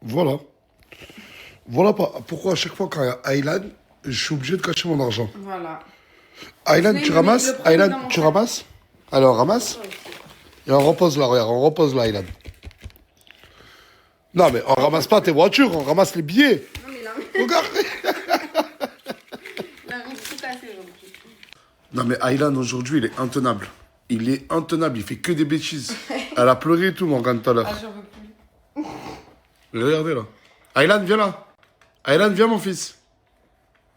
Voilà. Voilà pourquoi à chaque fois quand il y a Aylan, je suis obligé de cacher mon argent. Voilà. Aylan, Sinon, tu il ramasses? le prend dans Aylan, mon tu sac. ramasses? Alors, ramasse. Et on repose là, regarde, on repose là, Aylan. Non, mais on ramasse pas tes voitures, on ramasse les billets. Non, mais là, Regarde. il a tout cassé aujourd'hui. Non, mais Aylan, aujourd'hui, il est intenable. Il est intenable, il fait que des bêtises. Elle a pleuré et tout, Morgane, tout à l'heure. Ah, j'en veux plus. Regardez là. Aylan, viens là. Aylan, viens, mon fils.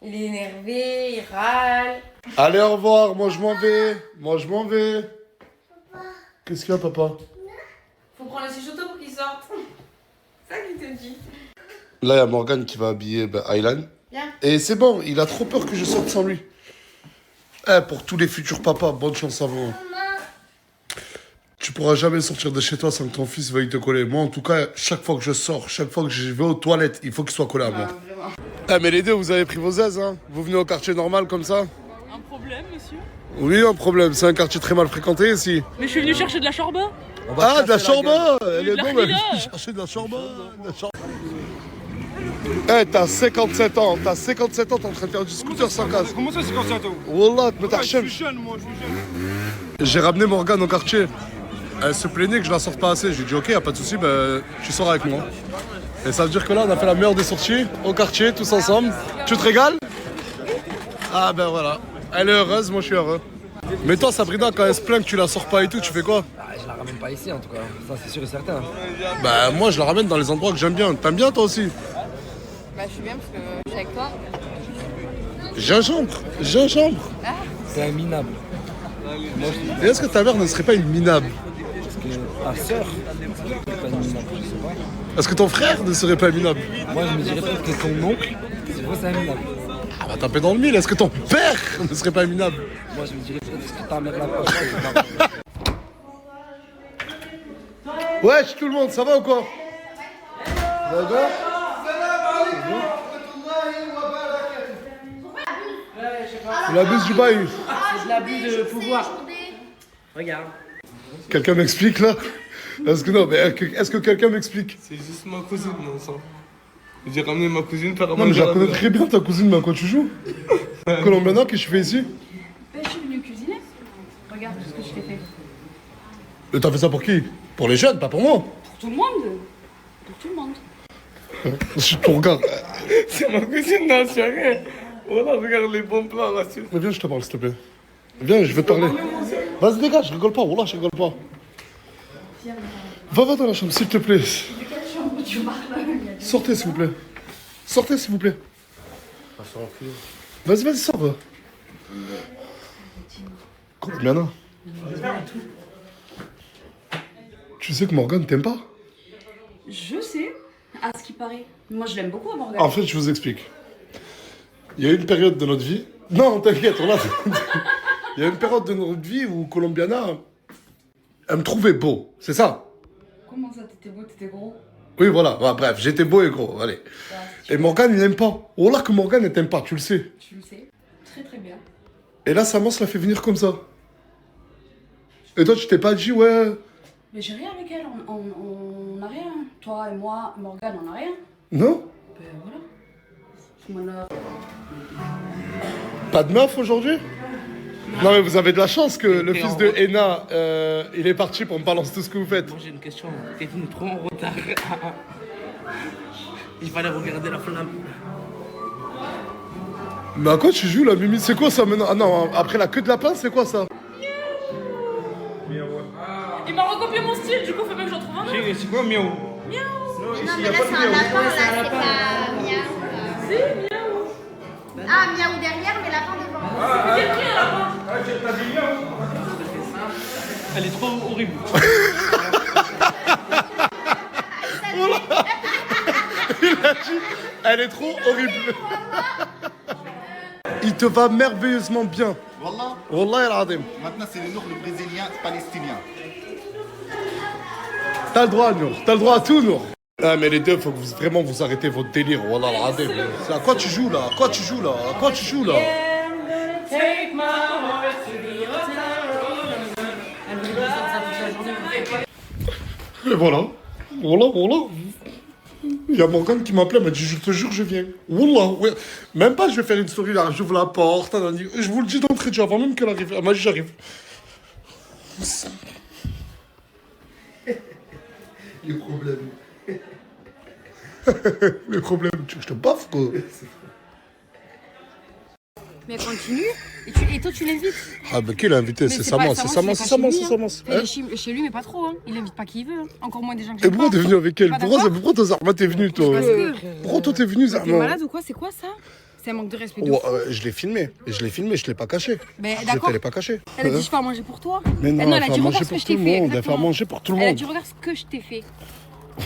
Il est énervé, il râle. Allez, au revoir, moi je m'en vais. Moi je m'en vais. Qu'est-ce qu'il y a, papa? Faut prendre le chuchoto pour qu'il sorte. C'est ça qu'il te dit. Là, il y a Morgane qui va habiller Aylan. Viens. Et c'est bon, il a trop peur que je sorte sans lui. Eh, pour tous les futurs papas, bonne chance à vous. Tu pourras jamais sortir de chez toi sans que ton fils veuille te coller. Moi, en tout cas, chaque fois que je sors, chaque fois que je vais aux toilettes, il faut qu'il soit collé à moi. Ah, vraiment. Eh, mais les deux, vous avez pris vos aises, hein? Vous venez au quartier normal comme ça? Un problème, monsieur? Oui, un problème. C'est un quartier très mal fréquenté ici. Mais je suis venu chercher de la chorba. Ah, de la chorba! Elle est De la bonne, elle Rila. vient chercher de la chorba. Eh, t'as 57 ans, t'as 57 ans, t'es en train de faire du scooter sans casse. Comment ça, c'est comme ça, toi? Wallah, mais t'as Je suis jeune, moi, je suis jeune. J'ai ramené Morgane au quartier. Elle se plaignait que je la sorte pas assez. J'ai dit, ok, y a pas de souci, tu sors avec moi. Et ça veut dire que là, on a fait la meilleure des sorties au quartier, tous ensemble. Tu te régales? Ah ben voilà. Elle est heureuse, moi je suis heureux. Mais toi, Sabrina, quand elle se plaint que tu la sors pas et tout, tu fais quoi? Ah, je la ramène pas ici en tout cas, ça c'est sûr et certain. Bah moi, je la ramène dans les endroits que j'aime bien. T'aimes bien toi aussi? Bah, je suis bien parce que je suis avec toi. Gingembre, gingembre. C'est un minable. Et est-ce que ta mère ne serait pas une minable? Parce que ta sœur, c'est pas une minable, je sais pas. Est-ce que ton frère ne serait pas minable? Moi je me dirais peut-être que ton oncle, c'est vrai c'est un minable. Ah bah taper dans le mille, est-ce que ton père ne serait pas minable? Moi je me dirais peut-être que ta mère l'a pas. Wesh tout le monde, ça va ou quoi? D'accord? La buse du bail. C'est de l'abus de pouvoir. Regarde. Quelqu'un m'explique là? Est-ce que non, mais est-ce que quelqu'un m'explique? C'est juste ma cousine, mon sang. J'ai ramené ma cousine faire Non mais je la connais très bien ta cousine, mais à quoi tu joues? Colombiana, qu'est-ce que tu fais ici? Je suis venue cuisiner. Regarde tout ce que je t'ai fait. Et t'as fait ça pour qui? Pour les jeunes, pas pour moi. Pour tout le monde. Pour tout le monde. Je te regarde. C'est ma cousine dans la soirée. Voilà, regarde les bons plans là-dessus. Mais viens, je te parle s'il te plaît. Viens, je vais te parler. Vas-y dégage, je rigole pas, voilà, je rigole pas. Va dans la chambre, s'il te plaît. Sortez, s'il vous plaît. Sortez, s'il vous plaît. Vas-y, sors. Va. Colombiana. Tu sais que Morgane t'aime pas? Je sais. À ce qui paraît. Moi, je l'aime beaucoup à Morgane. En fait, je vous explique. Il y a eu une période de notre vie... Non, t'inquiète, on a... Il y a une période de notre vie où Colombiana, elle me trouvait beau, c'est ça? Comment ça, t'étais beau, t'étais gros? Oui, voilà, bah, bref, j'étais beau et gros, allez. Et Morgane, il n'aime pas. Oh là que Morgane, elle t'aime pas, tu le sais. Tu le sais. Très très bien. Et là, sa maman se l'a fait venir comme ça. Et toi, tu t'es pas dit, ouais... Mais j'ai rien avec elle, on n'a rien. Toi et moi, Morgane, on n'a rien. Non? Ben voilà. Voilà. Pas de meuf aujourd'hui? Non, mais vous avez de la chance que le fils de Ena, il est parti pour me balancer tout ce que vous faites. Moi j'ai une question. T'es venu trop en retard. Il fallait regarder la flamme. Mais à quoi tu joues, la Mimi? C'est quoi ça maintenant? Ah non, après la queue de lapin, c'est quoi ça? Il m'a recopié mon style, du coup faut bien que j'en trouve un autre. C'est quoi, miaou? Non, mais là, c'est un lapin, là, c'est pas miaou. C'est miaou. Ah, miaou derrière, mais lapin devant. C'est qui là-bas? T'as dit miaou? Elle est trop horrible. Il a dit, elle est trop horrible. Il te va merveilleusement bien. Wallah, Wallah el-Adim. maintenant c'est le Nour, le Brésilien palestinien. T'as le droit, Nour. T'as le droit à tout, Nour. Ah, mais les deux, faut que vous, vraiment vous arrêtez votre délire. Wallah el-Adim. C'est à quoi tu joues là? À quoi tu joues là? À quoi tu joues là? Take my horse to the other. Elle voulait faire ça toute la journée. Et voilà. Voilà, voilà. Il y a Morgane qui m'appelait, elle m'a dit, je te jure, je viens. Wallah, ouais. Même pas, je vais faire une story, là, j'ouvre la porte. Elle a dit, je vous le dis d'entrée de jeu, avant même qu'elle arrive. Elle m'a dit, j'arrive. Le problème. Le problème, tu veux que je te baffe, quoi. Mais continue. Et toi, tu l'invites. Ah, ben qui l'a invité? C'est Saman, c'est Saman, c'est Saman, c'est Saman. Il est chez lui, mais pas trop. Hein. Il invite pas qui veut. Hein. Encore moins des gens que Et j'aime pourquoi pas. t'es venu avec elle? Pas Pourquoi toi, Zarma, t'es venu, toi? Parce que... Pourquoi toi, t'es venu, T'es Zarma? malade ou quoi? C'est quoi ça? C'est un manque de respect de Ouais, fou. je l'ai filmé, je l'ai pas caché. Mais Je d'accord. te l'ai pas caché. Elle a dit, je fais à manger pour toi. Mais non, elle a elle fait dit, à manger regarde ce que pour je tout t'ai le fait. monde, elle fait à exactement. manger pour tout le Elle a monde. dit, regarde ce que je t'ai fait.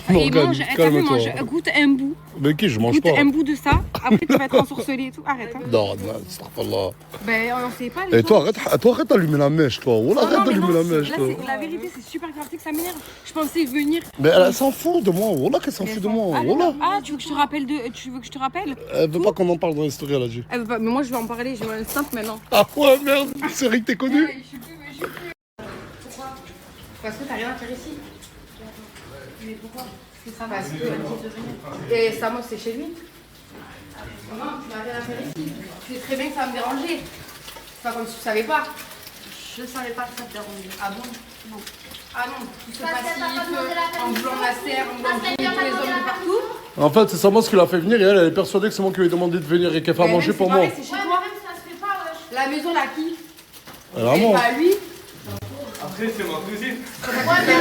Morgane, mange, t'as vu, calme-toi. mange, goûte un bout. Mais qui, je mange Goûte pas. un bout de ça. Après, tu vas être ensorcelé et tout. Arrête. Hein. Non, astaghfirullah. Ben, on sait pas. Les Et toi, gens. arrête d'allumer la mèche, toi. Oh là, Non, arrête mais d'allumer non, la mèche, là, toi. la vérité, c'est super grave, c'est que ça m'énerve. Je pensais venir. Mais elle s'en fout de moi. Oh là, qu'elle s'en fout de moi. Ah, Oh là. ah, tu veux que je te rappelle Tu veux que je te rappelle? Elle veut pas qu'on en parle dans l'histoire, elle a dit. Elle veut pas, mais moi je vais en parler, je vais un simple maintenant. Ah ouais, merde. C'est vrai que t'es connu. Je suis plus. Pourquoi? Parce que t'as rien à faire ici. Mais pourquoi? C'est ça, parce que elle dit de venir. Et ça, moi, c'est chez lui. Non, tu n'as rien à faire ici. Tu sais très bien que ça va me déranger. C'est pas comme si tu savais pas. Je savais pas que ça te dérangeait. Ah bon? Non. Ah non, tout ce Parce qu'elle t'a pas passif, demandé la en voulant la serre, en voulant Parce qu'elle tous t'a pas les demandé hommes de la partout. En fait, c'est Saman ce qui l'a fait venir et elle est persuadée que c'est moi qui lui ai demandé de venir et qu'elle fait à Mais manger même, pour c'est moi. pareil, c'est chez Ouais, toi. mais même ça se fait pas, wesh. La maison, là, qui? Vraiment. Et pas lui. Après, c'est ma cousine. Ouais, mais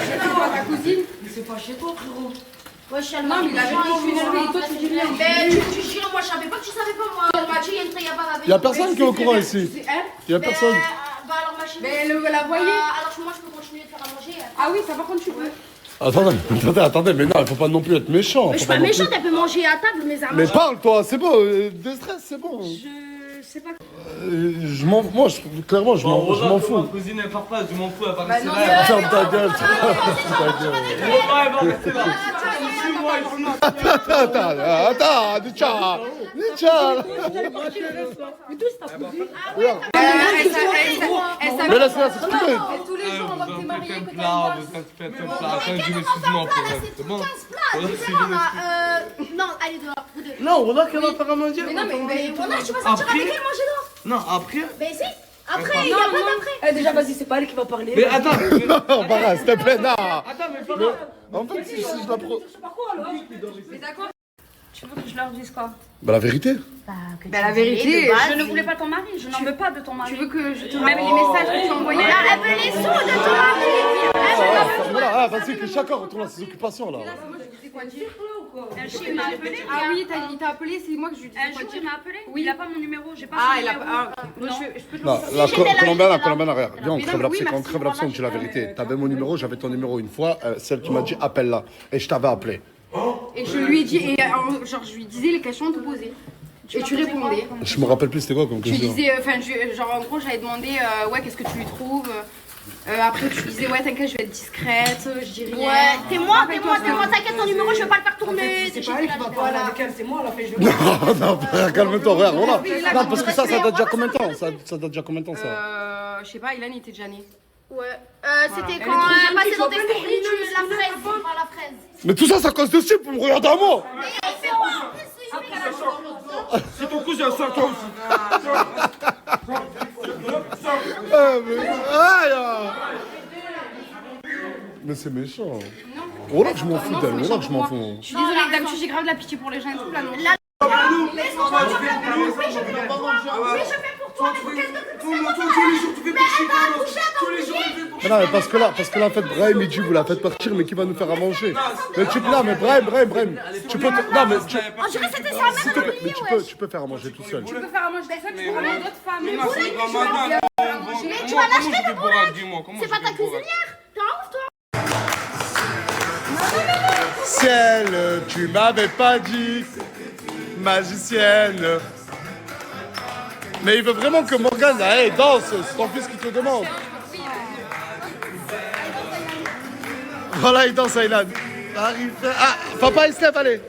Chez toi, ta cousine. C'est pas chez toi, frérot. ouais, je suis Non, mais il a vraiment fait énervé. Et toi, tu dis rien. Mais tu dis, moi, je savais pas que tu savais pas, moi. Elle m'a dit, il y a pas Il y a personne qui est au courant ici. C'est elle. Il y a personne. Bah alors, ma chérie. Mais la voyez. Alors, moi, je peux continuer de faire à manger. Ah oui, ça par contre, tu peux. Attendez, mais non, il faut pas non plus être méchant. Mais je faut suis pas non plus- méchante, elle peut manger à table, mes amis. Mais parle, toi, c'est bon, déstresse, c'est bon. Je sais pas. Clairement, je m'en Ma fous. cousine, elle part pas, je m'en fous, elle va Bah rester non, là. Ferme ta gueule. Elle va rester là. Suis-moi ici. Attends, Nicha. Mais laisse-la s'exprimer. Tous les jours, on voit que t'es marié, que t'as Plat, une vous faites un plat. Attends, je m'excuse-moi pour elle. C'est bon? Voilà, c'est une Non, allez dehors, vous deux. Non, voilà qu'elle va faire à manger. Mais non, mais Voilà, tu vas sortir Après- avec elle manger dehors. Non, après. Mais si. Après, il y a pas d'après. Déjà, vas-y, c'est pas elle qui va parler. Mais attends. Non, Bara, s'il te plaît, non. Attends, mais Farah. En fait, si je la pro... Mais d'accord. Tu veux que je leur dise quoi? Bah, la vérité. Bah la vérité, Je ne voulais pas ton mari, je n'en veux pas de ton mari. tu veux que je te rappelle les messages que tu as envoyés Là, elle veut les sous de ton mari. Voilà, vas-y, que chacun retourne à ses occupations, là. Un jour, il m'a appelé. Ah oui, il t'a appelé, c'est moi que je lui disais Un quoi jour, dire. il m'a appelé. Oui. Il a pas mon numéro, j'ai pas Ah, son il a numéro. pas. Moi, je peux te Non, le la colombienne arrière. Viens, on Mais non, crève mais oui, l'abcès. Quand on merci, crève l'abcès, on voilà, dit la vérité. T'avais mon numéro, j'avais ton numéro une fois. Celle qui m'a dit appelle-la. Et je t'avais appelé. Et je lui ai dit, et genre, je lui disais les questions à te poser. Et tu répondais. Je me rappelle plus c'était quoi comme Tu question. disais, enfin, genre, en gros, j'avais demandé, ouais, qu'est-ce que tu lui trouves. Après, tu disais, ouais, t'inquiète, je vais être discrète, je dis rien. Ouais, t'es-moi, Rappelle-toi, t'inquiète, ton numéro, je vais pas le faire tourner. C'est pas elle qui va parler avec elle, c'est moi, elle a fait je Non, frère, calme-toi, regarde, voilà. Oui, là, Non, quand parce que on ça restait, date déjà combien de temps Ça date déjà combien de temps, ça Je sais pas, Ilan il était déjà né. Ouais, c'était Elle quand est trop elle jeune, passait tu dans vois tes pas stories, la fraise, par la fraise. Mais tout ça, c'est à cause de Steve pour me regarder à moi. C'est ton cousin, ça, toi aussi. Mais c'est méchant. Oh là que je m'en fous d'elle, oh là que je m'en fous. Je suis désolée, d'habitude j'ai grave de la pitié pour les gens et tout, là non. Oui, je fais pour toi, mais qu'est-ce que tu Mais non, mais parce que là, en fait, Brahim, il dit, vous la faites partir, mais qui va nous faire à manger? Mais tu peux, non, mais Brahim, tu peux, non, mais tu, On dirait que c'était sa s'il te mère. plaît, mais tu peux faire à manger tout seul. Tu peux faire à manger seul, tu peux ramener d'autres femmes. Mais c'est Ramadan. Tu vas l'acheter le bourraque, dis-moi. Comment C'est pas ta cuisinière. T'es un ouf, toi. Ciel, tu m'avais pas dit, magicienne. Mais il veut vraiment que Morgane, hey, danse, c'est ton fils qui te demande. Voilà, il danse, Aylan. Arrive. Ah, papa, il se lève, allez.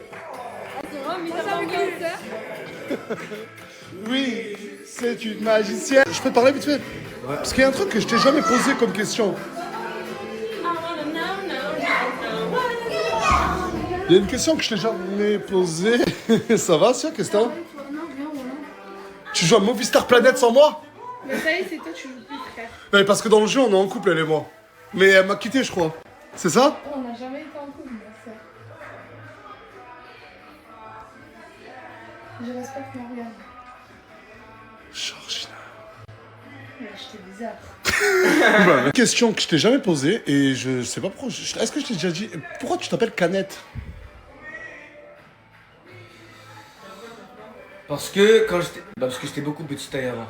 Oui, c'est une magicienne. Je peux te parler vite fait? Parce qu'il y a un truc que je t'ai jamais posé comme question. Il y a une question que je t'ai jamais posée. Ça va, Sia? Qu'est-ce que t'as? Non, rien, voilà. Tu joues à Movistar Planet sans moi? Mais ça y est, c'est toi, tu joues plus, frère. Ouais, parce que dans le jeu, on est en couple, elle et moi. Mais elle m'a quitté, je crois. C'est ça? On n'a jamais été en couple, ma soeur. Je respecte Morgane. Georgina. Mais j'étais bizarre. Une question que je t'ai jamais posée et je sais pas pourquoi. Est-ce que je t'ai déjà dit. Pourquoi tu t'appelles Canette? Parce que quand j'étais. Parce que j'étais beaucoup petite taille avant.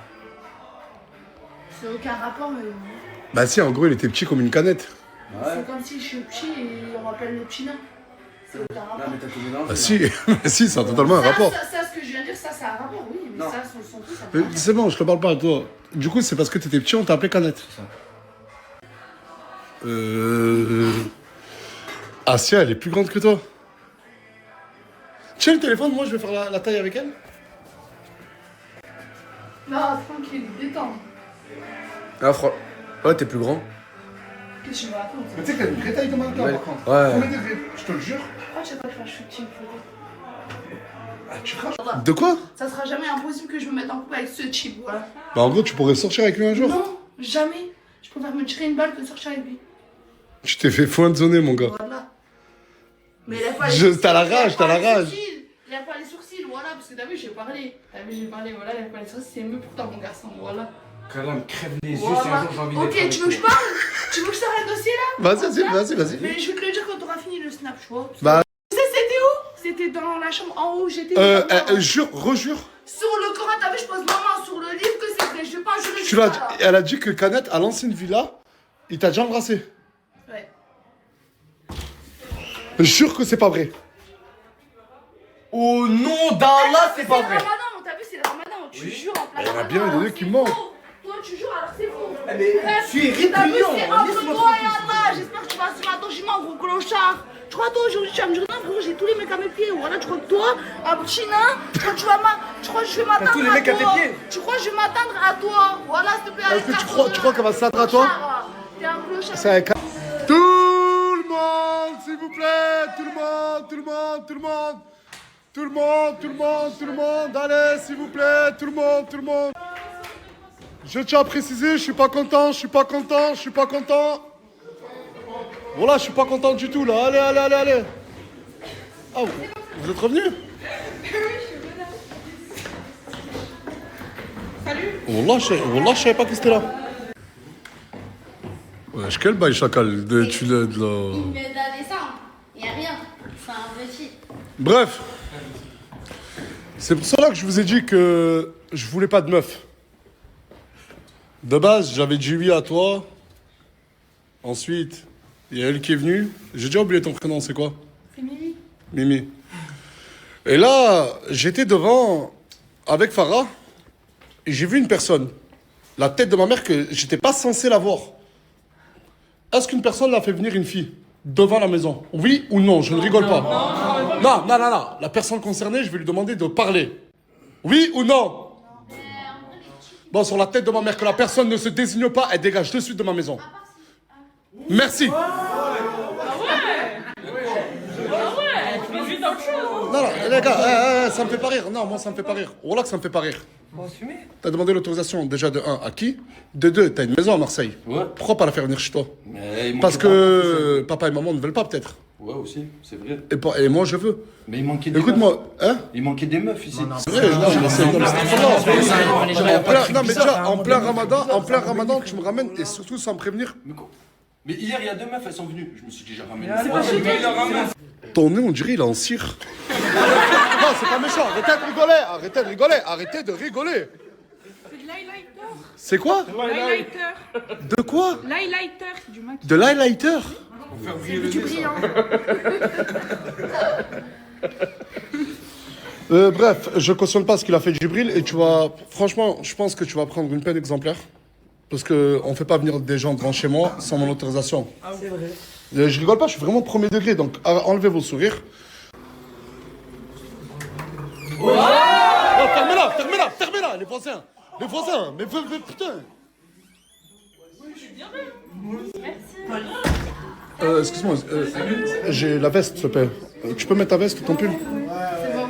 C'est aucun rapport, mais. Bah si, en gros, il était petit comme une canette. C'est comme si je suis petit et on m'appelle le petit nain. C'est aucun rapport. Non, mais t'as tout mélangé. Bah si, si, ça a totalement un rapport. Ça, ce que je viens de dire, ça a un rapport, oui, mais Non. ça, son tout, ça C'est bon, je te parle pas à toi. Du coup, c'est parce que t'étais petit, on t'a appelé Canette. C'est ça. Asia, elle est plus grande que toi. Tiens le téléphone, moi je vais faire la taille avec elle. Non, tranquille, détends. Ah, ouais, t'es plus grand. Qu'est-ce que tu me racontes? Mais tu sais que t'as une vraie taille de mannequin. Ouais. par contre. Ouais. Premier degré, je te le jure. Pourquoi tu sais pas faire shooting photo? Ah, tu craches. De quoi? Ça sera jamais impossible que je me mette en couple avec ce type, voilà. Bah en gros, tu pourrais sortir avec lui un jour. Non, jamais. Je préfère me tirer une balle que sortir avec lui. Tu t'es fait foinzonner, mon gars. Voilà. Mais il a pas les Je- sourcils. t'as la rage, t'as la Il a pas les rage. sourcils. Il a pas les sourcils, voilà, parce que t'as vu, j'ai parlé. T'as vu, j'ai parlé, voilà, il a pas les sourcils, c'est mieux pour toi, mon garçon, voilà. Karam, crève les yeux si un Voilà. jour j'ai envie d'être Ok, avec tu veux que je toi. parle? Tu veux que je t'arrête le dossier là? Vas-y. Mais je vais te le dire quand t'auras fini le snap, tu vois. Bah, Tu sais, c'était où? C'était dans la chambre en haut, j'étais. jure, rejure. Sur le Coran, t'as vu, je pose ma main sur le livre que c'est vrai, je vais pas jurer. Tu l'as, elle a dit que Canette, à l'ancienne villa, il t'a déjà embrassé. Ouais. Jure que c'est pas vrai. Au nom d'Allah, c'est pas C'est le vrai. ramadan, t'as vu, c'est le ramadan. Tu jures en plein Il y en a ramadan, bien, il y en a alors deux qui c'est mentent. faux. Toi, tu jures alors c'est faux. mais Bref, tu es t'as vu, répugnant, c'est entre laisse-moi toi et Allah. J'espère que tu vas assumer ton jugement, gros clochard. Tu crois toi aujourd'hui, tu vas me dire non, frérot, j'ai tous les mecs à mes pieds. Voilà, tu crois que toi, un petit nain, tu crois que je vais m'attendre à toi. tous les mecs à tes pieds. Tu crois que je vais m'attendre à toi. Voilà, s'il te plaît. Est-ce que tu crois qu'elle va s'attendre à toi? T'es un clochard. C'est un Tout le monde, s'il vous plaît. Tout le monde. Allez, s'il vous plaît. Tout le monde. Je tiens à préciser, je suis pas content. Voilà, je suis pas content du tout, là. Allez. Ah, vous êtes revenus? Salut. Wallah, je savais pas que c'était là. Wesh, quel bail chacal de tu l'aides là. Il me met à descendre. Il n'y a rien. C'est un petit. Bref. C'est pour cela que je vous ai dit que je voulais pas de meuf. De base, j'avais dit oui à toi. Ensuite, il y a elle qui est venue. J'ai déjà oublié ton prénom, c'est quoi? C'est Mimi. Mimi. Et là, j'étais devant avec Farah et j'ai vu une personne. La tête de ma mère que j'étais pas censé la voir. Est-ce qu'une personne l'a fait venir une fille devant la maison? Oui ou non? Je ne rigole pas. Non. La personne concernée, je vais lui demander de parler. Oui ou non? Bon, sur la tête de ma mère, que la personne ne se désigne pas, elle dégage de suite de ma maison. Merci. Non, les gars, ça me fait pas rire. Non, moi, ça me fait pas rire. Voilà que ça me fait pas rire. T'as demandé l'autorisation déjà de 1 à qui? De 2, t'as une maison à Marseille. Ouais. Pourquoi pas la faire venir chez toi? Mais il Parce manquait que papa et maman ne veulent pas peut-être. Ouais, aussi, c'est vrai. Et moi je veux. Mais il manquait des meufs. Écoute-moi, hein? Il manquait des meufs ici. C'est vrai, non, mais c'est non, mais déjà, en plein ramadan, tu me ramènes et surtout sans me prévenir. Mais hier, il y a 2 meufs, elles sont venues. Je me suis déjà ramené. Ton nez, on dirait, il est en cire. Non, c'est pas méchant, arrêtez de rigoler. C'est de l'highlighter. C'est quoi? L'highlighter. De quoi? L'highlighter, c'est du maquillage. De l'highlighter? C'est du brillant. Bref, je cautionne pas ce qu'il a fait Djibril et tu vas, franchement, je pense que tu vas prendre une peine exemplaire. Parce qu'on fait pas venir des gens devant chez moi sans mon autorisation. Ah, c'est vrai. Je rigole pas, je suis vraiment premier degré, donc enlevez vos sourires. Oh, fermez-la, les voisins, mais putain. Excuse-moi, j'ai la veste, s'il te plaît. Tu peux mettre ta veste ou ton pull?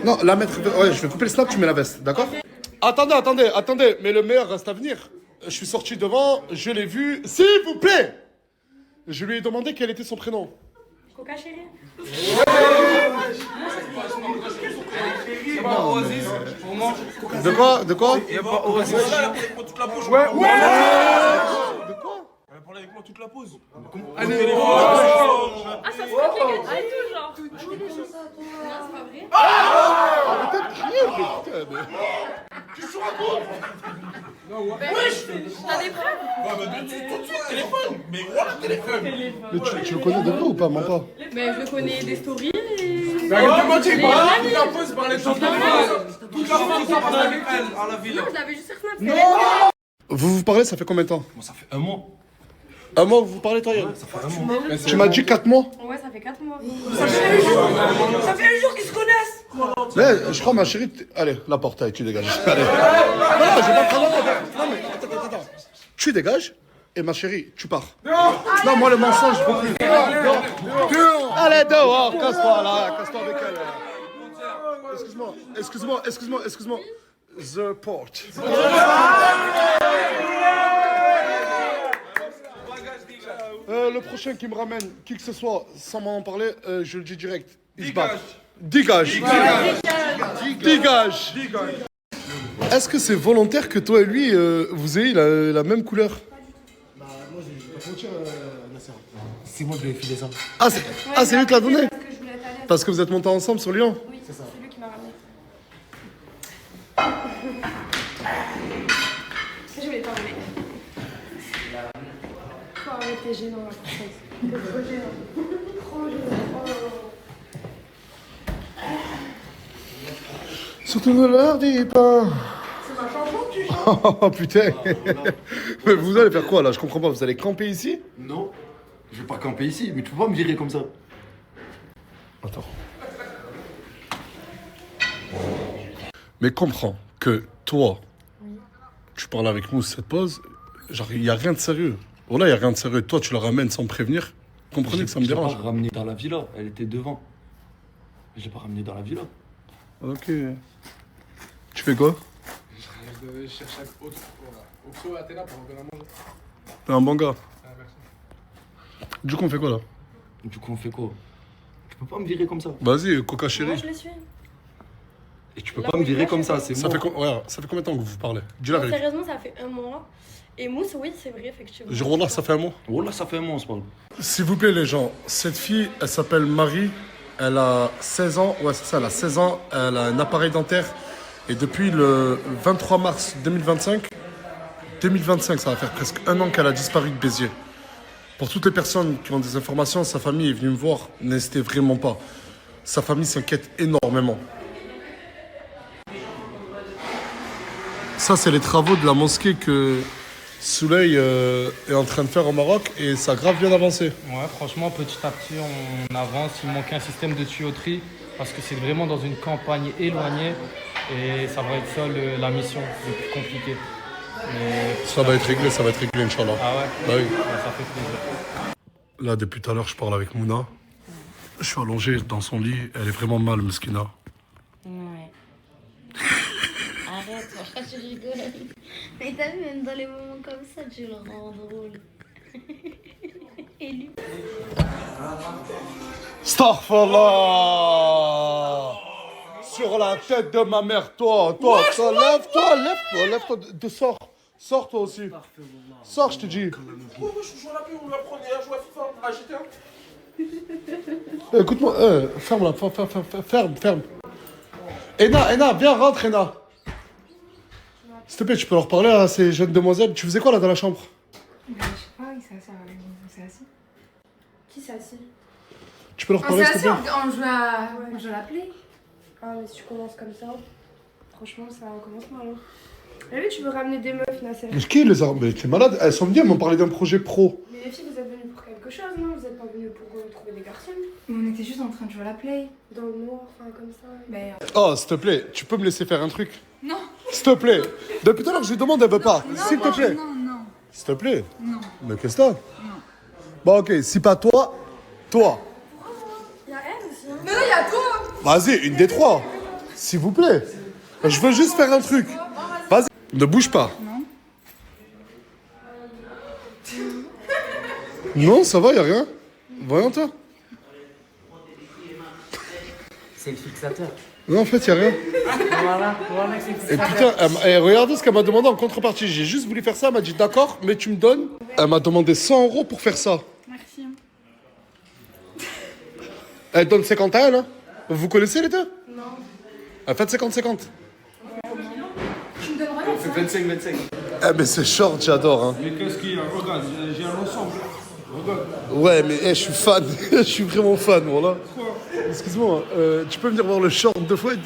Non, la mettre. Ouais, je vais couper le snap, tu mets la veste, d'accord? Attendez, mais le meilleur reste à venir. Je suis sorti devant, je l'ai vu. S'il vous plaît! Je lui ai demandé quel était son prénom. Coca chérie. De quoi? De quoi? Il y a pas Oasis. Ouais. De quoi? Elle a parlé avec moi toute la pause. Ah, ça se fait qu'il y a tout, genre. Non, c'est pas vrai. Arrêtez de crier, mais putain, mais... T'as des preuves? Mais voilà, téléphone. Mais tu le connais de vrai ou pas? Mens pas. Mais je le connais des stories et... Mais arrête de mentir, il parlait toute la pause, il parlait de toute la pause. Toute la pause, il parlait avec elle à la villa. Non, je l'avais juste sur Snap. Vous vous parlez, ça fait combien de temps? Ça fait un mois. Un mois que vous parlez, toi, Yann? Ça fait un mois. Tu m'as dit 4 mois? Ouais, ça fait 4 mois. Ça fait un jour qu'ils se connaissent. Mais je crois, ma chérie... Allez, la porte, allez, tu dégages. Allez. Non, je vais pas prendre... Non, mais attends. Tu dégages et ma chérie, tu pars. Non, moi, le mensonge, je peux plus. Allez, dehors, casse-toi, là, casse-toi avec elle. Excuse-moi. The port. Le prochain qui me ramène qui que ce soit sans m'en parler, je le dis direct. Il se bat. Dégage. Est-ce que c'est volontaire que toi et lui, vous ayez la même couleur? Bah, moi, je vais pas te mentir, Nasser. C'est moi qui lui ai filé ça. Ah, c'est lui qui l'a donné? Parce que je voulais t'aller. Parce que vous êtes montés ensemble sur Lyon? Oui, c'est lui qui m'a ramené. Je voulais t'emmener. Faut arrêter gênant, la française. C'est trop gênant. Trop gênant. Surtout ne leur dis pas. C'est ma chanson que tu chantes. Oh putain. Mais vous allez faire quoi là? Je comprends pas. Vous allez camper ici? Non, je vais pas camper ici, mais tu peux pas me virer comme ça. Attends. Mais comprends que toi, tu parles avec nous cette pause, genre il y a rien de sérieux. Voilà, il y a rien de sérieux. Toi, tu la ramènes sans me prévenir. Comprenez que ça me dérange. Je l'ai pas ramenée dans la villa, elle était devant. Je l'ai pas ramenée dans la villa. Ok. Tu fais quoi? Je cherche Oxo et Athéna pour revenir à manger. T'es un bon gars. Ah, merci. Du coup, on fait quoi là? Du coup, on fait quoi? Tu peux pas me virer comme ça. Vas-y, Coca Moi, chérie. je le suis. Et tu peux pas me virer comme ça, c'est Ça moi. fait, ça fait combien de temps que vous parlez? Dis la Non, vérité. sérieusement, ça fait 1 mois. Et Mousse, oui, c'est vrai, effectivement. Je relâche, ça fait un mois. Oh là, ça fait un mois, on se parle. S'il vous plaît, les gens, cette fille, elle s'appelle Marie. Elle a 16 ans. Ouais, c'est ça, elle a 16 ans. Elle a un appareil dentaire. Et depuis le 23 mars 2025, ça va faire presque 1 an qu'elle a disparu de Béziers. Pour toutes les personnes qui ont des informations, sa famille est venue me voir. N'hésitez vraiment pas. Sa famille s'inquiète énormément. Ça, c'est les travaux de la mosquée que Souley est en train de faire au Maroc et ça a grave bien avancé. Ouais, franchement, petit à petit, on avance. Il manque un système de tuyauterie parce que c'est vraiment dans une campagne éloignée et ça va être ça la mission le plus compliquée. Mais Ça va être réglé, Inch'Allah. ah ouais, Bah oui. ça fait plaisir. Là, depuis tout à l'heure, je parle avec Mouna. Je suis allongé dans son lit. Elle est vraiment mal, Meskina. Ouais. Arrête, franchement, tu rigoles. Mais t'as vu, même dans les moments comme ça, tu le rends drôle. Et lui. Astaghfirullah! Sur la tête de ma mère, toi, lève-toi, sors toi aussi. Sors, je te dis. Pourquoi je suis sur la pub, on m'apprenait à jouer à FIFA, à GTA? Écoute-moi, ferme-la, ferme. Ena, viens, rentre, Ena. S'il te plaît, tu peux leur parler à ces jeunes demoiselles. Tu faisais quoi là dans la chambre? Je sais pas, il s'est assis. Qui s'est assis? Tu peux leur On parler, s'est s'il te assis, plaît? on joue à la play. Ah, mais si tu commences comme ça, franchement, ça commence mal. Hein. Mais oui, tu veux ramener des meufs, Nasser. Mais qui les a? Mais t'es malade? Elles sont venues, elles m'ont parlé d'un projet pro. Mais les filles, vous êtes venues pour quelque chose, non? Vous êtes pas venues pour trouver des garçons? On était juste en train de jouer à la play. Dans le noir, enfin, comme ça. Mais Oh, s'il te plaît, tu peux me laisser faire un truc? non. S'il te plaît. Depuis tout à l'heure, je lui demande, elle veut pas. S'il te plaît. Non. S'il te plaît. Non. Mais qu'est-ce que t'as? Bon, ok, si pas toi, toi. Y'a elle aussi, hein? Mais oui, y a toi. Vas-y, une des trois. S'il vous plaît. Je veux juste faire un truc. Vas-y. Ne bouge pas. Non, ça va, y a rien. Voyons toi. C'est le fixateur. Non, en fait, y a rien. Voilà, c'est le Et fixateur. putain, regardez ce qu'elle m'a demandé en contrepartie. J'ai juste voulu faire ça, elle m'a dit d'accord, mais tu me donnes. Elle m'a demandé 100 € pour faire ça. Merci. Elle donne 50 à elle, hein. Vous connaissez les deux? Non. Elle fait 50-50. Tu me donnes rien. 25-25. Eh, mais c'est short, j'adore, hein. Mais qu'est-ce qu'il y a? Regarde, j'ai un ensemble. Regarde. Ouais, mais je suis fan. Je suis vraiment fan, voilà. Excuse-moi, tu peux venir voir le short de Fouad?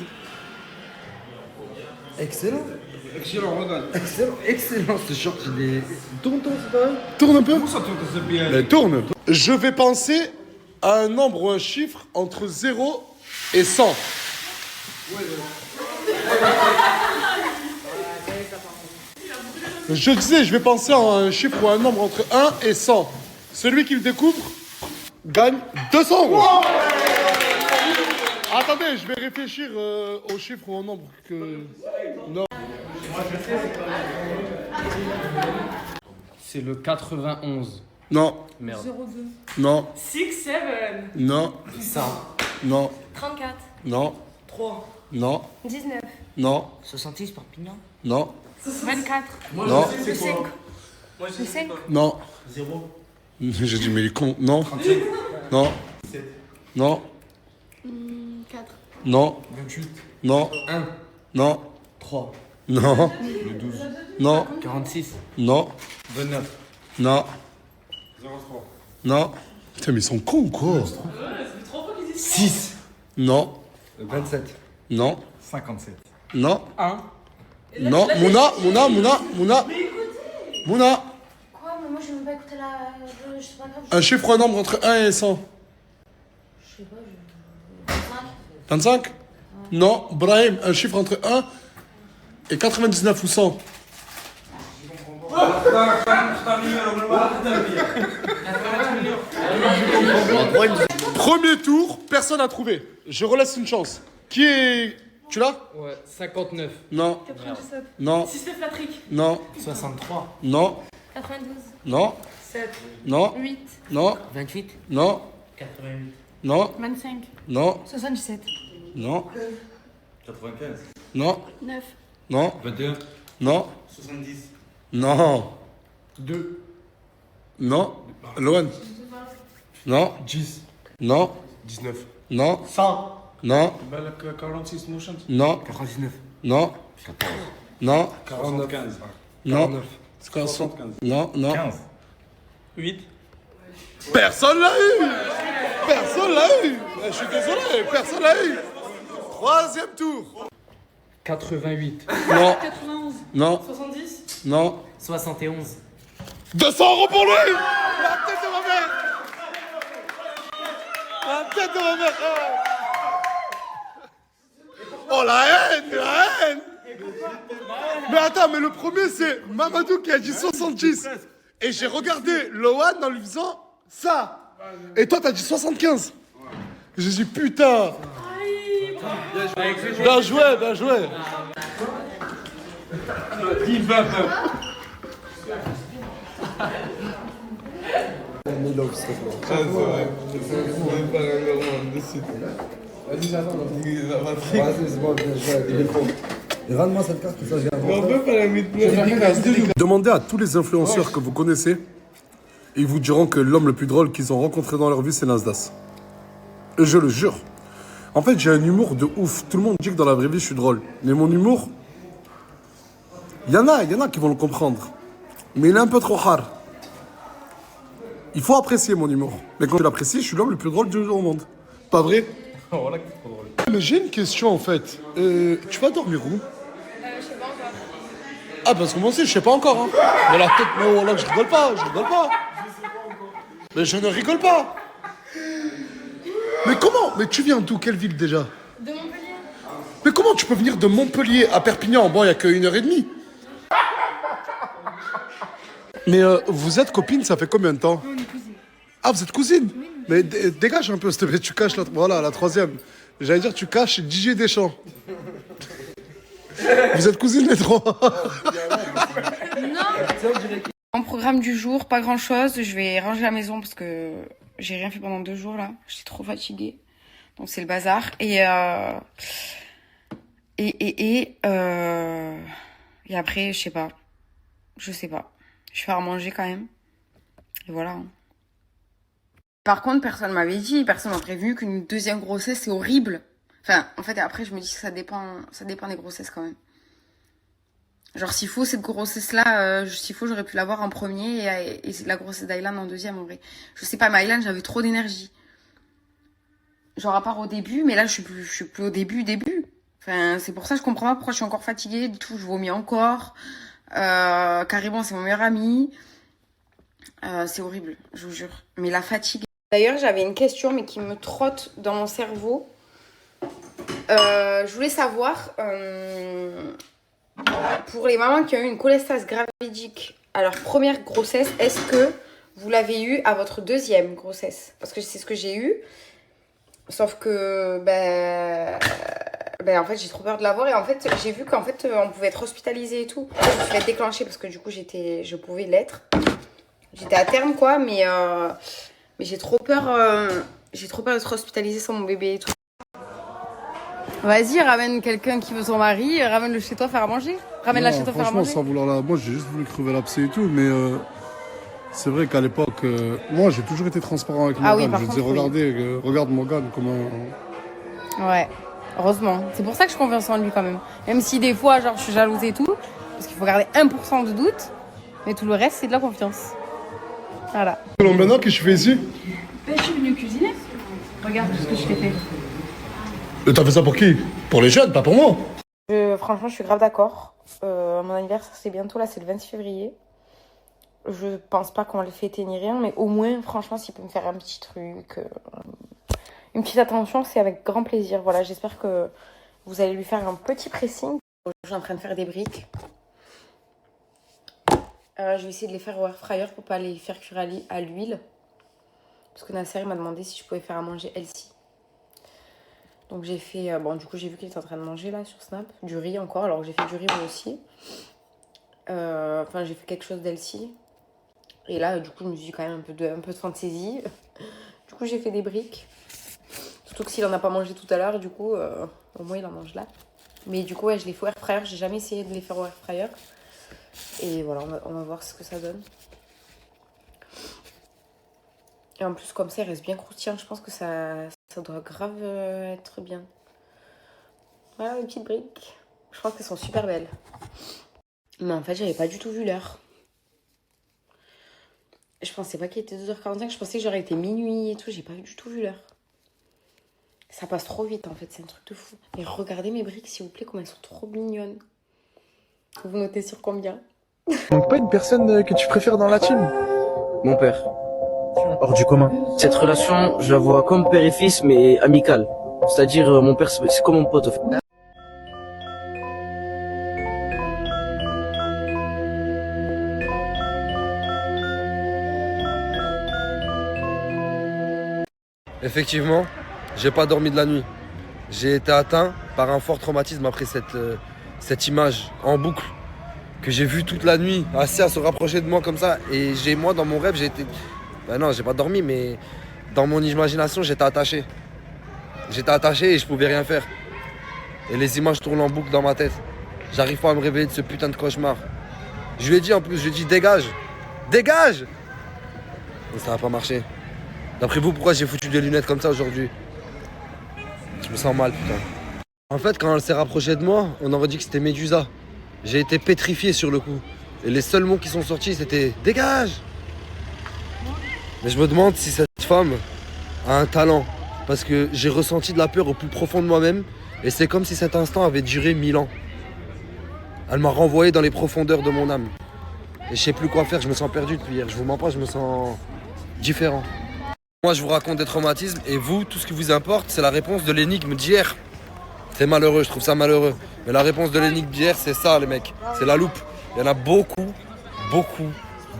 Excellent. Excellent, regarde. Excellent ce short. Il est... Tourne, c'est pas vrai? Tourne un peu. Comment ça tourne, c'est bien? Mais tourne. Je vais penser à un nombre ou un chiffre entre 0 et 100. Je disais, je vais penser à un chiffre ou un nombre entre 1 et 100. Celui qui le découvre gagne 200 €. Attendez, je vais réfléchir au chiffre ou au nombre que... Non. C'est le 91. Non. Merde. 02. Non. 6, 7. Non. 100. Non. 34. Non. 3. Non. 19. Non. 66 Perpignan. Non. 24. Non. Le 5. Le 5. Non. 0. J'ai dit, mais il est con. Non. Non. Non. 4. Non. 28. Non. 1. Non. 3. Non. Le 12. Non. 46. Non. 29. Non. 03. Non. Putain, mais ils sont cons ou quoi? 6. Non. 27. Non. 57. Non. 1. Non. Mouna. Mouna. Quoi? Mais moi, je n'ai même pas écouté la. Je sais pas grave. Un chiffre ou un nombre entre 1 et 100. Je sais pas. 25. 25? Non. Brahim, un chiffre entre 1 et 99 ou 100. Premier tour, personne n'a trouvé. Je relaisse une chance. Qui est... Tu l'as? Ouais, 59. Non. 97. Non. 6, 9, Patrick. Non. 63. Non. 92. Non. 7. Non. 8. Non. 28. Non. 88. Non. 25. Non. 77. Non. 95. Non. 9. Non. 21. Non. 70. Non. 2. Non. Loan. Non. 10. Non. 19. Non. 100. Non. 46 motions. Non. 99. Non. 14. Non. 45. Non. C'est quoi, 75. Non. Non. 15. 8. Personne l'a eu. Personne l'a eu. Je suis désolé. Personne l'a eu. Troisième tour. 88. Non. 91. Non. 70. Non. 71. 200 € pour lui. La tête de ma mère. La tête de ma mère. Oh la haine. La haine. Mais attends, mais le premier c'est Mamadou qui a dit 70. Et j'ai regardé Loan en lui faisant ça. Et toi t'as dit 75. J'ai dit putain. Bien joué, bien joué. Rends-moi cette carte, ça je Demandez à tous les influenceurs que vous connaissez, ils vous diront que l'homme le plus drôle qu'ils ont rencontré dans leur vie, c'est Nasdaq. Et je le jure. En fait, j'ai un humour de ouf. Tout le monde dit que dans la vraie vie, je suis drôle. Mais mon humour, il y en a qui vont le comprendre. Mais il est un peu trop hard. Il faut apprécier mon humour. Mais quand je l'apprécie, je suis l'homme le plus drôle du monde. Pas vrai? Voilà que t'es trop drôle. Mais j'ai une question en fait. Tu vas dormir où? Je sais pas encore. Ah, parce que moi aussi, je sais pas encore. Hein. Mais la tête, mais voilà, je rigole pas. Mais je ne rigole pas. Mais comment? Mais tu viens d'où? Quelle ville déjà? De Montpellier. Mais comment tu peux venir de Montpellier à Perpignan? Bon, il n'y a que 1h30. Mais vous êtes copine, ça fait combien de temps? On est cousines. Ah, vous êtes cousine? Oui, Mais dégage un peu, s'il te plaît, tu caches la... Voilà, la troisième. J'allais dire, tu caches Didier Deschamps. Vous êtes cousines les trois. En programme du jour, pas grand chose. Je vais ranger la maison parce que j'ai rien fait pendant 2 jours là. J'étais trop fatiguée. Donc c'est le bazar. Et après, je sais pas. Je vais faire à manger quand même. Et voilà. Par contre, personne m'avait dit, personne m'a prévenu qu'une deuxième grossesse, c'est horrible. Enfin, en fait, après, je me dis que ça dépend des grossesses quand même. Genre, s'il faut, cette grossesse-là, s'il faut, j'aurais pu l'avoir en premier et la grossesse d'Aylan en deuxième, en vrai. Je sais pas, mais Aylan, j'avais trop d'énergie. Genre, à part au début, mais là, je suis plus au début. Enfin, c'est pour ça que je comprends pas pourquoi je suis encore fatiguée, du tout, je vomis encore. Carrément, c'est mon meilleur ami. C'est horrible, je vous jure. Mais la fatigue. D'ailleurs, j'avais une question, mais qui me trotte dans mon cerveau. Je voulais savoir, pour les mamans qui ont eu une cholestase gravidique à leur première grossesse, est-ce que vous l'avez eu à votre deuxième grossesse? Parce que c'est ce que j'ai eu. Sauf que, en fait, j'ai trop peur de l'avoir. Et en fait, j'ai vu qu'en fait, on pouvait être hospitalisé et tout. Je me suis fait déclencher parce que du coup, je pouvais l'être. J'étais à terme, quoi, mais j'ai trop peur d'être hospitalisée sans mon bébé et tout. Vas-y, ramène quelqu'un qui veut son mari, ramène-le chez toi faire à manger. Ramène-la chez toi faire à manger. Franchement, sans vouloir la... Moi, j'ai juste voulu crever l'abcès et tout, mais c'est vrai qu'à l'époque, moi, j'ai toujours été transparent avec Morgane. Je disais, regardez, regarde Morgane, comment... Ouais, heureusement. C'est pour ça que je confiance en lui quand même. Même si des fois, genre, je suis jalouse et tout, parce qu'il faut garder 1% de doute, mais tout le reste, c'est de la confiance. Voilà. Maintenant, qu'est-ce que tu fais ici? Je suis venue cuisiner. Regarde ce que je t'ai fait. T'as fait ça pour qui? Pour les jeunes, pas pour moi. Franchement, je suis grave d'accord. Mon anniversaire, c'est bientôt, là, c'est le 26 février. Je pense pas qu'on va le fêter ni rien, mais au moins, franchement, s'il peut me faire un petit truc, une petite attention, c'est avec grand plaisir. Voilà, j'espère que vous allez lui faire un petit pressing. Je suis en train de faire des briques. Je vais essayer de les faire au air fryer pour pas les faire cuire à l'huile. Parce que Nasser m'a demandé si je pouvais faire à manger healthy. Donc j'ai fait... du coup, j'ai vu qu'il était en train de manger là sur Snap. Du riz encore, alors j'ai fait du riz moi aussi. J'ai fait quelque chose d'healthy. Et là, du coup, je me suis dit quand même un peu de fantaisie. Du coup, j'ai fait des briques. Surtout que s'il en a pas mangé tout à l'heure, du coup, au moins il en mange là. Mais du coup, ouais, je les fais au air fryer. J'ai jamais essayé de les faire au air fryer. Et voilà, on va voir ce que ça donne. Et en plus, comme ça, il reste bien croustillant. Je pense que ça doit grave être bien. Voilà, les petites briques. Je pense qu'elles sont super belles. Mais en fait, j'avais pas du tout vu l'heure. Je pensais pas qu'il était 2h45. Je pensais que j'aurais été minuit et tout. J'ai pas du tout vu l'heure. Ça passe trop vite, en fait. C'est un truc de fou. Et regardez mes briques, s'il vous plaît, comme elles sont trop mignonnes. Vous notez sur combien? Donc pas une personne que tu préfères dans la team? Mon père. Hors du commun. Cette relation, je la vois comme père et fils, mais amicale. C'est-à-dire, mon père, c'est comme mon pote. Effectivement, j'ai pas dormi de la nuit. J'ai été atteint par un fort traumatisme après cette image en boucle que j'ai vue toute la nuit, assis à se rapprocher de moi comme ça. Et moi, dans mon rêve, j'ai été... non, j'ai pas dormi, mais dans mon imagination, j'étais attaché. J'étais attaché et je pouvais rien faire. Et les images tournent en boucle dans ma tête. J'arrive pas à me réveiller de ce putain de cauchemar. Je lui ai dit en plus, dégage! Dégage! Et ça n'a pas marché. D'après vous, pourquoi j'ai foutu des lunettes comme ça aujourd'hui? Je me sens mal, putain. En fait, quand elle s'est rapprochée de moi, on aurait dit que c'était Médusa. J'ai été pétrifié sur le coup. Et les seuls mots qui sont sortis, c'était « Dégage !» Mais je me demande si cette femme a un talent. Parce que j'ai ressenti de la peur au plus profond de moi-même. Et c'est comme si cet instant avait duré 1000 ans. Elle m'a renvoyé dans les profondeurs de mon âme. Et je sais plus quoi faire, je me sens perdu depuis hier. Je vous mens pas, je me sens différent. Moi, je vous raconte des traumatismes. Et vous, tout ce qui vous importe, c'est la réponse de l'énigme d'hier. C'est malheureux, je trouve ça malheureux. Mais la réponse de l'énigme d'hier, c'est ça, les mecs. C'est la loupe. Il y en a beaucoup, beaucoup,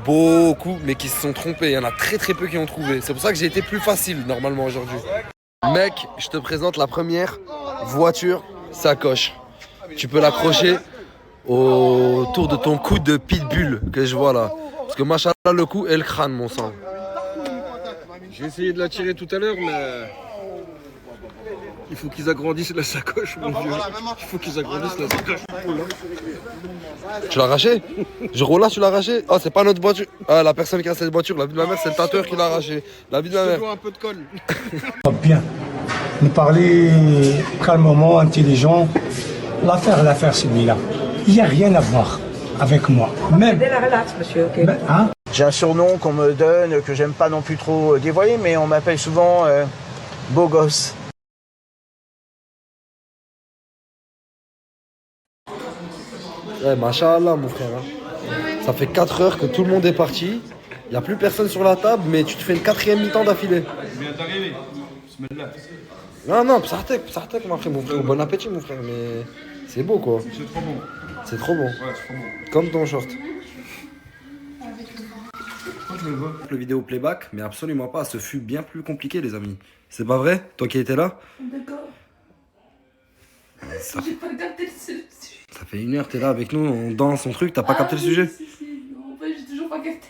beaucoup, mais qui se sont trompés. Il y en a très très peu qui ont trouvé. C'est pour ça que j'ai été plus facile normalement aujourd'hui. Mec, je te présente la première voiture sacoche. Tu peux l'accrocher autour de ton cou de pitbull que je vois là. Parce que machallah, le cou et le crâne, mon sang. J'ai essayé de la tirer tout à l'heure, mais il faut qu'ils agrandissent la sacoche, mon vieux. Il faut qu'ils agrandissent la sacoche. Tu l'as arraché? Là, tu l'as arraché? Oh, c'est pas notre voiture. Ah, la personne qui a cette voiture, la vie de ma mère, c'est le tatoueur qui l'a arraché. La vie de ma mère. Je dois un peu de colle. Bien. Nous parler calmement, intelligent. L'affaire, celui-là. Il n'y a rien à voir avec moi. Même. Relax, monsieur, ok. Hein? J'ai un surnom qu'on me donne, que j'aime pas non plus trop dévoiler, mais on m'appelle souvent beau gosse. Ouais, machallah, mon frère. Hein. Ça fait 4 heures que tout le monde est parti. Il n'y a plus personne sur la table, mais tu te fais une 4e mi-temps d'affilée. Viens d'arriver. Non, Psartek, mon frère. Bon appétit, mon frère, mais c'est beau, quoi. C'est trop bon. C'est trop bon. Ouais, c'est trop bon. Comme ton short. Le vidéo playback, mais absolument pas. Ce fut bien plus compliqué, les amis. C'est pas vrai? Toi qui étais là? D'accord. Ça, J'ai pas capté le sujet. ça fait 1 heure, t'es là avec nous, on danse son truc, t'as pas capté le sujet? Si, non, en fait, j'ai toujours pas capté.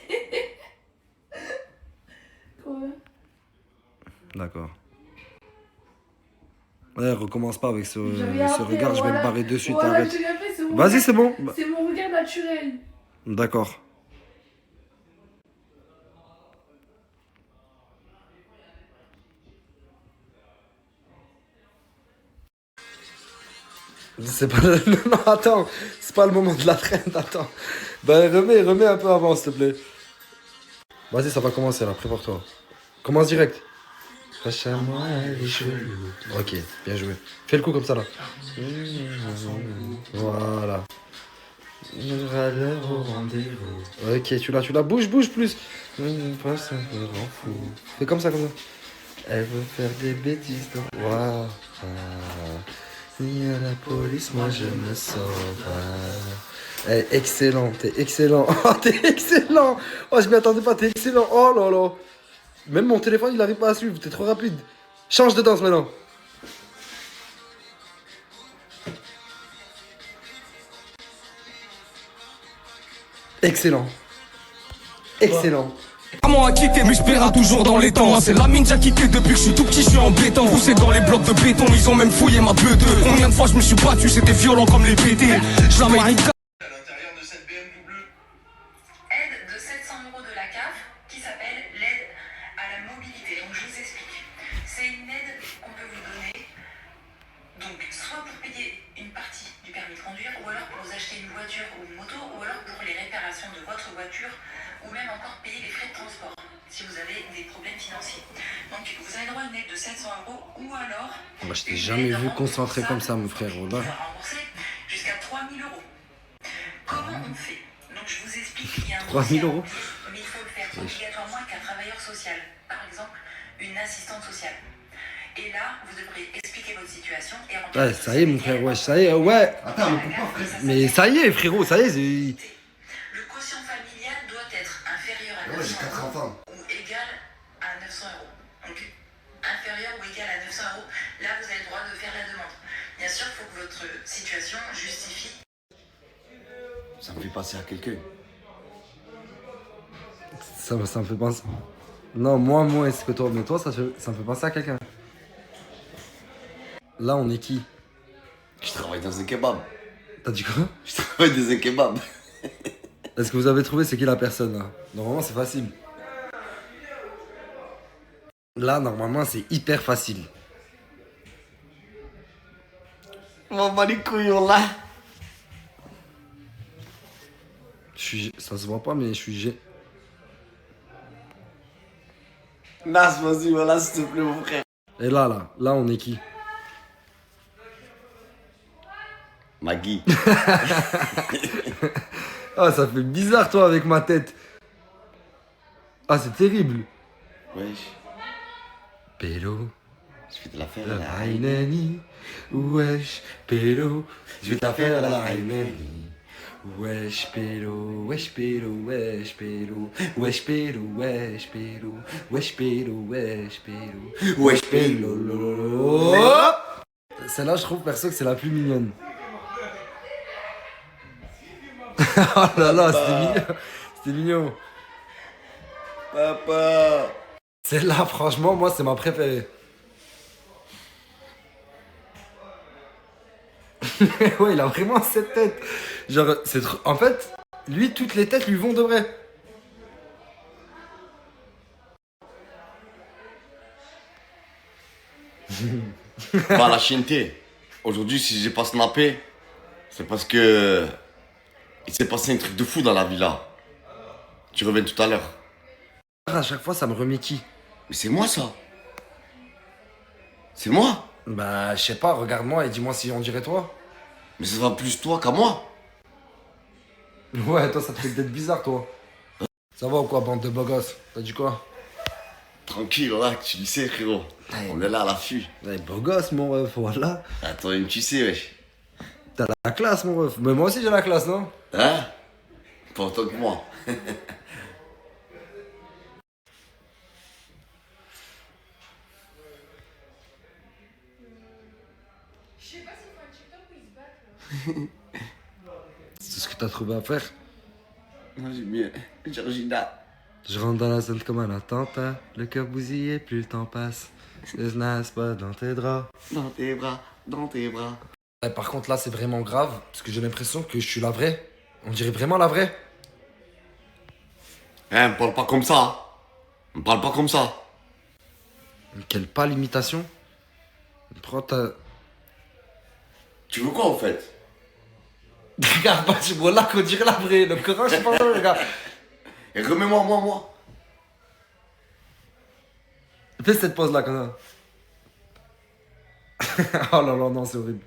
Ouais. D'accord. Ouais, recommence pas avec ce J'ai rien fait, regard, je vais me barrer de suite, voilà, arrête. j'ai rien fait, c'est mon Vas-y, regard- c'est bon. C'est mon regard naturel. D'accord. C'est pas le... Non, attends, c'est pas le moment de la traîne, attends. Ben, remets un peu avant, s'il te plaît. Vas-y, ça va commencer, là, prépare-toi. Commence direct. Lâche-moi les cheveux. Ok, bien joué. Fais le coup comme ça, là. Voilà. À l'heure au rendez-vous. Ok, tu l'as, bouge plus. Passe un peu en fou. Fais comme ça. Elle veut faire des bêtises, donc. Voilà. Ni à la police, moi je me sauve. Excellent, t'es excellent. Oh, t'es excellent. Oh, je m'y attendais pas, t'es excellent. Oh là là. Même mon téléphone, il arrive pas à suivre, t'es trop rapide. Change de danse maintenant. Excellent. Excellent. Maman a quitté mais je paierai toujours dans les temps. C'est la mine j'ai quitté depuis que je suis tout petit, je suis embêtant. Poussé dans les blocs de béton, ils ont même fouillé ma beuh. Combien de fois je me suis battu, c'était violent comme les BT. Je la marie. À l'intérieur de cette BMW. Aide de 700 € de la CAF qui s'appelle l'aide à la mobilité. Donc je vous explique. C'est une aide qu'on peut vous donner. Donc soit pour payer une partie du permis de conduire, ou alors pour vous acheter une voiture ou une moto, ou alors pour les réparations de votre voiture, ou même encore payer les frais de transport si vous avez des problèmes financiers. Donc vous avez droit à une aide de 700 € ou alors... Moi, je t'ai jamais vu concentré comme ça, mon frère. Voilà. Rembourser jusqu'à 3 000 €. Comment on fait? Donc je vous explique, il y a un 3 000 €. mais il faut le faire obligatoirement avec un travailleur social. Par exemple, une assistante sociale. Et là, vous devrez expliquer votre situation et remplir... Ouais, ça y est, mon frère, ouais, ça y est, ouais. Attends, mais pourquoi, frère? Mais ça y est, frérot, ça y est, c'est... Le quotient familial doit être inférieur à 900 Ouais, j'ai 4 enfants. ou égal à 900 €. Donc, inférieur ou égal à 900 €, là, vous avez le droit de faire la demande. Bien sûr, il faut que votre situation justifie... Ça me fait passer à quelqu'un. Ça me fait penser... Non, moi, est-ce que toi, mais toi, ça me fait penser à quelqu'un. Là, on est qui? Je travaille dans un kebab. T'as dit quoi? Je travaille dans un kebab. Est-ce que vous avez trouvé c'est qui la personne, là? Normalement, c'est facile. Là, normalement, c'est hyper facile. Maman les couilles, là. Ça se voit pas, mais je suis... Nas, vas-y, voilà, s'il te plaît, mon frère. Et là, on est qui? Maggie. Ah, ça fait bizarre, toi, avec ma tête. Ah, c'est terrible. Wesh. Pélo. Je vais te la faire, La là. Rainani. Wesh. Pélo. Je vais te la faire, la Rainani. Wesh pélo, wesh pélo, wesh pélo, wesh pélo, wesh pélo, wesh pélo, wesh pélo, wesh pélo, lolo. Celle-là, je trouve perso que c'est la plus mignonne. Oh là là, c'était mignon. C'était mignon. Papa. Celle-là, franchement, moi, c'est ma préférée. Ouais, il a vraiment cette tête. Genre, c'est trop... En fait, lui, toutes les têtes lui vont de vrai. Bah, la chienneté. Aujourd'hui, si j'ai pas snappé, c'est parce que il s'est passé un truc de fou dans la villa. Tu reviens tout à l'heure. À chaque fois, ça me remet qui? Mais c'est moi, ça. C'est moi. Bah, je sais pas, regarde-moi et dis-moi si on dirait toi. Mais ça va plus toi qu'à moi. Ouais, toi, ça te fait d'être bizarre, toi. Ça va ou quoi, bande de beaux gosses? T'as dit quoi? Tranquille, là, tu le sais, frérot. On est là à l'affût. Ouais, beau gosse, mon ref, voilà. Ah, toi-même, tu sais, wesh. T'as la classe, mon ref. Mais moi aussi, j'ai la classe, non? Hein? Pas autant que moi. C'est ce que t'as trouvé à faire? Moi, j'ai bien. Georgina. Je rentre dans la zone comme un attentat. Le cœur bousillé, plus le temps passe. Le snaps pas dans tes draps. Dans tes bras, dans tes bras. Par contre, là, c'est vraiment grave. Parce que j'ai l'impression que je suis la vraie. On dirait vraiment la vraie. Hein, me parle pas comme ça. Me parle pas comme ça. Quelle pâle imitation. Prends ta... Tu veux quoi, en fait? Regarde, pas, tu vois là qu'on dirait la vraie. Le Coran, je sais pas, regarde. Et remets-moi, moi. Fais cette pause là, connard. Oh là là, non, c'est horrible.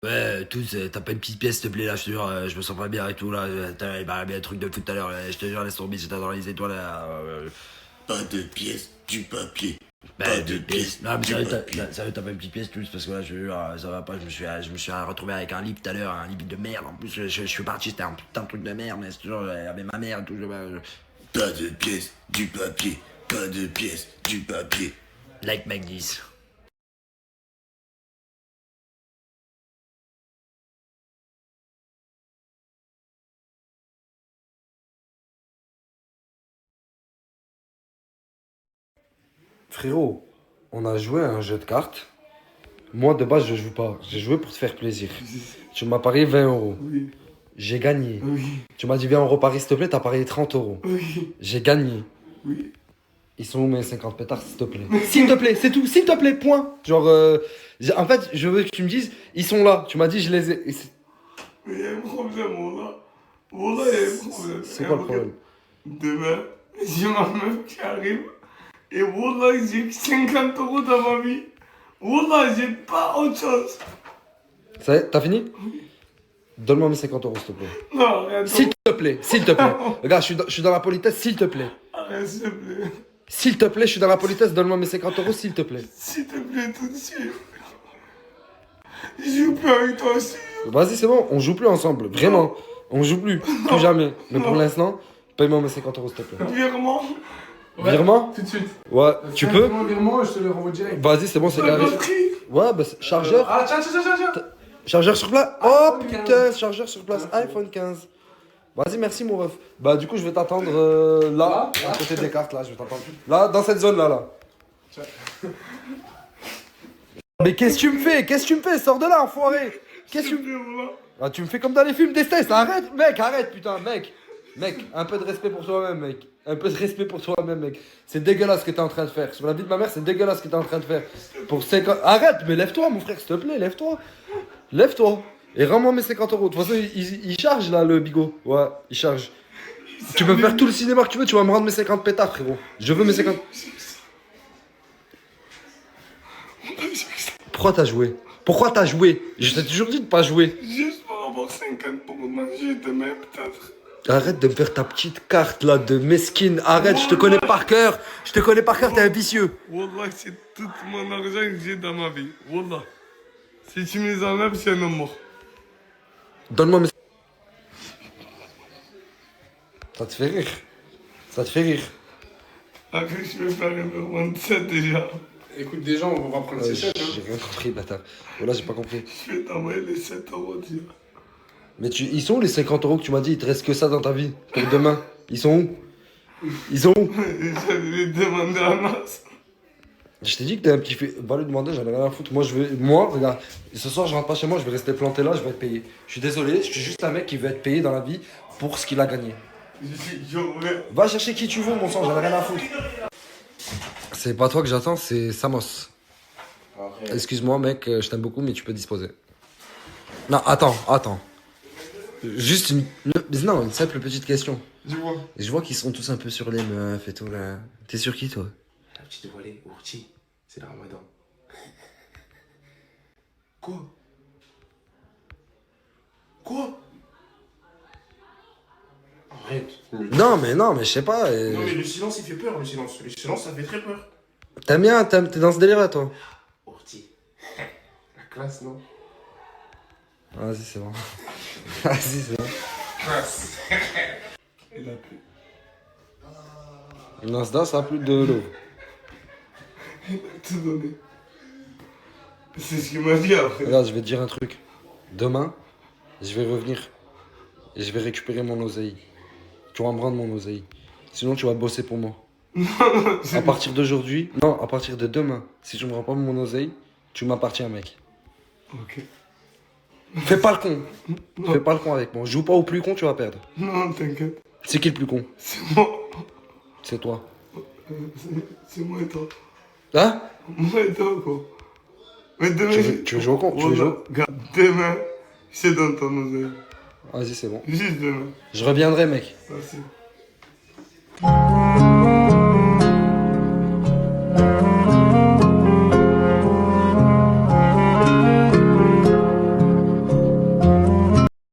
Ouais, tous, t'as pas une petite pièce, s'il te plaît, là, je te jure, je me sens pas bien et tout, là. Il m'a bien un truc de foot tout à l'heure, je te jure, laisse tomber, j'étais dans les étoiles, là. Pas de pièces, du papier. Bah, pas de pièces. Non, mais du sérieux, papier. t'as pas une petite pièce, tous, parce que là, je te jure, ça va pas, je me suis retrouvé avec un livre tout à l'heure, un livre de merde, en plus, je suis parti, c'était un putain de truc de merde, mais c'est toujours, avec ma mère et tout, Pas de pièces, du papier. Pas de pièces, du papier. Like Mac 10. Frérot, on a joué à un jeu de cartes. Moi, de base, je joue pas. J'ai joué pour te faire plaisir. Tu m'as parié 20 €. Oui. J'ai gagné. Oui. Tu m'as dit, viens, on reparie, s'il te plaît, t'as parié 30 €. Oui. J'ai gagné. Oui. Ils sont où mes 50 pétards, s'il te plaît? S'il te plaît, c'est tout, s'il te plaît, point. Genre, en fait, je veux que tu me dises, ils sont là. Tu m'as dit, je les ai. Mais il y a un problème, Wallah. Wallah, il y a un problème. C'est quoi le problème? Demain, j'ai ma meuf qui arrive. Et Wallah, j'ai 50 € dans ma vie. Wallah, j'ai pas autre chose. Ça y est, t'as fini? Donne-moi mes 50 €, s'il te plaît. Non, arrête. S'il te plaît, s'il te plaît. Regarde, je suis dans la politesse, s'il te plaît. Arrête, s'il te plaît. S'il te plaît, je suis dans la politesse, donne-moi mes 50 €, s'il te plaît. S'il te plaît, tout de suite. Je joue plus avec toi aussi. Vas-y, c'est bon, on joue plus ensemble, vraiment. On joue plus, plus jamais. Mais pour l'instant, paye-moi mes 50 €, s'il te plaît. Virement. Virement? Tout de suite. Ouais, tu peux? Virement, je te le renvoie direct. Vas-y, c'est bon, c'est carré. Ouais, bah, chargeur. Ah, tiens. Chargeur sur place. Oh putain, chargeur sur place. iPhone 15. Vas-y, merci mon ref. Bah, du coup, je vais t'attendre là, à côté des cartes, là, je vais t'attendre. Là, dans cette zone-là, là. Mais qu'est-ce que tu me fais? Qu'est-ce que tu me fais? Sors de là, enfoiré. Qu'est-ce que tu me fais? Ah, tu me fais comme dans les films d'Estes. Arrête, mec, arrête, putain, mec. Mec, un peu de respect pour toi-même, mec. Un peu de respect pour toi-même, mec. C'est dégueulasse ce que t'es en train de faire. Sur la vie de ma mère, c'est dégueulasse ce que t'es en train de faire. Pour 50... Arrête, mais lève-toi, mon frère, s'il te plaît, lève-toi. Lève-toi. Et rends-moi mes 50 €. De toute façon, il charge, là, le bigot. Ouais, il charge. Tu peux faire tout le cinéma que tu veux, tu vas me rendre mes 50 pétards, frérot. Je veux mes 50... Pourquoi t'as joué? Pourquoi t'as joué? Je t'ai toujours dit de pas jouer. Juste pour avoir 50 pour manger demain, peut-être. Arrête de me faire ta petite carte là de mesquine. Arrête, je te connais par cœur. Je te connais par cœur, t'es un vicieux. Wallah, c'est tout mon argent que j'ai dans ma vie. Wallah. Si tu me les enlèves, c'est un homme mort. Donne-moi mes... Ça te fait rire. Ça te fait rire. Après, je vais faire un round 7 déjà. Écoute, déjà, on va prendre ces 7. J'ai rien compris, bâtard. Voilà, j'ai pas compris. Je vais t'envoyer les 7 euros, déjà. Mais ils sont où les 50 € que tu m'as dit? Il te reste que ça dans ta vie pour demain. Ils sont où? Ils sont où? J'allais les demander à masse. Je t'ai dit que t'es un petit fait. Va lui demander, j'en ai rien à foutre. Moi, regarde, ce soir, je rentre pas chez moi, je vais rester planté là, je vais être payé. Je suis désolé, je suis juste un mec qui veut être payé dans la vie pour ce qu'il a gagné. Va chercher qui tu veux, mon sang, j'en ai rien à foutre. C'est pas toi que j'attends, c'est Samos. Excuse-moi, mec, je t'aime beaucoup, mais tu peux disposer. Non, attends. Juste une simple petite question. Dis-moi. Je vois qu'ils sont tous un peu sur les meufs et tout là. T'es sur qui, toi? La petite voilée, Ourti, c'est le ramadan. Quoi? Arrête. Non, mais je sais pas. Non, mais le silence, il fait peur, le silence. Le silence, ça fait très peur. T'aimes bien, t'es dans ce délire là, toi? Ourti. La classe, non? Vas-y, c'est bon. Vas-y, c'est bon. Classe. Il a plus. Nasda, ça a plus de l'eau. Il a tout donné. C'est ce qu'il m'a dit après. Regarde, je vais te dire un truc. Demain, je vais revenir et je vais récupérer mon oseille. Tu vas me rendre mon oseille. Sinon, tu vas bosser pour moi. À partir d'aujourd'hui, non, à partir de demain, si tu me rends pas mon oseille, tu m'appartiens, mec. Ok. Fais pas le con. Non. Fais pas le con avec moi. Joue pas au plus con, tu vas perdre. Non, t'inquiète. C'est qui le plus con? C'est moi. C'est toi. C'est moi et toi. Hein? Moi et toi, quoi. Mais demain. Tu veux jouer au con? Tu veux jouer? Regarde, demain, je te donne ton oseille. Vas-y, c'est bon. Juste demain. Je reviendrai, mec. Merci.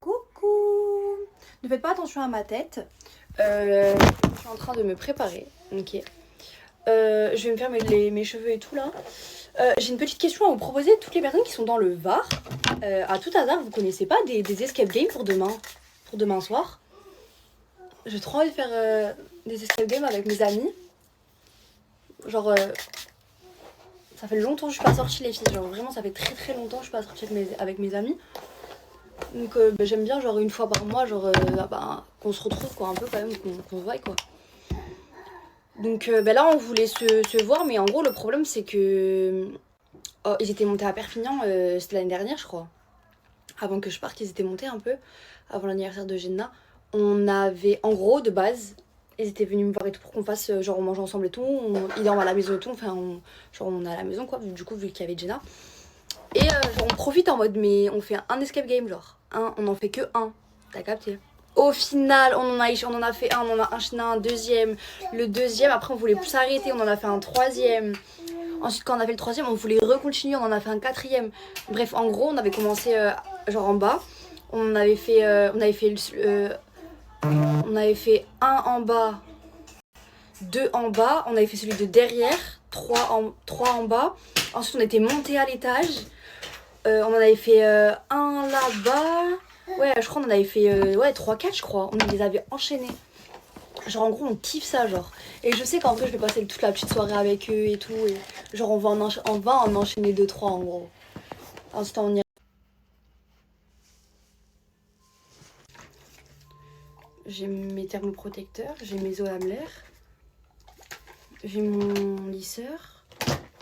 Coucou. Ne faites pas attention à ma tête. Je suis en train de me préparer. Ok. Je vais me faire mes cheveux et tout là. J'ai une petite question à vous proposer. Toutes les personnes qui sont dans le Var, à tout hasard, vous connaissez pas des escape games pour demain soir? J'ai trop envie de faire des escape games avec mes amis. Genre, ça fait longtemps que je suis pas sortie, les filles. Genre, vraiment, ça fait très très longtemps que je suis pas sortie avec mes amis. Donc, j'aime bien, genre, une fois par mois, genre, qu'on se retrouve, quoi, un peu quand même, qu'on se voie, quoi. Donc, là, on voulait se voir, mais en gros, le problème, c'est que. Oh, ils étaient montés à Perpignan, c'était l'année dernière, je crois. Avant que je parte, ils étaient montés un peu, avant l'anniversaire de Jenna. On avait, en gros, de base, ils étaient venus me voir et tout pour qu'on fasse, genre, on mange ensemble et tout. Ils dorment à la maison et tout, enfin, genre, on est à la maison, quoi, du coup, vu qu'il y avait Jenna. Et genre, on profite en mode, mais on fait un escape game, genre. On en fait que un, t'as capté? Au final, on en a fait un, on en a enchaîné un deuxième. Le deuxième, après, on voulait plus s'arrêter, on en a fait un troisième. Ensuite, quand on a fait le troisième, on voulait recontinuer, on en a fait un quatrième. Bref, en gros, on avait commencé genre en bas. On avait fait un en bas, deux en bas. On avait fait celui de derrière, trois en bas. Ensuite, on était monté à l'étage. On en avait fait un là-bas. Ouais, je crois qu'on en avait fait 3-4, je crois. On les avait enchaînés. Genre, en gros, on kiffe ça, genre. Et je sais qu'en vrai, je vais passer toute la petite soirée avec eux et tout. Et genre, on va en enchaîner 2-3, en gros. Ensuite, on ira. J'ai mes thermoprotecteurs, j'ai mes eaux à l'air. J'ai mon lisseur,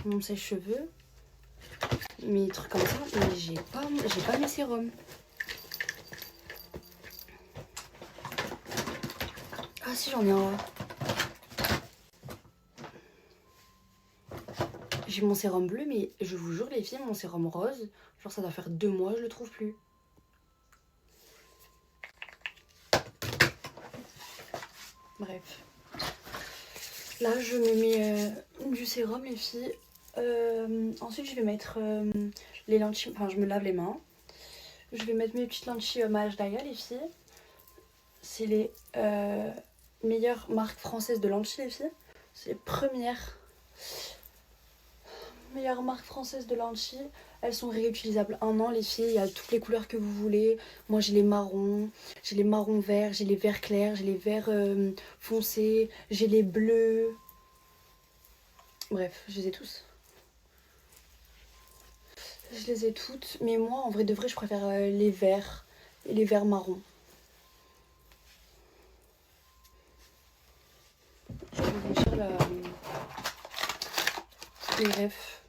mon sèche-cheveux. Mes trucs comme ça. Mais j'ai pas mes sérums. Ah si, j'en ai un là. J'ai mon sérum bleu, mais je vous jure les filles, mon sérum rose, genre ça doit faire 2 mois, je le trouve plus. Bref. Là, je me mets du sérum, les filles. Ensuite, je vais mettre les lentilles, enfin je me lave les mains. Je vais mettre mes petites lentilles Maje Daya, les filles. C'est les meilleures marques françaises de lentilles, les filles. C'est les premières. Mes meilleure marque française de lentilles. Elles sont réutilisables 1 an les filles, il y a toutes les couleurs que vous voulez. Moi j'ai les marrons verts, j'ai les verts clairs, j'ai les verts foncés, j'ai les bleus. Bref, je les ai tous. Je les ai toutes, mais moi en vrai de vrai je préfère les verts et les verts marrons. Je vais vous dire les refs.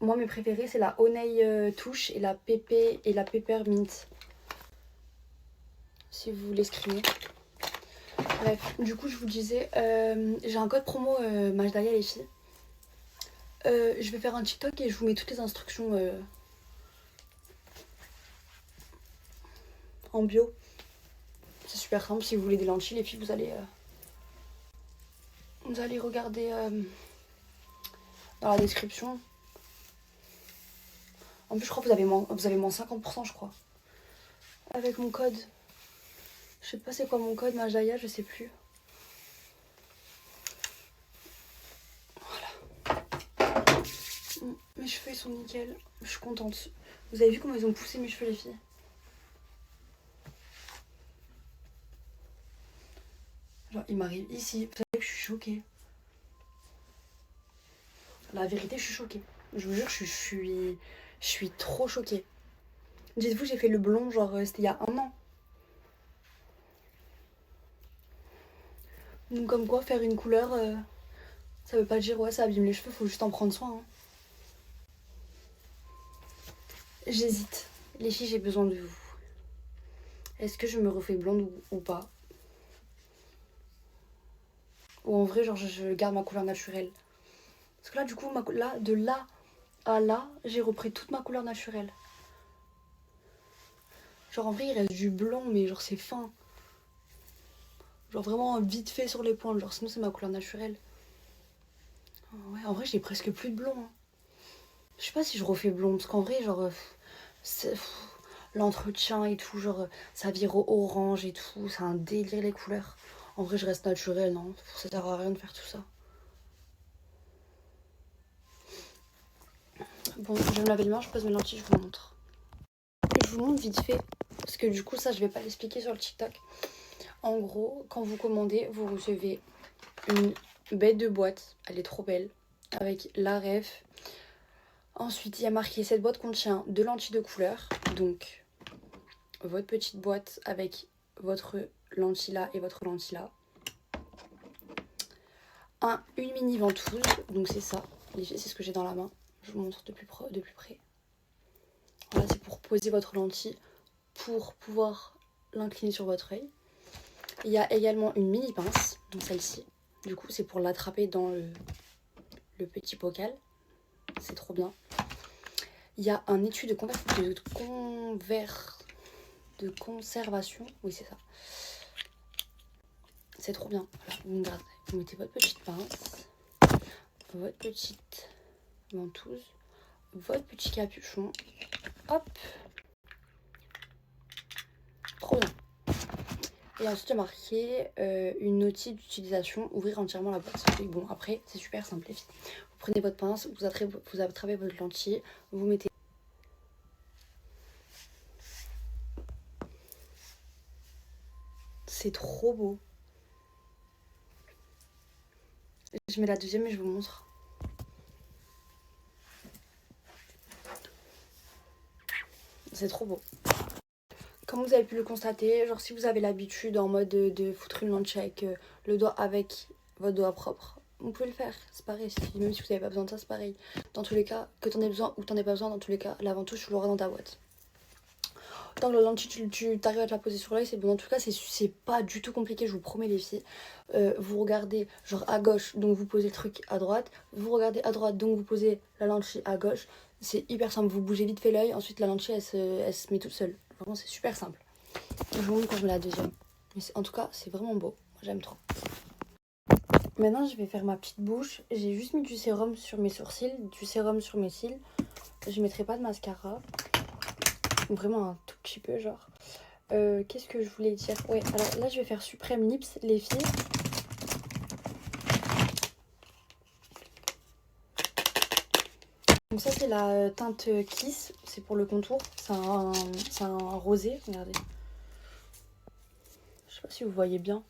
Moi mes préférés c'est la Honey Touche et la Pépé et la Peppermint. Si vous voulez screener. Bref, du coup je vous disais, j'ai un code promo Majdaya les filles. Je vais faire un TikTok et je vous mets toutes les instructions en bio. C'est super simple, si vous voulez des lentilles les filles vous allez regarder dans la description. En plus je crois que vous avez moins 50% je crois. Avec mon code. Je sais pas c'est quoi mon code Majdaya, je sais plus. Mes cheveux ils sont nickel, je suis contente. Vous avez vu comment ils ont poussé mes cheveux les filles? Genre il m'arrive ici, vous savez que je suis choquée. La vérité je suis choquée. Je vous jure je suis trop choquée. Dites-vous j'ai fait le blond genre c'était il y a 1 an. Donc comme quoi faire une couleur ça veut pas dire ouais ça abîme les cheveux, faut juste en prendre soin hein. J'hésite. Les filles, j'ai besoin de vous. Est-ce que je me refais blonde ou pas? Ou en vrai, genre, je garde ma couleur naturelle? Parce que là, du coup, de là à là, j'ai repris toute ma couleur naturelle. Genre, en vrai, il reste du blond, mais genre, c'est fin. Genre, vraiment vite fait sur les pointes. Genre, sinon, c'est ma couleur naturelle. Ouais, en vrai, j'ai presque plus de blond. Hein. Je sais pas si je refais blond, parce qu'en vrai, genre... l'entretien et tout, genre ça vire au orange et tout, c'est un délire les couleurs. En vrai je reste naturelle, non, ça sert à rien de faire tout ça. Bon, je vais me laver les mains, je pose mes lentilles, je vous montre. Je vous montre vite fait, parce que du coup ça je vais pas l'expliquer sur le TikTok. En gros, quand vous commandez, vous recevez une bête de boîte, elle est trop belle, avec la ref. Ensuite, il y a marqué cette boîte contient 2 lentilles de couleur. Donc, votre petite boîte avec votre lentille là et votre lentille là. Une mini ventouse. Donc, c'est ça. C'est ce que j'ai dans la main. Je vous montre de plus près. Voilà, c'est pour poser votre lentille pour pouvoir l'incliner sur votre œil. Il y a également une mini pince. Donc, celle-ci. Du coup, c'est pour l'attraper dans le petit bocal. C'est trop bien. Il y a un étui de conservation. Oui, c'est ça. C'est trop bien. Voilà, vous mettez votre petite pince, votre petite ventouse, votre petit capuchon. Hop. Trop bien. Et ensuite, il y a marqué une notice d'utilisation, ouvrir entièrement la boîte. Et bon, après, c'est super simple, les filles. Vous prenez votre pince, vous attrapez votre lentille, vous mettez... C'est trop beau. Je mets la deuxième et je vous montre. C'est trop beau. Comme vous avez pu le constater, genre si vous avez l'habitude en mode de foutre une lentille avec le doigt avec votre doigt propre, vous pouvez le faire, c'est pareil, même si vous n'avez pas besoin de ça, c'est pareil. Dans tous les cas, que t'en aies besoin ou t'en aies pas besoin, dans tous les cas, la ventouse tu l'auras dans ta boîte. Tant que la lentille tu t'arrives à te la poser sur l'œil, c'est bon. En tout cas, c'est pas du tout compliqué, je vous promets les filles. Vous regardez genre à gauche, donc vous posez le truc à droite. Vous regardez à droite, donc vous posez la lentille à gauche. C'est hyper simple, vous bougez vite fait l'œil, ensuite la lentille elle se met toute seule. Vraiment, c'est super simple. Je vous montre quand je mets la deuxième. Mais en tout cas, c'est vraiment beau. Moi, j'aime trop. Maintenant, je vais faire ma petite bouche. J'ai juste mis du sérum sur mes sourcils, du sérum sur mes cils. Je mettrai pas de mascara. Vraiment un tout petit peu, genre. Qu'est-ce que je voulais dire? Ouais, alors là, je vais faire Supreme Lips, les filles. Donc ça c'est la teinte Kiss, c'est pour le contour, c'est un rosé, regardez. Je sais pas si vous voyez bien.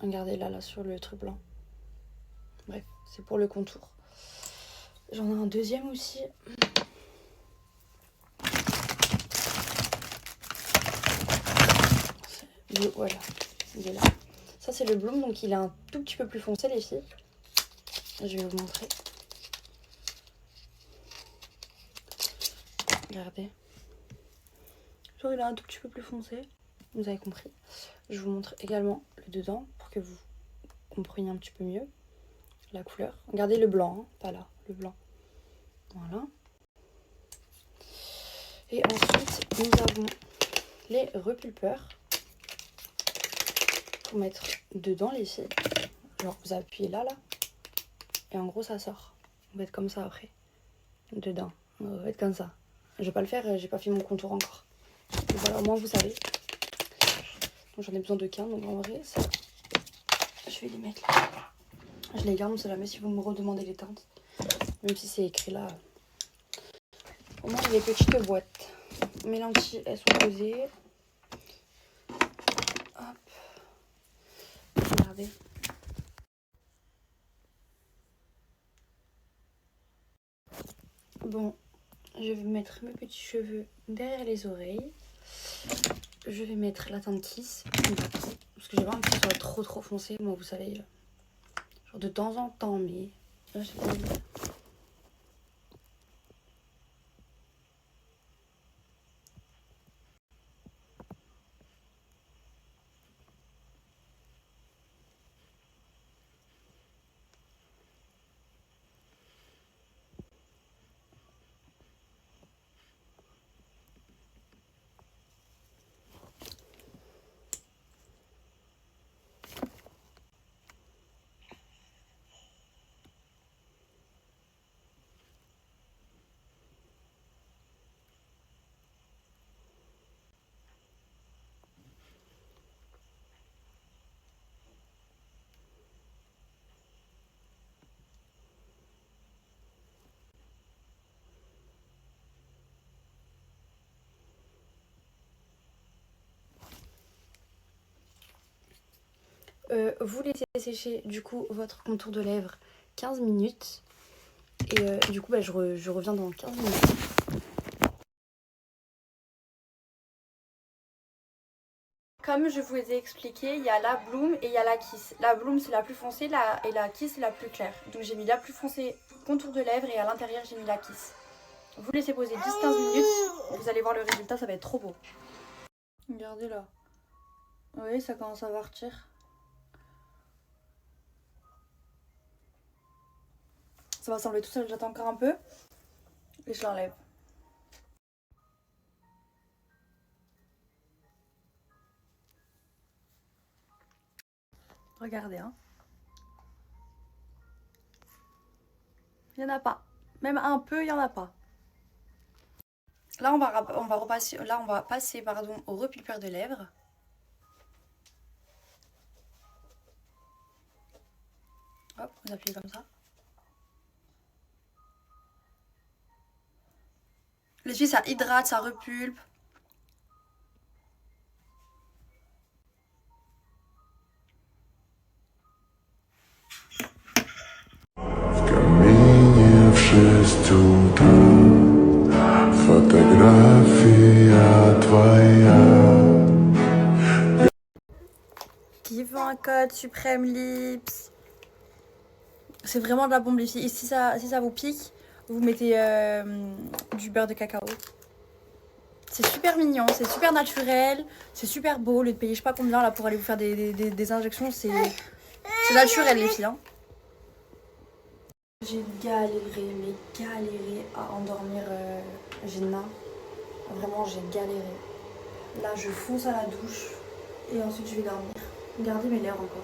Regardez là sur le truc blanc. Bref, c'est pour le contour. J'en ai un deuxième aussi. Voilà, il est là. Ça c'est le Bloom, donc il est un tout petit peu plus foncé les filles. Je vais vous montrer. Regardez. Genre il est un tout petit peu plus foncé. Vous avez compris. Je vous montre également le dedans pour que vous compreniez un petit peu mieux la couleur. Regardez le blanc, hein, pas là, le blanc. Voilà. Et ensuite, nous avons les repulpeurs pour mettre dedans les filles. Genre vous appuyez là, et en gros ça sort. Vous faites comme ça après. Dedans. Vous faites comme ça. Je vais pas le faire, j'ai pas fait mon contour encore. Donc voilà, au moins vous savez. Donc j'en ai besoin de 15, donc en vrai, ça, je vais les mettre là. Je les garde, on sait jamais si vous me redemandez les teintes. Même si c'est écrit là. Au moins les petites boîtes. Mes lentilles, elles sont posées. Hop. Regardez. Bon, je vais mettre mes petits cheveux derrière les oreilles. Je vais mettre la teinte Kiss. Parce que j'ai pas envie que ce soit trop foncé. Moi, vous savez, genre de temps en temps, mais là, j'ai pas envie. Vous laissez sécher du coup votre contour de lèvres 15 minutes. Et du coup, je reviens dans 15 minutes. Comme je vous ai expliqué, il y a la Bloom et il y a la Kiss. La Bloom c'est la plus foncée et la Kiss c'est la plus claire. Donc j'ai mis la plus foncée contour de lèvres et à l'intérieur j'ai mis la Kiss. Vous laissez poser 10-15 minutes, vous allez voir le résultat, ça va être trop beau. Regardez là. Oui, ça commence à partir. Ça va s'enlever tout seul, j'attends encore un peu. Et je l'enlève. Regardez, hein. Il n'y en a pas. Même un peu, il n'y en a pas. Là, on va passer au repulpeur de lèvres. Hop, vous appuyez comme ça. Les filles, ça hydrate, ça repulpe. Qui veut un code Supreme Lips? C'est vraiment de la bombe les filles. Et si ça vous pique, vous mettez du beurre de cacao. C'est super mignon, c'est super naturel, c'est super beau. Au lieu de payer je sais pas combien là pour aller vous faire des injections, c'est naturel les filles. Hein. J'ai galéré à endormir Gina. Vraiment j'ai galéré. Là je fonce à la douche et ensuite je vais dormir. Regardez mes lèvres encore.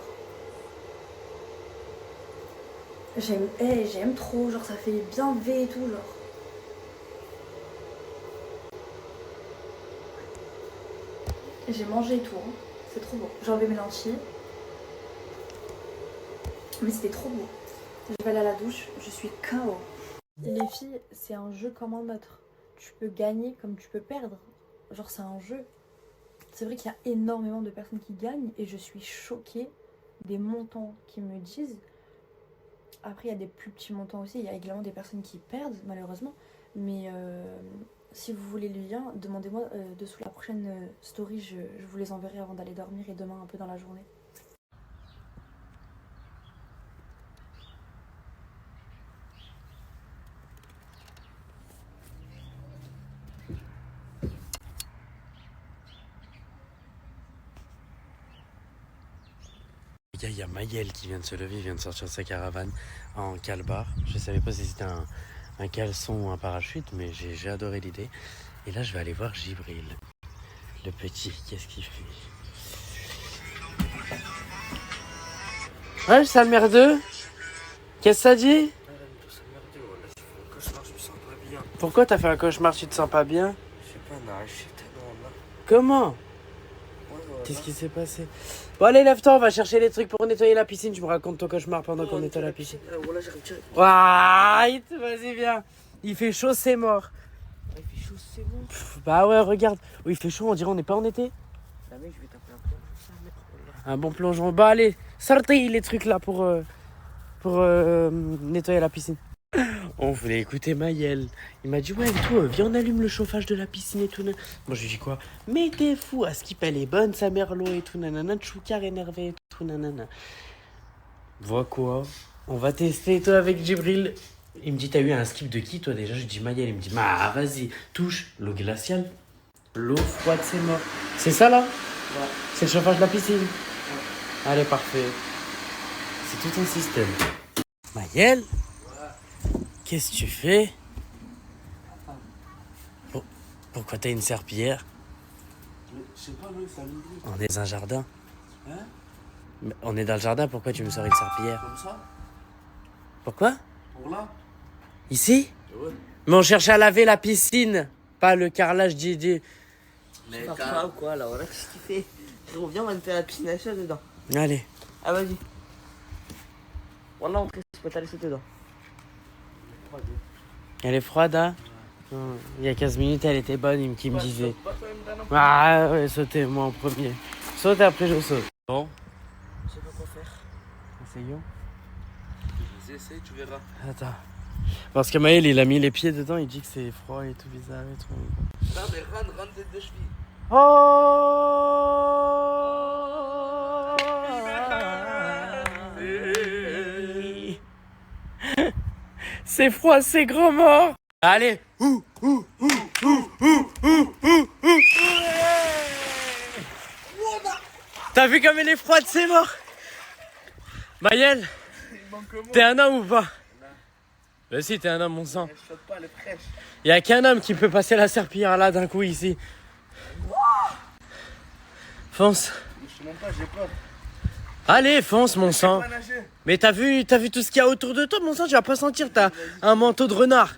J'aime trop, genre ça fait bien V et tout genre. J'ai mangé et tout, hein. C'est trop bon. J'ai enlevé mes lentilles. Mais c'était trop beau. Je vais aller à la douche, je suis KO. Les filles, c'est un jeu comme un autre. Tu peux gagner comme tu peux perdre. Genre c'est un jeu. C'est vrai qu'il y a énormément de personnes qui gagnent et je suis choquée des montants qu'ils me disent. Après il y a des plus petits montants aussi, il y a également des personnes qui perdent malheureusement. Mais si vous voulez le lien, demandez-moi dessous la prochaine story, je vous les enverrai avant d'aller dormir et demain un peu dans la journée. Il y a Maël qui vient de se lever, il vient de sortir de sa caravane en calbar. Je savais pas si c'était un caleçon ou un parachute, mais j'ai adoré l'idée. Et là, je vais aller voir Jibril, le petit. Qu'est-ce qu'il fait? Ouais, sale merdeux. Qu'est-ce que ça dit? Pourquoi t'as fait un cauchemar, tu te sens pas bien? Je sais pas, n'arrive tellement là. Comment? Qu'est-ce qui s'est passé? Bon allez, lève-toi, on va chercher les trucs pour nettoyer la piscine. Tu me racontes ton cauchemar pendant qu'on nettoie la piscine. Voilà, j'arrive direct. Ouah, vas-y viens. Il fait chaud, c'est mort. Il fait chaud, c'est bon. Bah ouais, regarde. Oui, il fait chaud, on dirait on n'est pas en été. La mec, je vais taper un plongeon. Un bon plongeon. Bah allez, sortez les trucs là pour nettoyer la piscine. On voulait écouter Maël. Il m'a dit ouais, toi, viens on allume le chauffage de la piscine et tout. Moi je lui dis quoi? Mais t'es fou, à Skip elle est bonne sa mère l'eau et tout nanana, Tchoukar énervé et tout nanana. Vois quoi? On va tester toi avec Jibril. Il me dit t'as eu un skip de qui toi déjà? Je lui dis Maël, il me dit bah vas-y, touche l'eau glaciale. L'eau froide c'est mort. C'est ça là? Ouais. C'est le chauffage de la piscine? Ouais. Allez parfait. C'est tout un système. Maël? Qu'est-ce que tu fais? Pourquoi t'as une serpillière? Je sais pas, mais ça me dit. On est dans un jardin. Hein? On est dans le jardin, pourquoi tu me sors une serpillière? Comme ça? Pourquoi? Pour là? Ici? Ouais. Mais on cherche à laver la piscine, pas le carrelage du... Mais pas ou quoi, là, voilà, qu'est-ce qu'il fait? On vient, on va me faire la piscine à chaud dedans. Allez. Ah, vas-y. Voilà, on peut te laisser dedans. Elle est froide, hein? Il y a 15 minutes, elle était bonne, qui me disait. Ah ouais, sautez, moi en premier. Saute, après je saute. Bon. Je sais pas quoi faire. Essayons. Vas-y, essaye, tu verras. Attends. Parce que Maël, il a mis les pieds dedans, il dit que c'est froid et tout bizarre et tout. Non, mais rentre tête de cheville. C'est froid, c'est grand mort. Allez. T'as vu comme elle est froide, c'est mort. Maël, t'es un homme ou pas? Bah si, t'es un homme, mon sang. Il y a qu'un homme qui peut passer la serpillière là d'un coup ici. Fonce. Je sais même pas, j'ai peur. Allez, fonce, mon sang. Mais t'as vu tout ce qu'il y a autour de toi, mon sang, tu vas pas sentir, t'as un manteau de renard.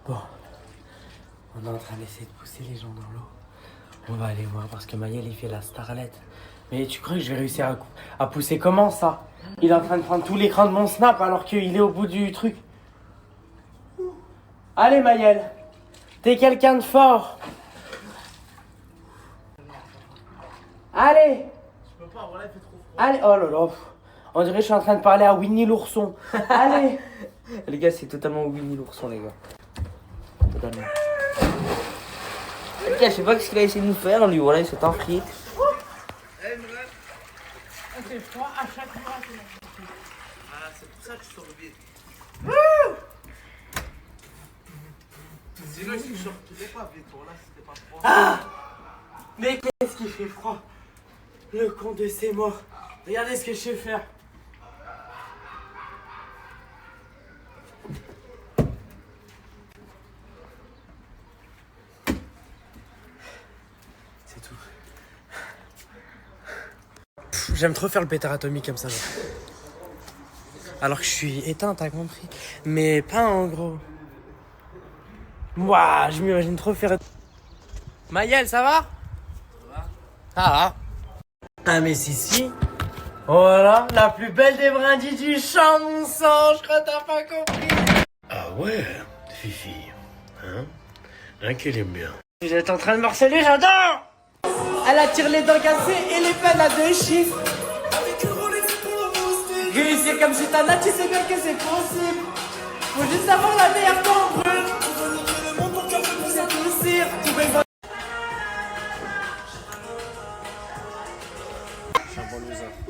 Bon, on est en train d'essayer de pousser les gens dans l'eau. On va aller voir parce que Maël il fait la starlette. Mais tu crois que je vais réussir à pousser comment ça? Il est en train de prendre tout l'écran de mon snap alors qu'il est au bout du truc. Allez Maël, t'es quelqu'un de fort. Allez. Je peux pas, voilà, il fait trop froid. Allez, oh là là. On dirait que je suis en train de parler à Winnie l'ourson. Allez. Les gars, c'est totalement Winnie l'ourson, les gars. Totalement. Les gars, je sais pas ce qu'il a essayé de nous faire, lui, voilà, il s'est enfrié. C'est froid à chaque fois. Ah, c'est pour ça que je sors vite. Sinon, si je sortais pas vite, voilà, c'était pas froid. Ah! Mais qu'est-ce qui fait froid? Le con de ces morts. Regardez ce que je sais faire. C'est tout. J'aime trop faire le pétard atomique comme ça. Genre. Alors que je suis éteint, t'as compris. Mais pas en gros. Waouh, je m'imagine trop faire... Maëlle, ça va? Ça va. Ah mais si. Voilà, la plus belle des brindilles du champ, mon sang, je crois que t'as pas compris. Ah ouais, Fifi. Hein qu'elle aime bien. Vous êtes en train de me harceler, j'adore. Elle attire les dents cassées et les peines à 2 chiffres. Réussir comme Gitana, tu sais bien que c'est possible. Faut juste avoir la meilleure cambrure.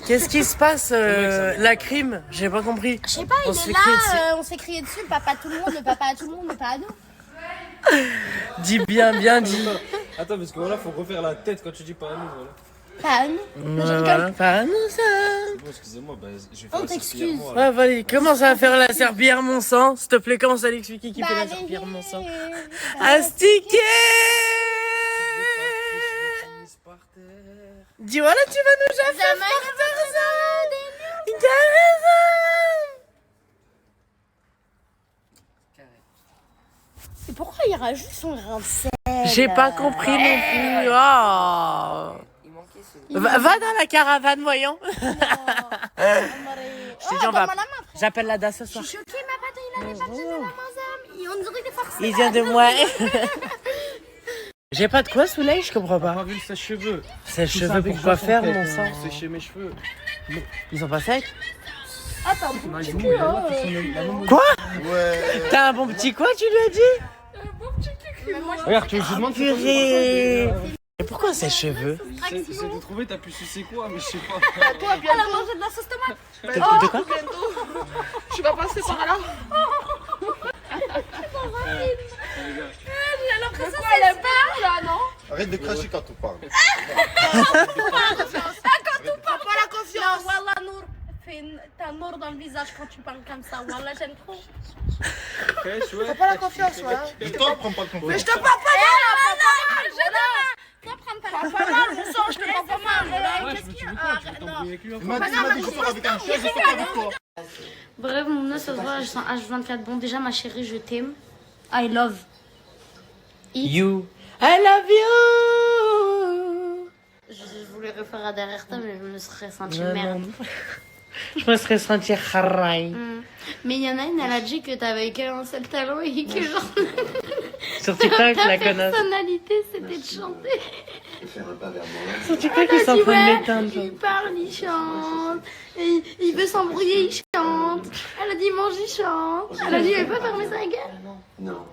Qu'est-ce qui se passe, la crime? J'ai pas compris. Je sais pas, il est là, on s'est crié dessus, le papa à tout le monde, le papa à tout le monde, mais pas à nous. Dis bien dit. Attends, parce que voilà, faut refaire la tête quand tu dis pas à nous, voilà. Pas à nous. Voilà, pas à nous ça. C'est bon, excusez-moi, bah, je vais faire On la t'excuse. serpillière, moi, Ouais, vas-y, commence à faire la serpillière, mon sang. S'il te plaît, commence à l'expliquer qui fait la allez, serpillière, mon sang. bah, Astiquer. Dis voilà, tu vas nous jaffer par Tarzan. Et pourquoi il rajoute son grain de sel? J'ai pas compris non plus. Oh. Va dans la caravane, voyons. Je te dis, on va. J'appelle la DAS ce soir. Je suis choquée, ma patte, il avait pas besoin de la main. On dirait qu'il est forcé. Il vient de moi. J'ai pas de quoi, Soleil, je comprends pas. Pas vu le sèche-cheveux. Sèche-cheveux pour quoi faire, mon sang? Sécher mes cheveux. Ils sont pas secs? Ah, t'as un bon petit cul, hein. Quoi? T'as un bon petit quoi, tu lui as dit? Un bon petit cul. Regarde, tu veux que je demande Purée. Et pourquoi sèche-cheveux? C'est de trouver, t'as pu sucer quoi, mais je sais pas. Toi, bientôt. Elle a mangé de la sauce tomate. De quoi? Tu vas passer par là. J'ai l'impression qu'elle est belle là, non? Arrête de cracher quand on parle. Quand on parle, pas la confiance. Non, Wallah, Nour, t'as Nour dans le visage quand tu parles comme ça. Wallah, j'aime trop. T'as pas la confiance, ouais. Et toi, prends pas le confiance. Mais je te parle pas mal. Toi, prends pas mal, mon sang, je te parle pas mal. Qu'est-ce qu'il y a? Il m'a dit que je sors avec un chien, je sors avec toi. Bref, mon nom, ce soir, je sens H24. Bon, déjà, ma chérie, je t'aime. I love you. I love you. Je voulais refaire à derrière toi, mais je me serais sentie Non, merde. non. Je me serais senti haraï. Mais il y en a une, elle a dit que t'avais qu'un seul talent et que genre. Sur TikTok, la ta connasse. personnalité, c'était de chanter. Sur TikTok, ils sont en train de l'éteindre. Il parle, il chante. Et il veut s'embrouiller, il chante. Elle a dit mange, il chante. Elle a dit il veut pas fermer sa gueule. Non.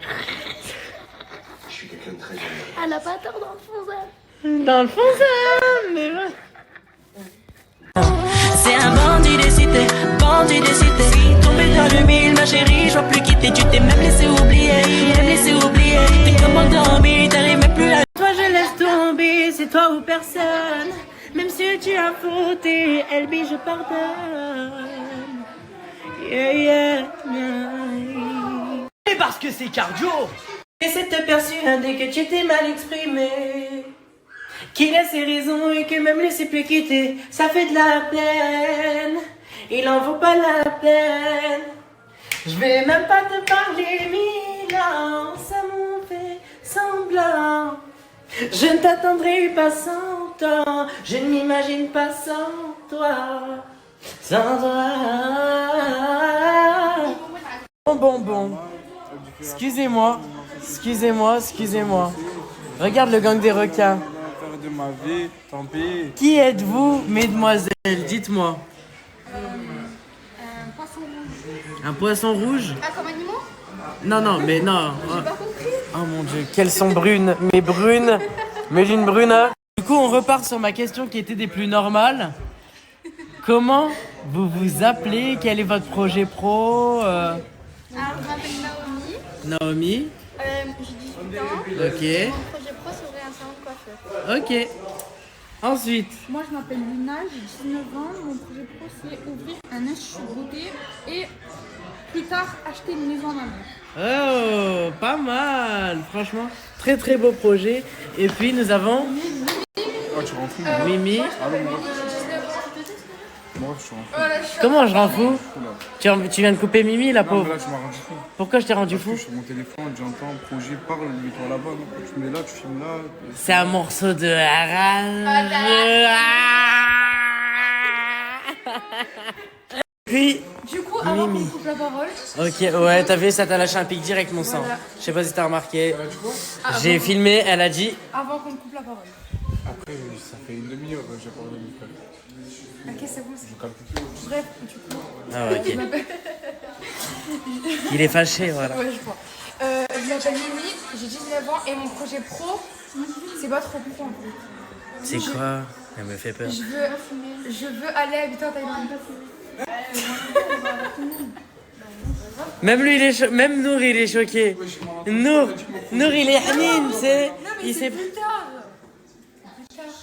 Je suis quelqu'un de très génial. Elle a pas tort dans le fond, ça. Dans le fond, ça. Mais ouais. C'est un bandit des cités, tombé dans le mille, ma chérie, je vois plus quitter. Tu t'es même laissé oublier, T'es comme endormi, t'arrives même plus à... Toi, je laisse tomber, c'est toi ou personne. Même si tu as fauté, LB, je pardonne. Yeah, yeah, yeah. Et parce que c'est cardio. Et c'est te persuader que tu étais mal exprimé. Qu'il a ses raisons et que même laisser plus quitter, ça fait de la peine. Il en vaut pas la peine. Je vais même pas te parler 1000 ans, ça m'en fait semblant. Je ne t'attendrai pas 100 ans, je ne m'imagine pas sans toi. Sans toi. Bon. Excusez-moi. Regarde le gang des requins. De ma vie, tant pis. Qui êtes-vous, mesdemoiselles? Dites-moi. Un poisson rouge. Un poisson rouge? Ah, comme animaux? Non, mais non. J'ai pas compris. Oh mon dieu, qu'elles sont brunes. Mais brunes. Mais d'une brune. Du coup, on repart sur ma question qui était des plus normales. Comment vous vous appelez? Quel est votre projet pro? Alors, je m'appelle Naomi. Naomi. J'ai 18 ans. Ok. Mon projet pro, c'est ouvrir un salon de coiffeur. Ok. Ensuite. Moi, je m'appelle Luna, j'ai 19 ans. Mon projet pro, c'est ouvrir un institut beauté et plus tard acheter une maison à ma mère. Oh, pas mal. Franchement, très très beau projet. Et puis, nous avons Oh, tu rentres où? Mimi. moi, je suis en fou. Comment je rends fou? Tu viens de couper Mimi, la Non, pauvre. mais là, je m'ai rendu fou. Pourquoi je t'ai rendu Parce que fou? je suis sur mon téléphone, j'entends, projet, parle, mets-toi là-bas. Non, tu me mets là, tu filmes là. C'est un morceau de Harage. Puis, Du coup, avant Mimi. qu'on coupe la parole. Ok, ouais, t'as vu, ça t'a lâché un pic direct, mon sang. Voilà. Je sais pas si t'as remarqué. Ah, J'ai bon. filmé, elle a dit. Avant qu'on coupe la parole. Après, ça fait une demi-heure que j'ai parlé de mon frère. Ok, c'est bon. Je calcule plus. Bref, du coup. Ah ouais, ok. Je m'appelle- Il est fâché, voilà. Ouais, je crois. Je m'appelle Mimi, j'ai 19 ans et mon projet pro, c'est pas trop pro en fait. C'est quoi? Elle me fait peur. Je veux aller habiter en Thaïlande. Même lui, même Nour, il est choqué. Nour, il est Hanine, c'est. Il sait. Plus tard.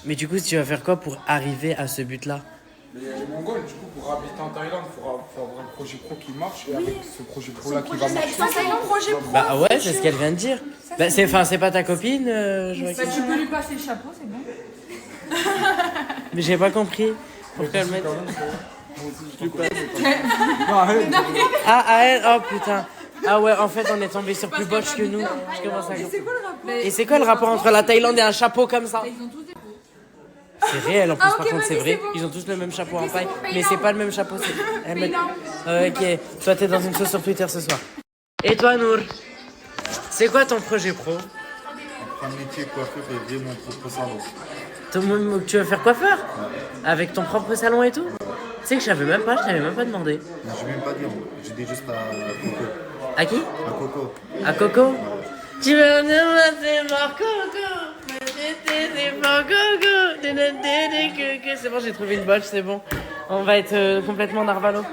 Mais du coup, tu vas faire quoi pour arriver à ce but-là? Mais les Mongols, du coup, pour habiter en Thaïlande, il faut avoir un projet pro qui marche et avec ce projet pro-là qui va marcher. Ça, c'est mon projet pro. Bah ouais, c'est ce qu'elle vient de dire. Bah, c'est pas ta copine, Joachim? Bah, tu peux lui passer le chapeau, c'est bon. Mais j'ai pas compris. Pourquoi elle met. Ah, elle, oh putain. Ah ouais, en fait, on est tombé sur plus botch que nous. Je commence à comprendre. Et c'est quoi le rapport entre la Thaïlande et un chapeau comme ça? C'est réel en plus, par contre, c'est vrai. Ils ont tous le même chapeau en paille, mais c'est pas le même chapeau. Ok, toi, t'es dans une sauce sur Twitter ce soir. Et toi, Nour? C'est quoi ton projet pro? Un métier coiffeur et ouvrir mon propre salon. Tu veux faire coiffeur? Avec ton propre salon et tout? Tu sais que je t'avais même pas demandé. Non, je vais même pas dire, j'ai dit juste à Coco. À qui? À Coco. À Coco? Tu veux venir c'est mon Coco? C'est mon Coco? C'est bon, j'ai trouvé une botche, c'est bon. On va être complètement narvalo.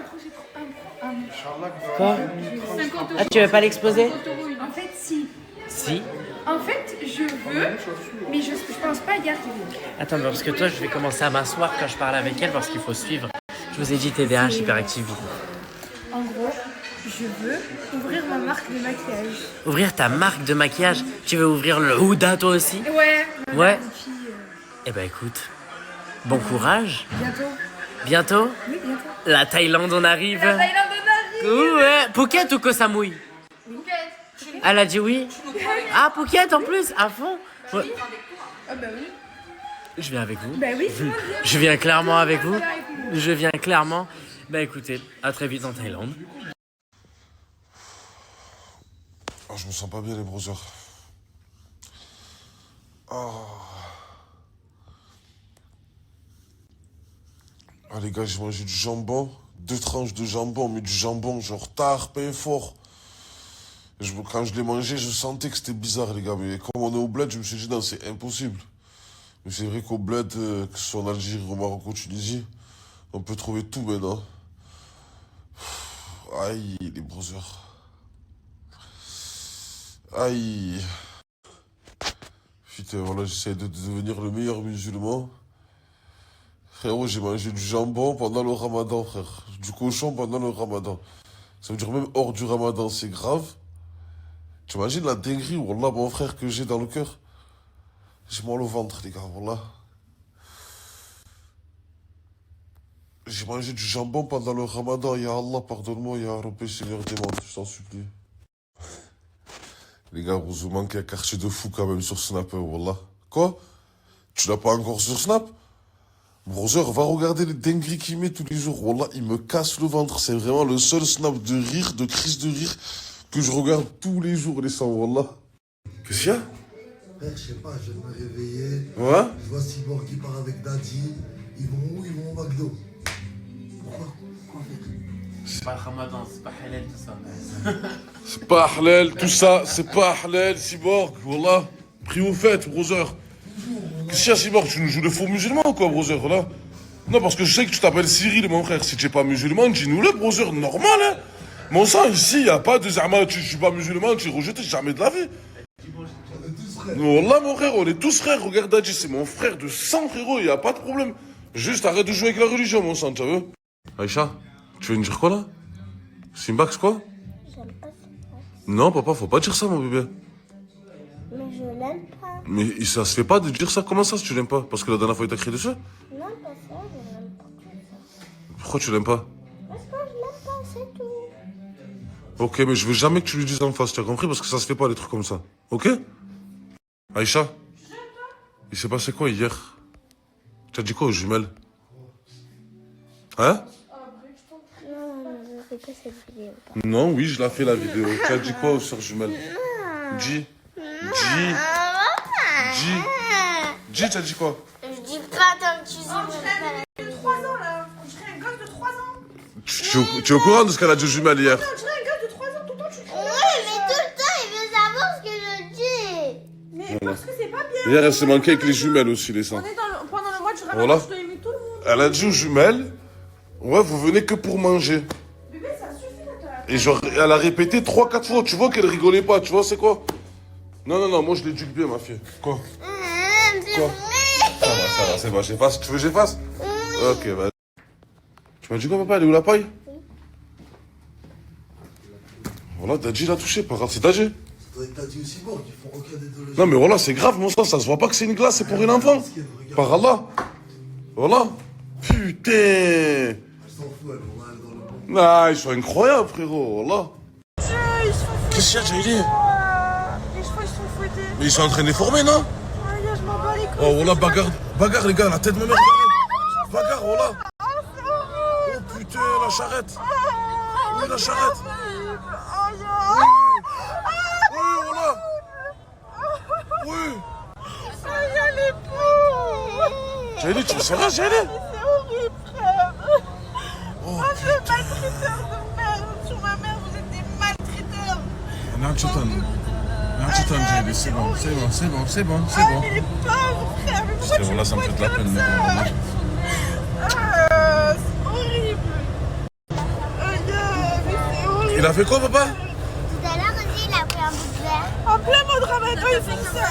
Quoi? Ah, tu veux pas l'exposer? En fait, si. Si. En fait, je veux, mais je pense pas y arriver. Attends, parce que toi, je vais commencer à m'asseoir quand je parle avec elle parce qu'il faut suivre. Je vous ai dit TDAH, hyperactive. En gros, je veux ouvrir ma marque de maquillage. Ouvrir ta marque de maquillage? Tu veux ouvrir le Huda toi aussi? Ouais. Ouais. Eh ben écoute, bon courage. Bientôt. Bientôt? Oui, bientôt. La Thaïlande, on arrive. La Thaïlande, on arrive. Ouais. Phuket ou Koh Samui? Phuket. Elle a dit oui. Ah, Phuket en plus, à fond. Ouais. Ah bah oui. Je viens avec vous. Bah oui, Je viens clairement avec vous. Je viens clairement. Bah écoutez, à très vite en Thaïlande. Oh, je me sens pas bien, les brothers. Oh. Ah, les gars, j'ai mangé du jambon. 2 tranches de jambon, mais du jambon genre tard, pas fort. Quand je l'ai mangé, je sentais que c'était bizarre, les gars. Mais comme on est au bled, je me suis dit, non, c'est impossible. Mais c'est vrai qu'au bled, que ce soit en Algérie, au Maroc, en Tunisie, on peut trouver tout maintenant. Aïe, les brothers. Aïe. Putain, voilà, j'essaie de devenir le meilleur musulman. Frérot, j'ai mangé du jambon pendant le ramadan, frère. Du cochon pendant le ramadan. Ça veut dire même hors du ramadan, c'est grave. Tu imagines la dinguerie, wallah, mon frère, que j'ai dans le cœur. J'ai mal au ventre, les gars, wallah. J'ai mangé du jambon pendant le ramadan. Ya Allah, pardonne-moi, Ya Rabbi, Seigneur des mondes, je t'en supplie. Les gars, vous vous manquez un quartier de fou quand même sur Snap, wallah. Quoi? Tu l'as pas encore sur Snap? Brother, va regarder les dingueries qu'il met tous les jours. Wallah, il me casse le ventre. C'est vraiment le seul Snap de rire, de crise de rire, que je regarde tous les jours, les sangs, wallah. Qu'est-ce qu'il y a? Frère, je sais pas, je vais me réveiller. Ouais? Je vois Cyborg qui part avec Daddy. Ils vont où? Ils vont au McDo. Pourquoi? C'est pas Ramadan, c'est pas halal tout ça. C'est pas halal, tout ça, c'est pas halal, Cyborg, wallah. Prie aux fêtes, brother. Qu'est-ce qu'il y a, Cyborg? Tu nous joues le faux musulman ou quoi, brother, voilà? Non, parce que je sais que tu t'appelles Cyril, mon frère. Si tu n'es pas musulman, dis-nous-le, brother, normal, hein. Mon sang, ici, y a pas de zama, je suis pas musulman, tu es rejeté, jamais de la vie. Wallah, mon frère, on est tous frères. Regarde, Dadji, c'est mon frère de sang, frérot, y a pas de problème. Juste arrête de jouer avec la religion, mon sang, tu veux? Aïcha, tu veux me dire quoi, là? Simbax, quoi? Non, papa, faut pas dire ça, mon bébé. Mais je l'aime pas. Mais ça se fait pas de dire ça. Comment ça, si tu l'aimes pas? Parce que la dernière fois, il t'a crié dessus? Non, pas ça, je l'aime pas. Pourquoi tu l'aimes pas? Parce que je l'aime pas, c'est tout. Ok, mais je veux jamais que tu lui dises en face, tu as compris? Parce que ça se fait pas, les trucs comme ça. Ok? Aïcha, il s'est passé quoi hier? Tu as dit quoi aux jumelles? Hein? Non, je fais pas cette vidéo. Non, oui, je l'ai fait la vidéo. Tu as dit quoi aux sœurs jumelles? Dis. Tu as dit quoi? Je dis pas tant que tu sais. On dirait un de 3 ans là. On dirait un gosse de 3 ans. Tu es au courant de ce qu'elle a dit aux jumelles hier? On dirait un gosse de 3 ans, tout le temps tu cries. Oui, mais tout le temps il veut savoir ce que je dis. Mais Voilà. parce que c'est pas bien. Hier, elle s'est manquée avec les jumelles aussi, les seins. On est pendant le mois du ramadan, Voilà. je dois aimer tout le monde. Elle a dit aux jumelles, ouais, vous venez que pour manger. Bébé, ça suffit là, toi. Et genre, elle a répété 3-4 fois. Tu vois qu'elle rigolait pas, tu vois, c'est quoi? Non, moi je l'éduque bien, ma fille. Quoi? Quoi? Ça va, c'est bon, j'efface. Tu veux que j'efface? Ok, vas-y. Tu m'as dit quoi, papa? Elle est où la paille? Voilà, Dadji l'a touché, pas grave, c'est Dadji. Ça doit être Dadji aussi bon, ils font aucun dédommagement. Non, mais voilà, c'est grave, mon sang, ça se voit pas que c'est une glace, c'est pour une enfant. Par Allah. Voilà. Putain. Elle s'en fout, elle va aller dans le bon. Ah, ils sont incroyables, frérot, voilà. Qu'est-ce qu'il y a, Jaili? Les cheveux ils sont fouettés. Mais ils sont en train de les former, non? Aïe, je m'en bats les couilles. Oh, voilà, bagarre, les gars, la tête de ma mère. Bagarre, voilà. Oh, putain, la charrette. Oui, la charrette. Oui, voilà. Oui. Aïe, les pauvres. Jaili, tu me seras, Jaili? C'est horrible, frère. Oh, c'est maltraiteur de merde. Sur ma mère, vous êtes des maltraiteurs. Non, tu t'en, Jaili, c'est bon. Ah, les pauvres, frère. Mais pourquoi tu Voilà, ça me fait de la peine, mais bon. C'est horrible. Aïe, mais c'est horrible. Il a fait quoi, papa? Tout à l'heure aussi, il a pris un bout de verre. En plein mois de ramadan, ils font ça.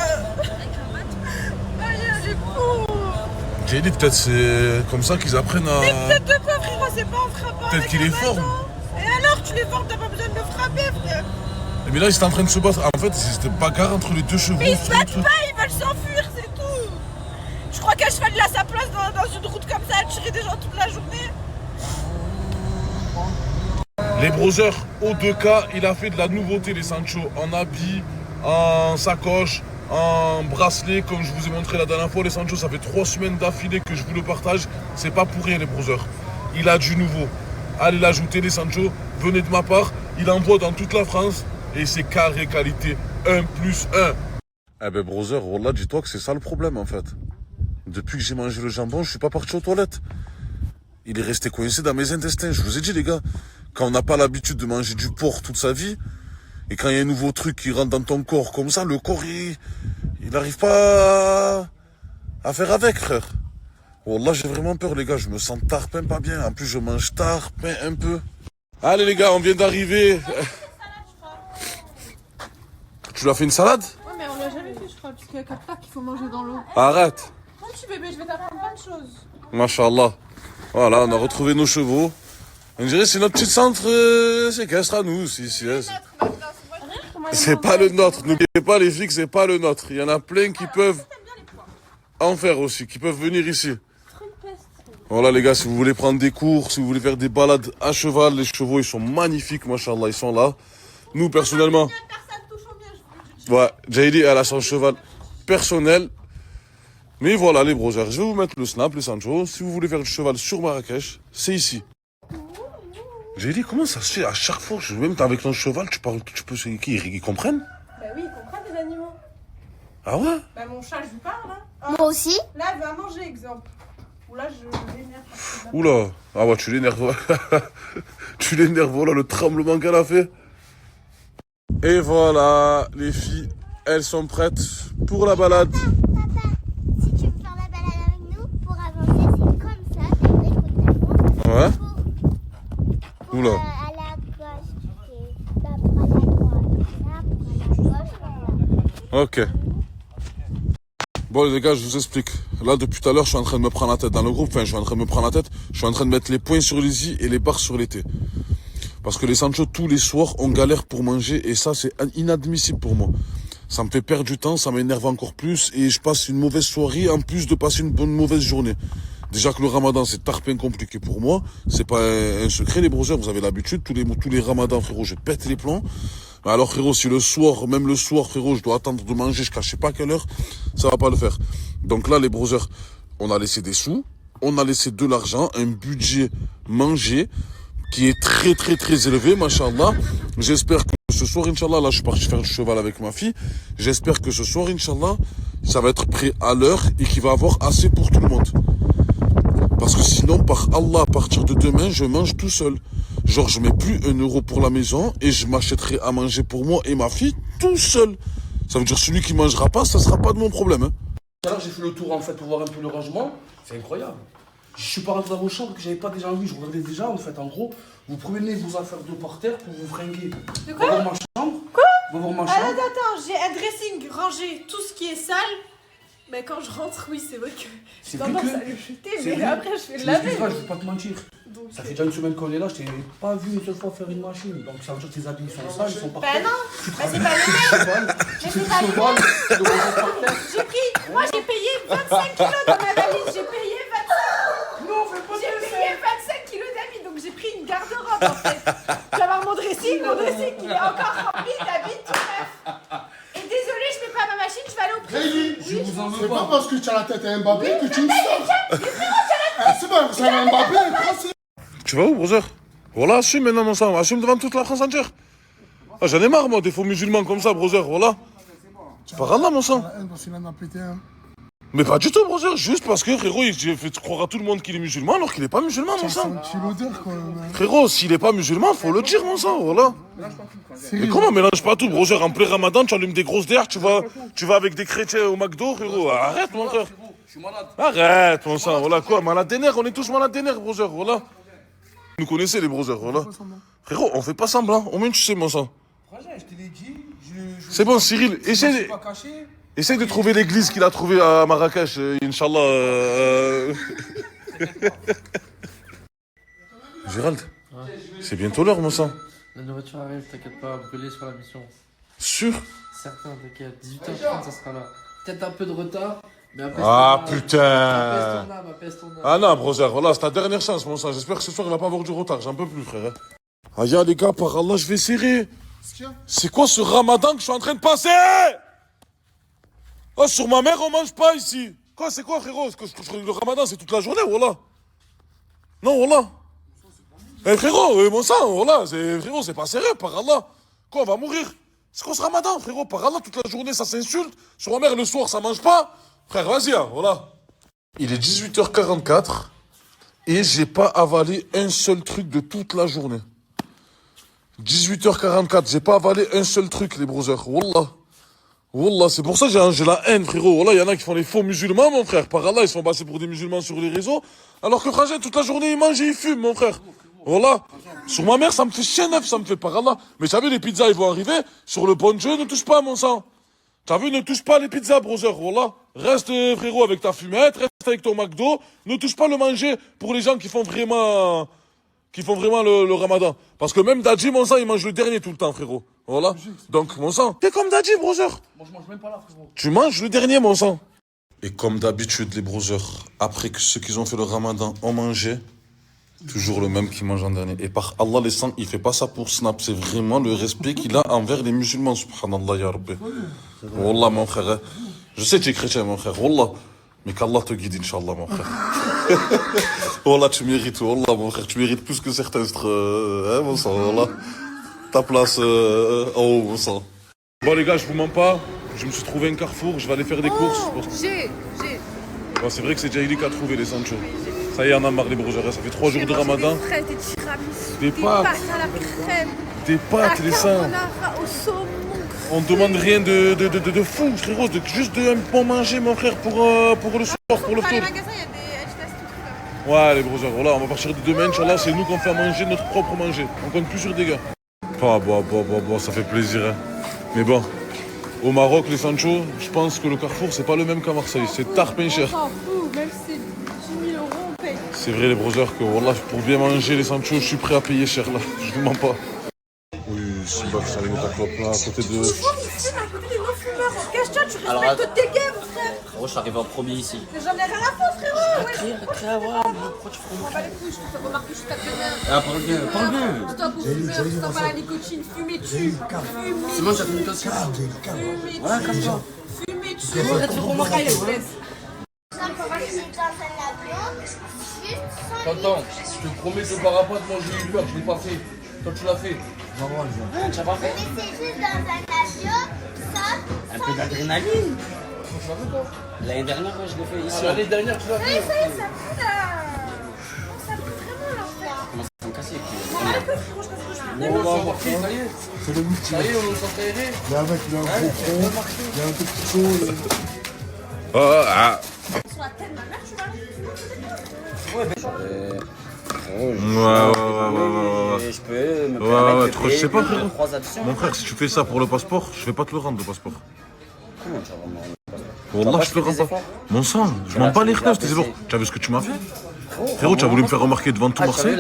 Aïe, les pauvres. Jaili, peut-être c'est comme ça qu'ils apprennent à... Mais peut-être de quoi, frérot, c'est pas en frappant. Peut-être qu'il est fort. Et alors, tu les formes, t'as pas besoin de le frapper, frère. Mais là, ils étaient en train de se battre. En fait, c'était bagarre entre les deux chevaux. Mais ils se battent pas, ils veulent s'enfuir, c'est tout. Je crois qu'un cheval, il a sa place dans une route comme ça, à tirer des gens toute la journée. Les brothers, au 2K, il a fait de la nouveauté, les Sancho, en habit, en sacoche, en bracelet, comme je vous ai montré la dernière fois. Les Sancho, ça fait 3 semaines d'affilée que je vous le partage. C'est pas pour rien, les brothers. Il a du nouveau. Allez l'ajouter, les Sancho. Venez de ma part. Il envoie dans toute la France. Et c'est carré qualité 1+1. Eh ben, brother, wallah, dis-toi que c'est ça le problème, en fait. Depuis que j'ai mangé le jambon, je suis pas parti aux toilettes. Il est resté coincé dans mes intestins. Je vous ai dit, les gars, quand on n'a pas l'habitude de manger du porc toute sa vie, et quand il y a un nouveau truc qui rentre dans ton corps comme ça, le corps, il n'arrive pas à faire avec, frère. Wallah, j'ai vraiment peur, les gars. Je me sens tarpin pas bien. En plus, je mange tarpin un peu. Allez, les gars, on vient d'arriver. Tu lui as fait une salade? Ouais, mais on l'a jamais fait, je crois, parce qu'il y a 4 pâtes qu'il faut manger dans l'eau. Arrête. Mon petit bébé, je vais t'apprendre plein de choses. Machallah. Voilà, on a retrouvé nos chevaux. On dirait que c'est notre petit centre séquestre à nous aussi. C'est pas le nôtre. N'oubliez pas, les filles, que c'est pas le nôtre. Il y en a plein qui peuvent en faire aussi, qui peuvent venir ici. Voilà, les gars, si vous voulez prendre des cours, si vous voulez faire des balades à cheval, les chevaux, ils sont magnifiques, machallah, ils sont là. Nous, personnellement... Ouais, Jaili, elle a son cheval personnel. Mais voilà, les brothers, je vais vous mettre le snap, les Sancho. Si vous voulez faire du cheval sur Marrakech, c'est ici. Jaili, comment ça se fait à chaque fois, même avec ton cheval, tu parles, tu peux, ils comprennent? Bah oui, ils comprennent les animaux. Ah ouais? Bah mon chat, je lui parle. Hein. Moi aussi. Là, elle va manger, exemple. Ou là, je l'énerve. Oula, ah ouais, tu l'énerves. Tu l'énerves, voilà le tremblement qu'elle a fait. Et voilà, les filles, elles sont prêtes pour la balade. Papa, si tu veux faire la balade avec nous, pour avancer, c'est comme ça. Ouais. Oula. À la gauche, tu fais. Bah, pour aller à droite, là, pour aller à gauche, là. Ok. Bon les gars, je vous explique. Là, depuis tout à l'heure, je suis en train de me prendre la tête dans le groupe. Enfin, je suis en train de me prendre la tête. Je suis en train de mettre les points sur les i et les barres sur les t. Parce que les Sancho, tous les soirs, on galère pour manger. Et ça, c'est inadmissible pour moi. Ça me fait perdre du temps, ça m'énerve encore plus. Et je passe une mauvaise soirée, en plus de passer une mauvaise journée. Déjà que le ramadan, c'est tarpin compliqué pour moi. C'est pas un secret, les brothers. Vous avez l'habitude. Tous les ramadans, frérot, je pète les plombs. Mais alors, frérot, si le soir, même le soir, frérot, je dois attendre de manger jusqu'à je sais pas quelle heure, ça va pas le faire. Donc là, les brothers, on a laissé des sous. On a laissé de l'argent, un budget manger qui est très très très élevé, machallah. J'espère que ce soir, Inch'Allah, là je suis parti faire du cheval avec ma fille. J'espère que ce soir, Inch'Allah, ça va être prêt à l'heure et qu'il va avoir assez pour tout le monde. Parce que sinon, par Allah, à partir de demain, je mange tout seul. Genre, je mets plus 1 euro pour la maison et je m'achèterai à manger pour moi et ma fille tout seul. Ça veut dire celui qui mangera pas, ça sera pas de mon problème. Hein. Tout à l'heure, j'ai fait le tour en fait pour voir un peu le rangement. C'est incroyable. Je suis pas rentré dans vos chambres que j'avais pas déjà vu. Je regardais déjà en fait. En gros, vous prenez vos affaires de par terre pour vous fringuer. De quoi? Va voir ma chambre. Quoi? Va voir ma Ah, chambre. attends, j'ai un dressing rangé, tout ce qui est sale. Mais quand je rentre, oui, c'est vrai que j'ai tendance à le jeter, mais après je fais de la veille. Je vais pas te mentir. Donc, Ça fait déjà une semaine qu'on est là, je t'ai pas vu une seule fois faire une machine. Donc ça veut dire que tes habits sont sales, ils sont par Bah terre. non, Tu bah c'est pas le même. Mais c'est pas le même. J'ai pris, moi j'ai payé 25 kilos dans ma valise, j'ai payé 25. Non, fais pas J'ai payé 25 kilos d'habits, donc j'ai pris une garde-robe en fait. Je vais avoir mon dressing il est encore rempli d'habits tout neufs. Et désolé, je mets pas ma machine, je vais aller au prix. Je vous en veux pas. C'est pas parce que tu as la tête à Mbappé que tu me sors. C'est pas parce que c'est Mbappé. Tu vas où, brother? Voilà, assume maintenant, mon sang. Assume devant toute la France entière. Ah, j'en ai marre, moi, des faux musulmans comme ça, brother. Voilà. C'est pas grave, mon sang. Parce qu'il en a pété un. Mais pas du tout, brother. Juste parce que, frérot, il fait croire à tout le monde qu'il est musulman alors qu'il est pas musulman, mon sang. Tu l'odeur, quoi. Frérot, s'il est pas musulman, faut le dire, mon sang. Voilà. Mais comment mélange pas tout, brother? En plein ramadan, tu allumes des grosses DR, tu vas avec des chrétiens au McDo, frérot. Arrête, mon frère. Arrête, mon sang. Voilà, quoi. Malade des nerfs, on est tous malades des nerfs, brother. Voilà. Vous nous connaissez, les brothers, voilà. Frérot, on fait pas semblant. Au moins, tu sais, mon sang. Je te l'ai dit. C'est bon, Cyril, essaye de trouver l'église qu'il a trouvée à Marrakech, Inch'Allah. Gérald, c'est bientôt l'heure, mon sang. La nourriture arrive, t'inquiète pas, brûler sur la mission. Sûr? Certain, t'inquiète. 18h30, ça sera là. Peut-être un peu de retard, mais après. Ah putain! Apaise ton âme. Ah non, brother, voilà, c'est ta dernière chance, mon sang. J'espère que ce soir, il va pas avoir du retard. J'en peux plus, frère. Ah, ya, les gars, par Allah, je vais serrer. C'est quoi ce ramadan que je suis en train de passer? Oh, sur ma mère, on mange pas ici. Quoi, c'est quoi, frérot? Le ramadan, c'est toute la journée, voilà. Non, voilà. Eh, frérot, mon sang, voilà. Frérot, c'est pas sérieux, par Allah. Quoi, on va mourir? C'est quoi ce ramadan, frérot? Par Allah, toute la journée, ça s'insulte. Sur ma mère, le soir, ça mange pas. Frère, vas-y, hein, voilà. Il est 18h44 et j'ai pas avalé un seul truc de toute la journée. 18h44, j'ai pas avalé un seul truc, les brothers. Wallah. Wallah, c'est pour ça que j'ai la haine, frérot. Wallah, il y en a qui font les faux musulmans, mon frère. Par Allah, ils sont passés pour des musulmans sur les réseaux. Alors que frangin, toute la journée, ils mangent et ils fument, mon frère. Voilà. Sur ma mère, ça me fait chien neuf, ça me fait par Allah. Mais t'as vu, les pizzas, ils vont arriver. Sur le bon Dieu, ne touche pas, mon sang. T'as vu, ne touche pas les pizzas, brother. Voilà. Reste, frérot, avec ta fumette. Reste avec ton McDo. Ne touche pas le manger pour les gens qui font vraiment le ramadan. Parce que même Dadji, mon sang, il mange le dernier tout le temps, frérot. Voilà. Donc, mon sang, t'es comme Dadji, brother. Moi, je mange même pas là, frérot. Tu manges le dernier, mon sang. Et comme d'habitude, les brothers, après que ceux qui ont fait le ramadan ont mangé, toujours le même qui mange en dernier. Et par Allah, les sangs, il fait pas ça pour snap. C'est vraiment le respect qu'il a envers les musulmans, subhanallah, ya Rabbi. Wallah, mon frère. Je sais que tu es chrétien, mon frère. Wallah. Mais qu'Allah te guide, Inch'Allah, mon frère. Wallah, tu mérites, Wallah, mon frère. Tu mérites plus que certains, hein, mon sang, Wallah. Ta place en haut, mon sang. Bon, les gars, je vous mens pas. Je me suis trouvé un carrefour. Je vais aller faire des courses. J'ai. Bon, c'est vrai que c'est Jaili qui a trouvé les Sancho. Ça y est, on a marre, les brochures. Ça fait 3 jours de ramadan. Des fraises, des tiramisu, Des pâtes à la crème, Des pâtes, les seins. au saumon. On demande rien de fou, frérot. Juste un bon manger, mon frère, pour le soir, pour le Dans les tour. magasins, il y a des HTS tout Ouais, les brochures. Voilà, on va partir de demain, Inch'Allah. C'est nous qu'on fait à manger notre propre manger. On compte plus sur des gars. Ah, bon, ça fait plaisir, hein. Mais bon, au Maroc, les Sancho, je pense que le carrefour, c'est pas le même qu'à Marseille. C'est tarpin cher. On s'en fout, même si c'est 10 000 euros, on paye. C'est vrai, les brothers, que voilà, pour bien manger les Sancho, je suis prêt à payer cher, là. Je vous mens pas. Oui, Cyborg, je t'avais mis ta clope là à côté de. Tu fumes à côté des non-fumeurs. Cache-toi, tu Alors, respectes tes gays, mon frère. Frérot, je suis arrivé en premier ici. Mais j'en ai rien à foutre, frérot. Pourquoi tu Je m'en bats les couilles, je te fais remarquer, je tape les nerfs. Ah, parle bien, parle bien. Stop aux fumeurs, stop à la nicotine, fumez dessus. C'est moi, j'ai fait une nicotine. Voilà, comme ça. Fumez dessus. Arrête de faire remarquer, je vous laisse. T'entends, je te promets que par rapport à manger une heure, je l'ai pas fait. Toi, tu l'as fait. Tu l'as pas fait? Mais c'est juste dans un avion, ça. Un peu d'adrénaline. Tu l'as fait, toi? L'année dernière, ouais, je l'ai fait ici. L'année dernière, tu l'as fait. Ça y est, ça pue là. Ça pue vraiment là, frère. Comment ça me casser? Bon, on s'est embarqué, ça y est. C'est le multi. Ça y est, on s'en fait aider. Là, mec, il a un gros front, il a un petit chaud. Sur la tête de ma mère, tu vas Ouais. Je peux me Ouais, permettre je sais pas, de frérot. 3 additions. Mon frère, si tu fais ça pour le passeport, je vais pas te le rendre, le passeport. Comment tu vas me rendre le passeport? Wallah, je te le rends pas. Mon sang, je m'en bats les renards, tes ébords. Tu as vu ce que tu m'as fait? Frérot, tu as voulu me faire remarquer devant tout Marseille?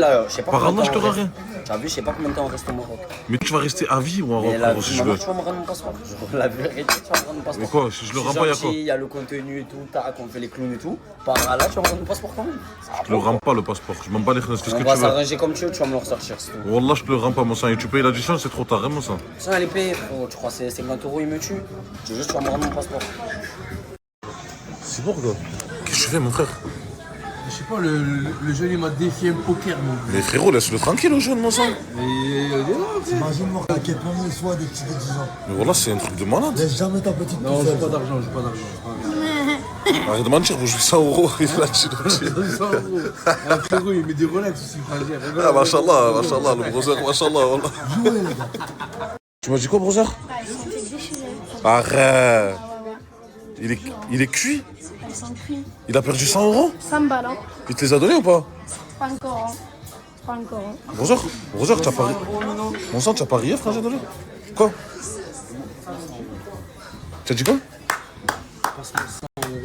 Par Allah, je te rends rien. Tu as vu, je sais pas combien de temps on reste au Maroc. Mais tu vas rester à vie ou en Mais la Maroc, si je veux. tu vas me rendre mon passeport. La vérité, tu vas me rendre mon passeport. Mais quoi, si je le rends pas, y'a quoi? Il y a le contenu et tout, tac, on fait les clowns et tout. Par là, tu vas me rendre mon passeport quand même. Je te le rends pas, le passeport. Je m'en bats les renards, fais ce que On tu va veux. s'arranger comme tu veux, tu vas me le ressortir, c'est tout. Wallah, je te le rends pas, mon sang. Et tu payes l'addition, c'est trop tard, hein, mon sang. Ça, elle est payée, frérot. Tu crois que c'est 50 €, il me tue? Je veux juste, tu vas me rendre mon passeport. C'est bon, gars. Qu'est-ce que tu fais, mon frère? Je sais pas, le jeune il m'a défié un poker, mon. Mais frérot, laisse-le tranquille, au jeune, mon sang. T'imagines voir la quête plein de fois des petits de 10 ans. Mais voilà, c'est un truc de malade. Laisse jamais ta petite Non, tout j'ai seul. pas d'argent, j'ai pas d'argent. Arrête de mentir, vous jouez 100 €. Il a dit Ah, frérot, il met des Rolex aussi, frangère. Ah, machallah, machallah, le brother, machallah, wallah. Jouez, les gars. Tu m'as dit quoi, brother? Ils sont déchirés. Arrête. Il est cuit? Elles sont cuites. Il a perdu 100 €? 100 balles, hein. Il te les a donnés ou pas? Pas encore, hein. Pas encore, hein. Brother, t'as pas ri. Mon sang, t'as pas rié, frère, j'ai donné. Quoi? T'as dit quoi?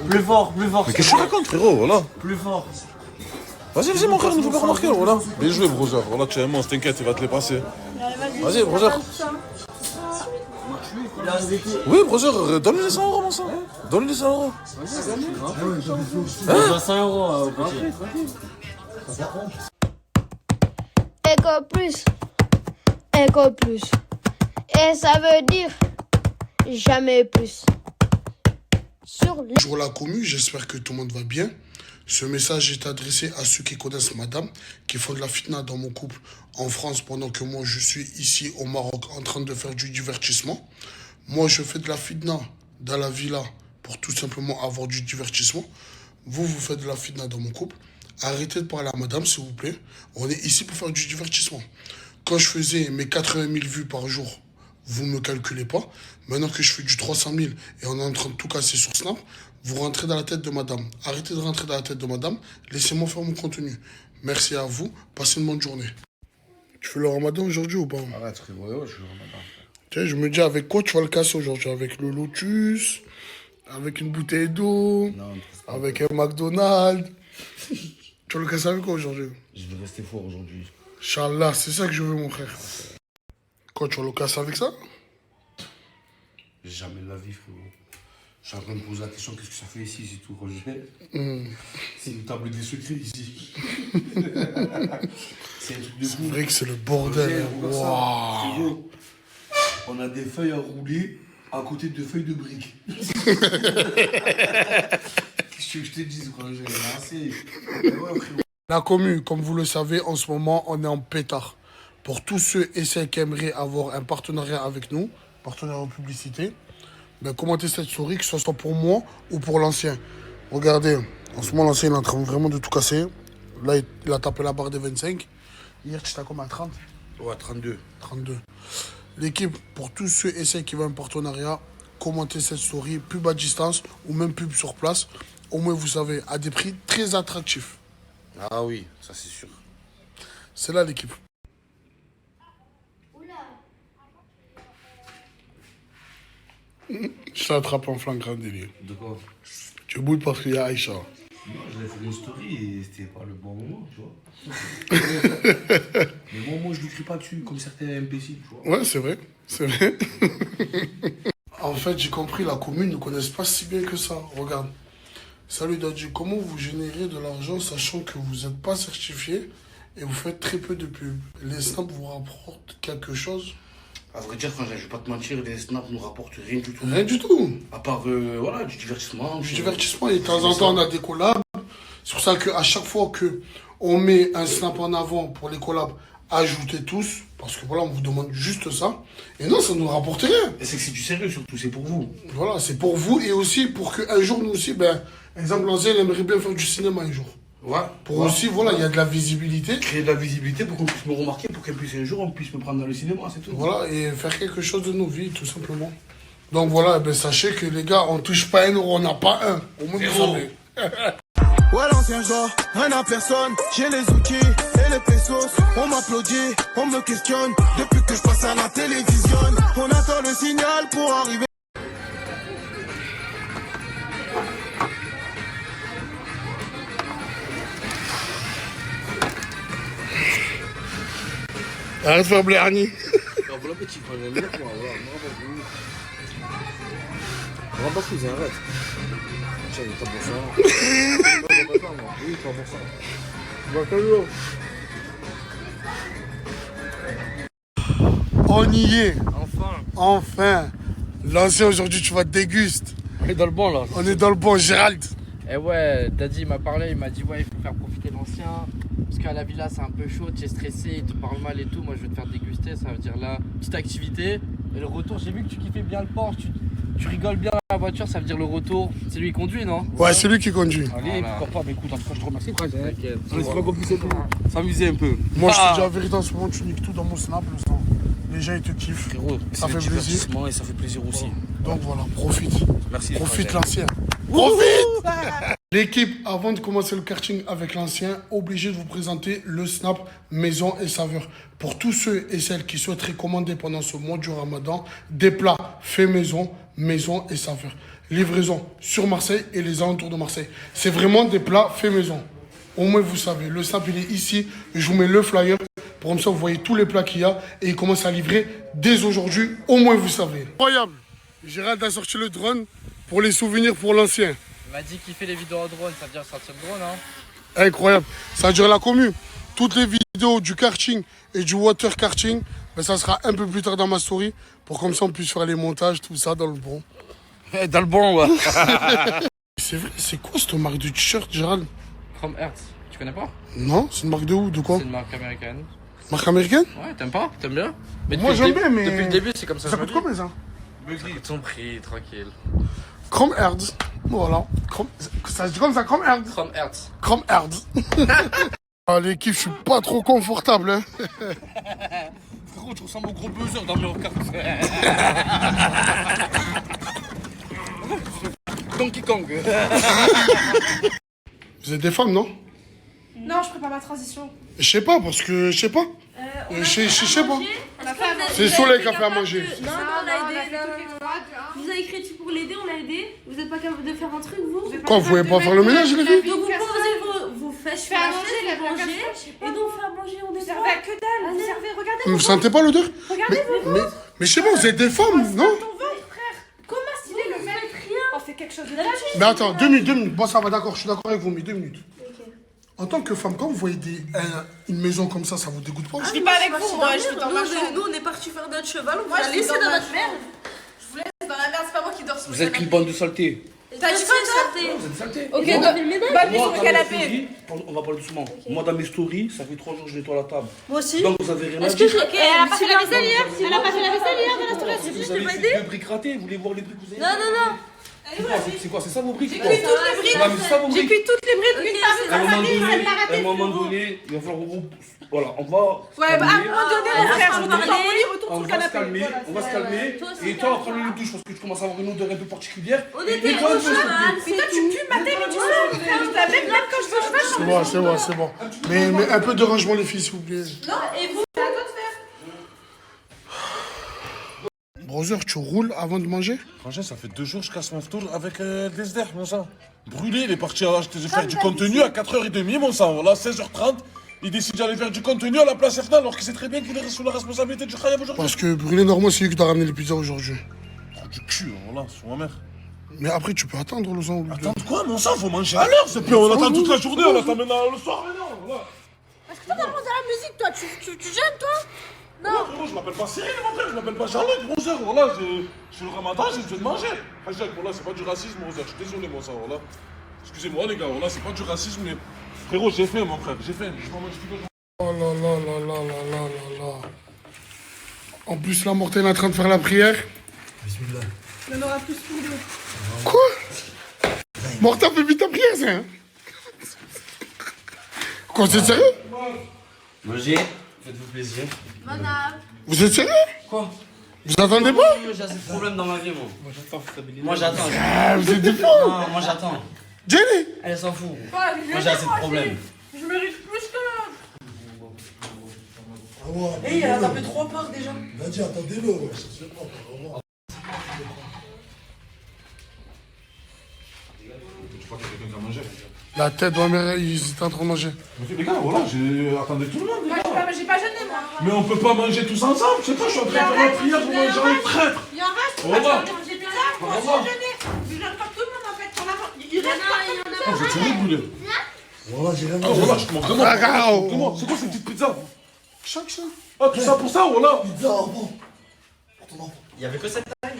Plus fort, plus fort. Mais qu'est-ce que tu racontes, frérot, voilà. Plus fort. Vas-y, mon frère, ne faut pas remarquer, voilà. Bien joué, brother. Voilà, tu es un monstre, t'inquiète, il va te les passer. Vas-y, brother. Oui, brother, donne-lui les 100 €, mon sang. Donne-lui les 100 €. Hein? 100 € au petit. Éco plus. Éco plus. Et ça veut dire jamais plus. Bonjour la commu, j'espère que tout le monde va bien. Ce message est adressé à ceux qui connaissent madame, qui font de la fitna dans mon couple en France pendant que moi je suis ici au Maroc en train de faire du divertissement. Moi je fais de la fitna dans la villa pour tout simplement avoir du divertissement. Vous faites de la fitna dans mon couple. Arrêtez de parler à madame s'il vous plaît. On est ici pour faire du divertissement. Quand je faisais mes 80 000 vues par jour, vous ne me calculez pas. Maintenant que je fais du 300 000 et on est en train de tout casser sur Snap, vous rentrez dans la tête de madame. Arrêtez de rentrer dans la tête de madame. Laissez-moi faire mon contenu. Merci à vous. Passez une bonne journée. Tu fais le ramadan aujourd'hui ou pas? Arrête, frérot, je fais le ramadan. Tiens, je me dis avec quoi tu vas le casser aujourd'hui? Avec le lotus? Avec une bouteille d'eau? Avec un McDonald's? Tu vas le casser avec quoi aujourd'hui? Je vais rester fort aujourd'hui. Inch'Allah, c'est ça que je veux, mon frère. Quoi, tu vas le casser avec ça? Jamais de la vie, frérot. Je suis en train de me poser la question, qu'est-ce que ça fait ici, c'est tout, Roger? C'est une table des secrets ici. C'est un truc de fou. C'est vrai que c'est le bordel. Regarde ça. Waouh. Frérot, on a des feuilles à rouler à côté de feuilles de briques. Qu'est-ce que je te dis, Roger? La commu, comme vous le savez, en ce moment, on est en pétard. Pour tous ceux et celles qui aimeraient avoir un partenariat avec nous, partenariat en publicité, ben, commentez cette story, que ce soit pour moi ou pour l'ancien. Regardez, en ce moment, l'ancien, il est en train vraiment de tout casser. Là, il a tapé la barre des 25. Hier, tu étais à combien? 30? Ouais, 32. 32. L'équipe, pour tous ceux et celles qui veulent un partenariat, commentez cette story, pub à distance ou même pub sur place. Au moins, vous savez, à des prix très attractifs. Ah oui, ça c'est sûr. C'est là l'équipe. Je t'ai attrapé en flagrant délit. De quoi? Tu boudes parce qu'il y a Aïcha. Non, je l'ai fait une story et c'était pas le bon moment, tu vois. Mais moi, je lui crie pas dessus, comme certains imbéciles, tu vois. Ouais, c'est vrai. C'est vrai. En fait, j'ai compris, la commune ne connaissent pas si bien que ça. Regarde. Salut Dadji, comment vous générez de l'argent sachant que vous n'êtes pas certifié et vous faites très peu de pubs? Les snaps vous rapportent quelque chose? À vrai dire, quand je vais pas te mentir, les snaps nous rapportent rien du tout. Rien du tout. À part, voilà, du divertissement. Du divertissement, et de temps en temps, on a des collabs. C'est pour ça qu'à chaque fois qu'on met un snap en avant pour les collabs, ajoutez tous, parce que voilà, on vous demande juste ça. Et non, ça ne nous rapporte rien. Et c'est que c'est du sérieux surtout, c'est pour vous. Voilà, c'est pour vous et aussi pour qu'un jour, nous aussi, exemple, l'ancien, il aimerait bien faire du cinéma un jour. Ouais. Pour aussi, voilà, il y a de la visibilité. Créer de la visibilité pour qu'on puisse me remarquer, pour qu'un puisse un jour, on puisse me prendre dans le cinéma, c'est tout. Voilà, et faire quelque chose de nos vies, tout simplement. Donc voilà, sachez que les gars, on touche pas un euro, on n'a pas un. Au moins, vous savez. Ouais, l'ancien genre, rien à personne. J'ai les outils et les pesos. On m'applaudit, on me questionne. Depuis que je passe à la télévision, on attend le signal pour arriver. Arrête de faire Bléani. Voilà, petit, pas le même moi, voilà. On va pas fouiller, arrête. Tiens, il est pas pour ça. Non, il pas moi. Oui, pas pour ça. Va toujours. On y est. Enfin. Enfin. L'ancien, aujourd'hui, tu vas déguster. On est dans le bon là. On est dans le bon, Gérald. Eh ouais, Daddy m'a parlé, il m'a dit ouais, il faut faire profiter l'ancien. Parce qu'à la villa c'est un peu chaud, tu es stressé, il te parle mal et tout. Moi je vais te faire déguster, ça veut dire là, petite activité. Et le retour, j'ai vu que tu kiffais bien le Porsche, tu rigoles bien la voiture, ça veut dire le retour. C'est lui qui conduit, non? Ouais, c'est lui qui conduit. Allez, Voilà. pourquoi pas, mais écoute, en tout cas, je te remercie, frère. C'est pas compliqué pour s'amuser un peu. Moi, je te dis la vérité, en ce moment, tu niques tout dans mon snap, le sang. Les gens, ils te kiffent. Frérot, ça c'est fait le plaisir. divertissement et ça fait plaisir aussi. Donc voilà, profite. Merci. Profite l'ancien. Profite. L'équipe, avant de commencer le karting avec l'ancien, obligé de vous présenter le snap maison et saveur. Pour tous ceux et celles qui souhaiteraient commander pendant ce mois du Ramadan, des plats faits maison et saveur. Livraison sur Marseille et les alentours de Marseille. C'est vraiment des plats faits maison. Au moins vous savez, le snap il est ici. Je vous mets le flyer. Pour comme ça vous voyez tous les plats qu'il y a et il commence à livrer dès aujourd'hui. Au moins vous savez. Incroyable. Gérald a sorti le drone pour les souvenirs pour l'ancien. Il m'a dit qu'il fait les vidéos en drone, ça veut dire sortir le drone, hein. Incroyable. Ça veut dire la commu. Toutes les vidéos du karting et du water karting, ça sera un peu plus tard dans ma story pour comme ça on puisse faire les montages, tout ça dans le bon. Dans le bon, ouais. C'est vrai, c'est quoi cette marque de t-shirt, Gérald? Chrome Hertz, tu connais pas? Non, c'est une marque de où? De quoi? C'est une marque américaine. Marque américaine? Ouais, t'aimes pas? T'aimes bien? Mais Moi j'aime bien, mais. Depuis le début, c'est comme ça. Ça coûte combien ça? Ça coûte son prix, tranquille. Chrome Hertz. Voilà. Ça se dit comme ça, Chrome Hertz. Chrome Hertz. Chrome Hertz. Ah, l'équipe, je suis pas trop confortable, hein. Frérot, tu ressembles au gros buzzer dans mes cartes. Donkey Kong. Vous êtes des femmes, non? Non, je prépare ma transition. Je sais pas, parce que je sais pas. Je sais pas. C'est Soleil qui a fait à manger. Non, on l'a aidé. Vous avez écrit pour l'aider, on l'a aidé. Vous êtes pas capable de faire un truc, vous? Quoi, vous pouvez pas faire le ménage, les filles? Donc vous posez vos fesses sur la chaise, vous mangez, et nous on fait à manger, on est servez à que dalle. Vous servez, regardez. Vous sentez pas l'odeur? Regardez vos ventres. Mais je sais pas, vous êtes des femmes, non? Ton ventre, frère. Comment stylé le ventre? Rien. On fait quelque chose de magique. Mais attends, 2 minutes. Bon, ça va, d'accord, je suis d'accord avec vous, mais 2 minutes. En tant que femme, quand vous voyez une maison comme ça vous dégoûte pas? Je vis pas avec vous, moi, je suis dans ma chambre. Nous, on est partis faire notre cheval, on vous a laissé dans notre merde. Je vous laisse dans la merde, c'est pas moi qui dors sur le Vous êtes une bande de saletés. T'as dit quoi, toi? Vous êtes saletés. Ok, bonne nuit sur le canapé. On va parler doucement. Moi, dans mes stories, ça fait 3 jours que je nettoie la table. Moi aussi. Donc, vous avez rien à Est-ce que dire. elle a pas fait la vaisselle hier? Elle a pas fait la vaisselle hier dans la story? Vous avez fait 2 briques ratées, vous voulez voir les briques que vous avez? Non. C'est quoi? C'est ça vos briques? J'ai cuit toutes les briques. Ouais, mais c'est ça vos briques. J'ai cuit toutes les briques. À un moment donné, il va falloir voilà, on va. Ouais, bah à un moment donné, mon frère, je retourne dans mon lit, retourne On sur le va se canapé. calmer, on va se calmer. Et toi, prendre une douche parce que tu commences à avoir une odeur un peu particulière. On était au cheval. Mais toi, tu pues ma tête, mais tu sais, frère. Je t'avais même quand je veux cheval. C'est bon. Mais un peu de rangement, les filles, s'il vous plaît. Non, et vous, c'est à toi de faire. Brother, tu roules avant de manger? Frangin, ça fait 2 jours que je casse mon tour avec des SDR, mon sang. Brûlé, il est parti acheter faire du contenu à 4h30, mon sang. Voilà, 16h30. Il décide d'aller faire du contenu à la place Efna alors qu'il sait très bien qu'il est sous la responsabilité du Khayab aujourd'hui. Parce que Brûlé, normalement, c'est lui qui t'a ramené les pizzas aujourd'hui. Trop du cul, voilà, sur ma mère. Mais après, tu peux attendre le sang. Attendre quoi, mon sang? Faut manger à l'heure, c'est plus. On attend toute la journée, on attend maintenant le soir, maintenant. Voilà. Est-ce que toi, t'as demandé la musique, toi? Tu gênes, toi? Non. Ouais, frérot, je m'appelle pas Cyril, mon frère, je m'appelle pas Jean-Luc, mon frère. Voilà, je suis le ramadan, j'ai besoin de manger. Hajjak, voilà, c'est pas du racisme, mon frère. Je suis désolé, mon sang, voilà. Excusez-moi, les gars, voilà, c'est pas du racisme, mais. Frérot, j'ai faim, mon frère, j'ai faim. Je m'en mange plus. Oh là là là là là là là là. En plus, la mortelle est en train de faire la prière. Bismillah. Il y en aura plus pour deux. Quoi? Mortelle fait vite ta prière, ça, hein? Quoi, c'est sérieux? Mangez, faites-vous plaisir. Vous êtes sérieux? Quoi? Vous attendez pas? J'ai assez de problèmes dans ma vie, moi. Moi, j'attends. Ah, vous êtes des fous. Non, moi j'attends. Jenny! Elle s'en fout. Moi, Moi j'ai assez de problèmes. Je mérite plus que... Hé, elle a tapé 3 parts déjà. Nadia, attendez-le, ouais. Ça se fait pas, vraiment. Je crois qu'il y a quelqu'un qui a mangé. La tête de ma mère, ils étaient en train de manger. Mais les gars, voilà, attendez tout le monde. Moi, j'ai pas jeûné, moi. Mais on peut pas manger tous ensemble, je sais pas, je suis en train de faire la prière pour manger un traître. Il en reste. Voilà. Moi, j'ai pizza. Moi, j'ai jeûné. Je jeûne comme tout le monde, en fait. Il reste pas. Oh, j'ai tué brûlé. Voilà, j'ai rien Ah, voilà, je te manque de moi. C'est quoi cette petite pizza? Chaque ça. Ah, tout ça pour ça, voilà. Pizza, bon. Il y avait que cette taille.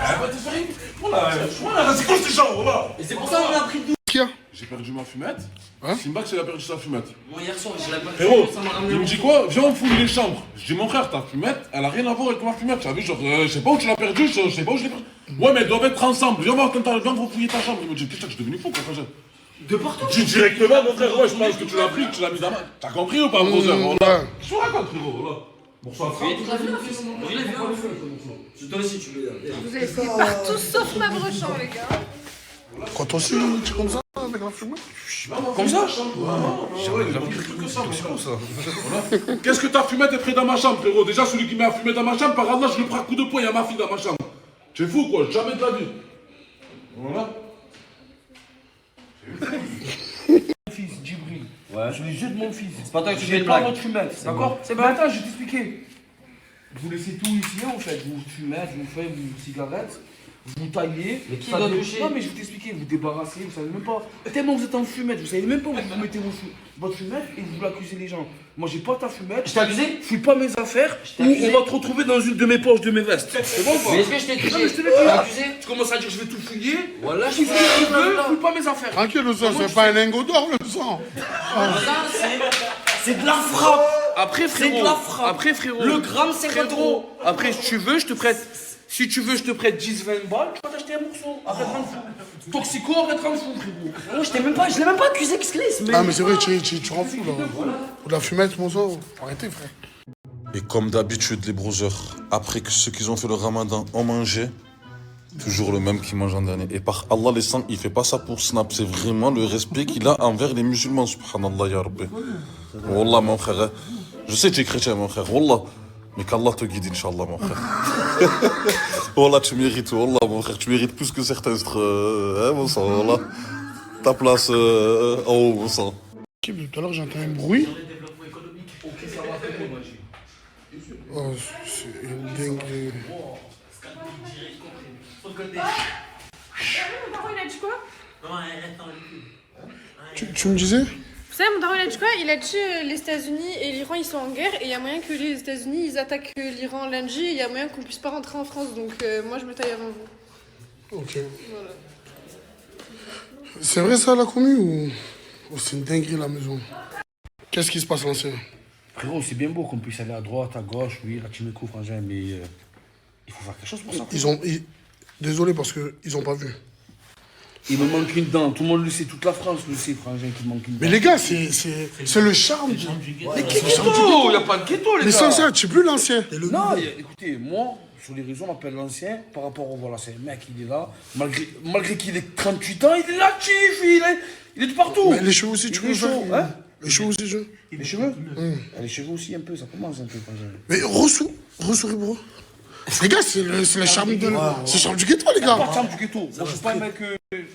Ah, bah, t'es sérieux? Voilà, c'est quoi ces gens, voilà. Et c'est pour ça qu'on a pris 12. J'ai perdu ma fumette. Hein? Simbax, il a perdu sa fumette. Moi, hier soir, je l'ai pas Frérot, ça m'a ramené. il me dit quoi? Viens, on fouille les chambres. Je dis, mon frère, ta fumette, elle a rien à voir avec ma fumette. Tu as vu, genre, je sais pas où tu l'as perdue, je sais pas où je l'ai perdue. Ouais, mais elles doivent être ensemble. Viens voir, viens fouiller ta chambre. Il me dit, putain, je suis devenu fou, quoi, quand De partout. Tu directement, mon frère, ouais, je pense que tu l'as pris, que tu l'as mis dans la main. T'as compris ou pas, brother? Voilà. Qu'est-ce que tu racontes, frérot, voilà. Bon, ça Toi aussi, tu veux. Vous avez fait partout sauf ma brochant, les gars. Quand toi aussi, tu es comme ça, avec la fumette? Comme ça? Qu'est-ce que ta fumette est près dans ma chambre, frérot? Déjà, celui qui met la fumette dans ma chambre, par Allah, je le prends à coup de poing, il y a ma fille dans ma chambre. Tu es fou, quoi, jamais de la vie. Voilà. Mon fils, Djibril. Ouais. Je les jette mon fils. C'est pas toi que tu fais J'ai une pas blague. votre fumette, C'est d'accord? bon. C'est bon. Attends, je vais t'expliquer. Vous laissez tout ici, en fait. Vous fumez, vous faites vos cigarettes, vous taillez. Mais qui ça doit dé- toucher? Non, mais je vais t'expliquer. Vous débarrassez, vous savez même pas. Tellement vous êtes en fumette, vous savez même pas où vous mettez votre fumette et vous accusez les gens. Moi, j'ai pas ta fumette. Je t'ai accusé? Fouille pas mes affaires ou accusé? on va te retrouver dans une de mes poches de mes vestes. C'est bon ou pas? Mais est-ce que je t'ai accusé? Non, mais je te l'ai Tu m'as dit. accusé? Tu commences à dire je vais tout fouiller. Voilà, Tu fouilles ce que tu veux, fouille pas mes affaires. Tranquille, le sang, c'est pas un lingot d'or, le sang. C'est de la frappe. Après, frérot. C'est de la frappe. Après, frérot. Le gramme, 50 €. Après, si tu veux, je te prête. Si tu veux, je te prête 10-20 balles, tu vas t'acheter un morceau. Arrête de rendre fou. Toxico, arrête de rendre fou, frérot. Moi, je l'ai même pas accusé, qu'est-ce que c'est? Ah, mais c'est vrai, tu rends fou, là. Pour de la fumette, mon sang. Arrêtez, frère. Et comme d'habitude, les brothers, après que ceux qui ont fait le ramadan ont mangé, toujours le même qui mange en dernier. Et par Allah, les sangs, il fait pas ça pour Snap. C'est vraiment le respect qu'il a envers les musulmans, subhanallah, ya Rabbi. Wallah, mon frère. Je sais que tu es chrétien, mon frère. Wallah. Mais qu'Allah te guide, Inch'Allah, mon frère. Wallah, tu mérites. Wallah, mon frère. Tu mérites plus que certains. Hein, mon sang, Wallah. Ta place en haut, mon sang. Tout à l'heure, j'entends un bruit. Oh, c'est une dinguerie. Mon daron, il a dit quoi? Tu me disais? Vous savez, mon daron, il a dit quoi? Il a dit les États-Unis et l'Iran, ils sont en guerre et il y a moyen que les États-Unis, ils attaquent l'Iran lundi et il y a moyen qu'on puisse pas rentrer en France. Donc, moi, je me taille avant vous. Ok. Voilà. C'est vrai ça, la commu, ou c'est une dinguerie, la maison? Qu'est-ce qui se passe, l'ancien? Frérot, c'est bien beau qu'on puisse aller à droite, à gauche, oui, là tu me couvres, frangin, mais il faut faire quelque chose pour ça. Désolé, parce qu'ils ont pas vu. Il me manque une dent, tout le monde le sait, toute la France le sait, frangin, qu'il manque une dent. Mais les gars, c'est le charme. Mais quel ghetto? Il n'y a pas de ghetto, les mais gars. sans ça, tu es plus l'ancien. Non, écoutez, moi, sur les réseaux, on m'appelle l'ancien par rapport au voilà, c'est un mec, il est là, malgré qu'il ait 38 ans, il est actif, il est de partout. Mais les cheveux aussi, tu peux faire. Hein? Les cheveux aussi, Les cheveux Les cheveux aussi, un peu, ça commence un peu, frangin. Mais Rossou, Re-souris, bro. Les gars, c'est le charme de... C'est le charme du ghetto, les gars. Pas de charme du ghetto. Moi, je suis pas un mec...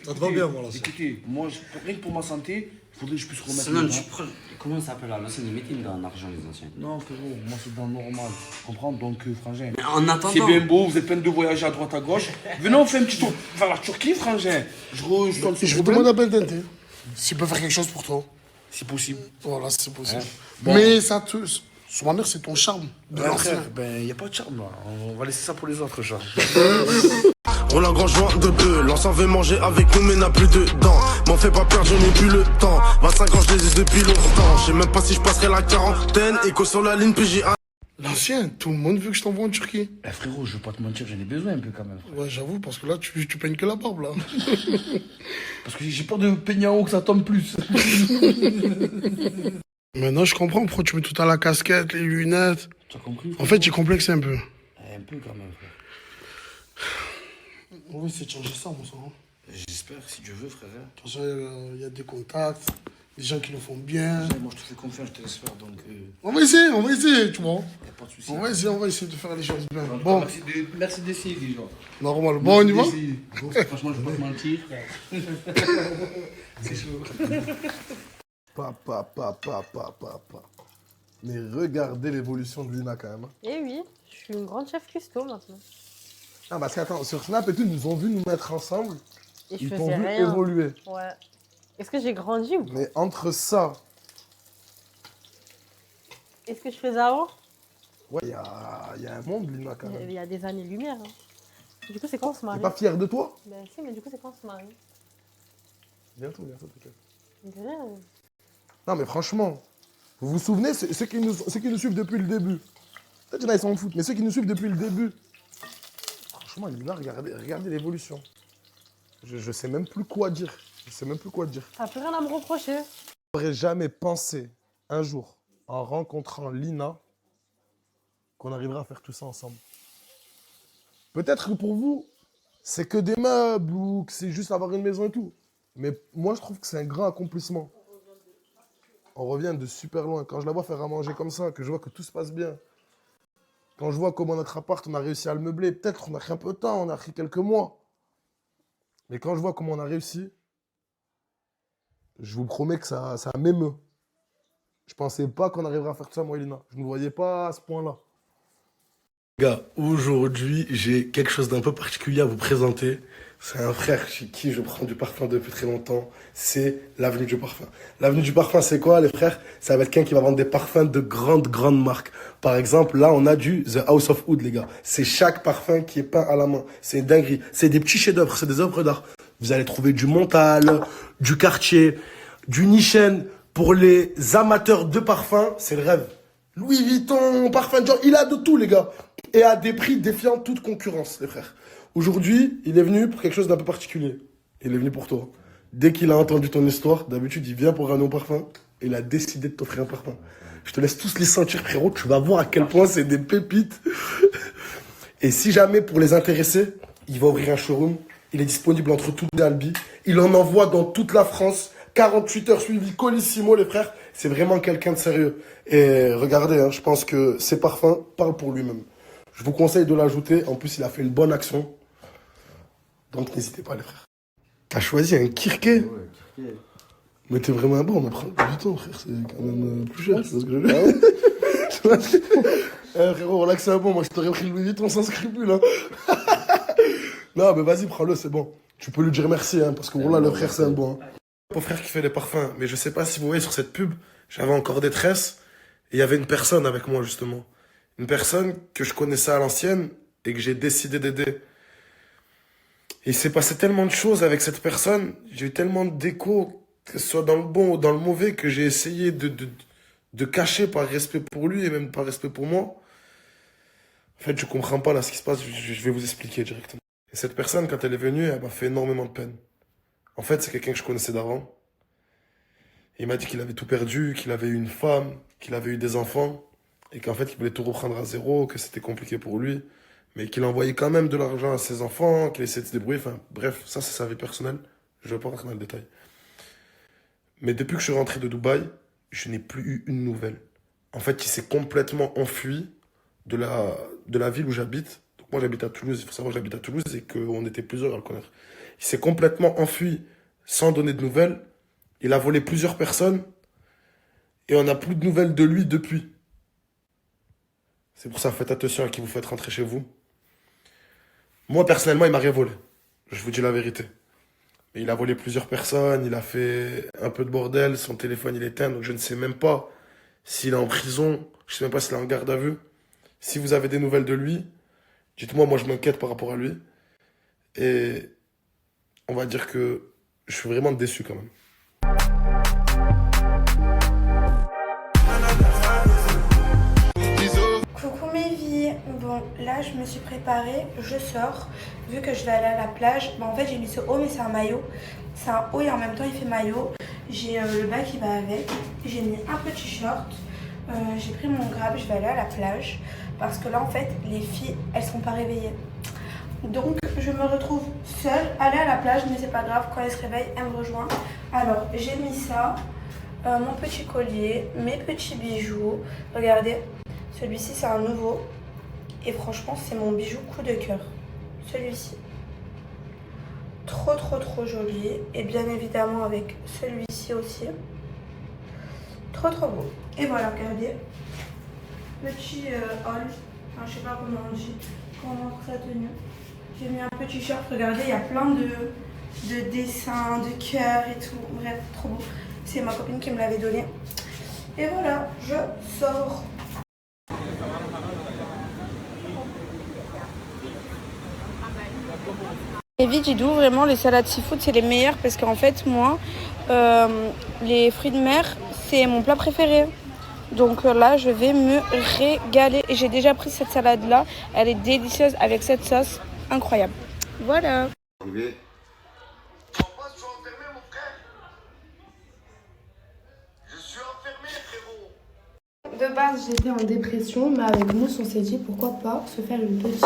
Ça te va bien, moi, là. Écoutez, moi, rien que pour ma santé, il faudrait que je puisse remettre... Sinon, tu prends... Comment ça s'appelle à l'ancienne? Ils mettaient dans l'argent, les anciens. Non, frérot, moi, c'est dans le normal. Tu comprends? Donc, frangin... Mais en attendant... C'est bien beau, vous êtes plein de voyager à droite, à gauche. Venez, on fait un petit tour vers la Turquie, frangin. Je demande à Beldente s'il peut faire quelque chose pour toi. C'est possible. Voilà, c'est possible. Hein? Bon. Mais ça te... Sur ma mère, c'est ton charme de Ouais, l'ancien. frère, ben, y a pas de charme, là. On va laisser ça pour les autres, charme. On a grand joint de bœuf, l'ancien veut manger avec nous mais n'a plus de dents. M'en fais pas perdre, je n'ai plus le temps. 25 ans, je les ai depuis longtemps. Je sais même pas si je passerai la quarantaine. Écho sur la ligne PGA. L'ancien, tout le monde veut que je t'envoie en Turquie. Eh frérot, je vais pas te mentir, j'en ai besoin un peu quand même. Ouais, j'avoue, parce que là, tu peignes que la barbe, là. Parce que j'ai peur de peigner en haut que ça tombe plus. Maintenant, je comprends pourquoi tu mets tout à la casquette, les lunettes. Tu as compris? En fait, tu complexes un peu. Un peu quand même, frère. On va essayer de changer ça, mon sang. J'espère, si Dieu veut, frère. De toute façon, il y a des contacts, des gens qui le font bien. Moi, je te fais confiance, je te laisse faire, donc... On va essayer, tu vois. Y a pas de soucis. On va essayer de faire les choses bien. Bon. Merci d'essayer, déjà. Normal. Bon, on y va? Franchement, je vais pas te mentir. C'est chaud. Papa. Mais regardez l'évolution de Lina quand même. Eh oui, je suis une grande chef custo maintenant. Ah, parce qu'attends, sur Snap et tout, ils nous ont vu nous mettre ensemble. Et je ils faisais t'ont vu rien. évoluer. Ouais. Est-ce que j'ai grandi ou pas? Mais entre ça, Est-ce que je faisais avant? ouais, il y a un monde, Lina, quand même. Il y a des années-lumière. Hein. Du coup, c'est quand on se marie? T'es pas fier de toi? Ben si, mais du coup, c'est quand on se marie? Bientôt, t'inquiète. Bien. Non, mais franchement, vous vous souvenez, ceux qui nous suivent depuis le début. Peut-être qu'il y en a, ils s'en foutent, mais ceux qui nous suivent depuis le début. Franchement, Lina, regardez l'évolution. Je sais même plus quoi dire. T'as plus rien à me reprocher. J'aurais jamais pensé un jour, en rencontrant Lina, qu'on arriverait à faire tout ça ensemble. Peut-être que pour vous, c'est que des meubles ou que c'est juste avoir une maison et tout. Mais moi, je trouve que c'est un grand accomplissement. On revient de super loin. Quand je la vois faire à manger comme ça, que je vois que tout se passe bien, quand je vois comment notre appart, on a réussi à le meubler, peut-être on a pris un peu de temps, on a pris quelques mois. Mais quand je vois comment on a réussi, je vous promets que ça m'émeut. Je pensais pas qu'on arriverait à faire tout ça, moi et Lina. Je ne me voyais pas à ce point-là. Les gars, aujourd'hui, j'ai quelque chose d'un peu particulier à vous présenter. C'est un frère chez qui je prends du parfum depuis très longtemps. C'est l'Avenue du Parfum. L'Avenue du Parfum, c'est quoi, les frères? C'est avec quelqu'un qui va vendre des parfums de grandes marques. Par exemple, là, on a du The House of Oud, les gars. C'est chaque parfum qui est peint à la main. C'est une dinguerie. C'est des petits chefs-d'œuvre, c'est des œuvres d'art. Vous allez trouver du Montal, du Cartier, du Nichen. Pour les amateurs de parfums, c'est le rêve. Louis Vuitton, parfum Dior, il a de tout, les gars. Et à des prix défiant toute concurrence, les frères. Aujourd'hui, il est venu pour quelque chose d'un peu particulier. Il est venu pour toi. Dès qu'il a entendu ton histoire, d'habitude, il vient pour un nom parfum. Et il a décidé de t'offrir un parfum. Je te laisse tous les sentir, frérot. Tu vas voir à quel point c'est des pépites. Et si jamais, pour les intéresser, il va ouvrir un showroom. Il est disponible entre toutes les Albi. Il en envoie dans toute la France. 48 heures suivies, colissimo, les frères. C'est vraiment quelqu'un de sérieux. Et regardez, hein, je pense que ses parfums parlent pour lui-même. Je vous conseille de l'ajouter. En plus, il a fait une bonne action. Donc, n'hésitez pas, les frères. T'as choisi un Kirké? Ouais, Kirké. Mais t'es vraiment bon, on apprend du temps, frère. C'est quand même plus cher, c'est ce que je veux dire. Frérot, relax un peu. Moi, je t'aurais pris le Louis Vuitton sans scrupule. Hein. Non, mais vas-y, prends-le, c'est bon. Tu peux lui dire merci, hein, parce que voilà, le frère, c'est un bon. Hein. Mon frère qui fait les parfums, mais je sais pas si vous voyez sur cette pub, j'avais encore des tresses et il y avait une personne avec moi justement. Une personne que je connaissais à l'ancienne et que j'ai décidé d'aider. Et il s'est passé tellement de choses avec cette personne, j'ai eu tellement d'échos, que ce soit dans le bon ou dans le mauvais, que j'ai essayé de cacher par respect pour lui et même par respect pour moi. En fait, je comprends pas là ce qui se passe, je vais vous expliquer directement. Et cette personne, quand elle est venue, elle m'a fait énormément de peine. En fait, c'est quelqu'un que je connaissais d'avant. Il m'a dit qu'il avait tout perdu, qu'il avait eu une femme, qu'il avait eu des enfants, et qu'en fait, il voulait tout reprendre à zéro, que c'était compliqué pour lui, mais qu'il envoyait quand même de l'argent à ses enfants, qu'il essayait de se débrouiller. Enfin, bref, ça, c'est sa vie personnelle. Je ne vais pas rentrer dans le détail. Mais depuis que je suis rentré de Dubaï, je n'ai plus eu une nouvelle. En fait, il s'est complètement enfui de la ville où j'habite. Donc moi j'habite à Toulouse, il faut savoir que j'habite à Toulouse et qu'on était plusieurs à le connaître. Il s'est complètement enfui sans donner de nouvelles. Il a volé plusieurs personnes et on n'a plus de nouvelles de lui depuis. C'est pour ça, faites attention à qui vous faites rentrer chez vous. Moi personnellement, il m'a rien volé. Je vous dis la vérité. Mais il a volé plusieurs personnes, il a fait un peu de bordel, son téléphone il est éteint, donc je ne sais même pas s'il est en prison, je ne sais même pas s'il est en garde à vue. Si vous avez des nouvelles de lui, dites-moi, moi je m'inquiète par rapport à lui. Et on va dire que je suis vraiment déçu quand même. Coucou mes vies, bon là je me suis préparée, je sors, vu que je vais aller à la plage, en fait j'ai mis ce haut mais c'est un maillot, c'est un haut et en même temps il fait maillot, j'ai le bas qui va avec, j'ai mis un petit short, j'ai pris mon grab, je vais aller à la plage, parce que là en fait les filles elles sont pas réveillées, donc je me retrouve seule, aller à la plage mais c'est pas grave, quand elles se réveillent elles me rejoignent. Alors j'ai mis ça, mon petit collier, mes petits bijoux, regardez. Celui-ci c'est un nouveau et franchement c'est mon bijou coup de cœur, celui-ci. Trop joli et bien évidemment avec celui-ci aussi. Trop beau. Et voilà, regardez. Petit haul, enfin, je sais pas comment on dit, comment ça tenue. J'ai mis un petit short, regardez, il y a plein de dessins, de cœurs et tout. Bref, trop beau. C'est ma copine qui me l'avait donné. Et voilà, je sors. Et vite, j'ai dit vraiment les salades seafood c'est les meilleures parce qu'en fait moi les fruits de mer c'est mon plat préféré. Donc là je vais me régaler. Et j'ai déjà pris cette salade là, elle est délicieuse avec cette sauce incroyable. Voilà. De base j'étais en dépression mais avec Mousse on s'est dit pourquoi pas se faire une petite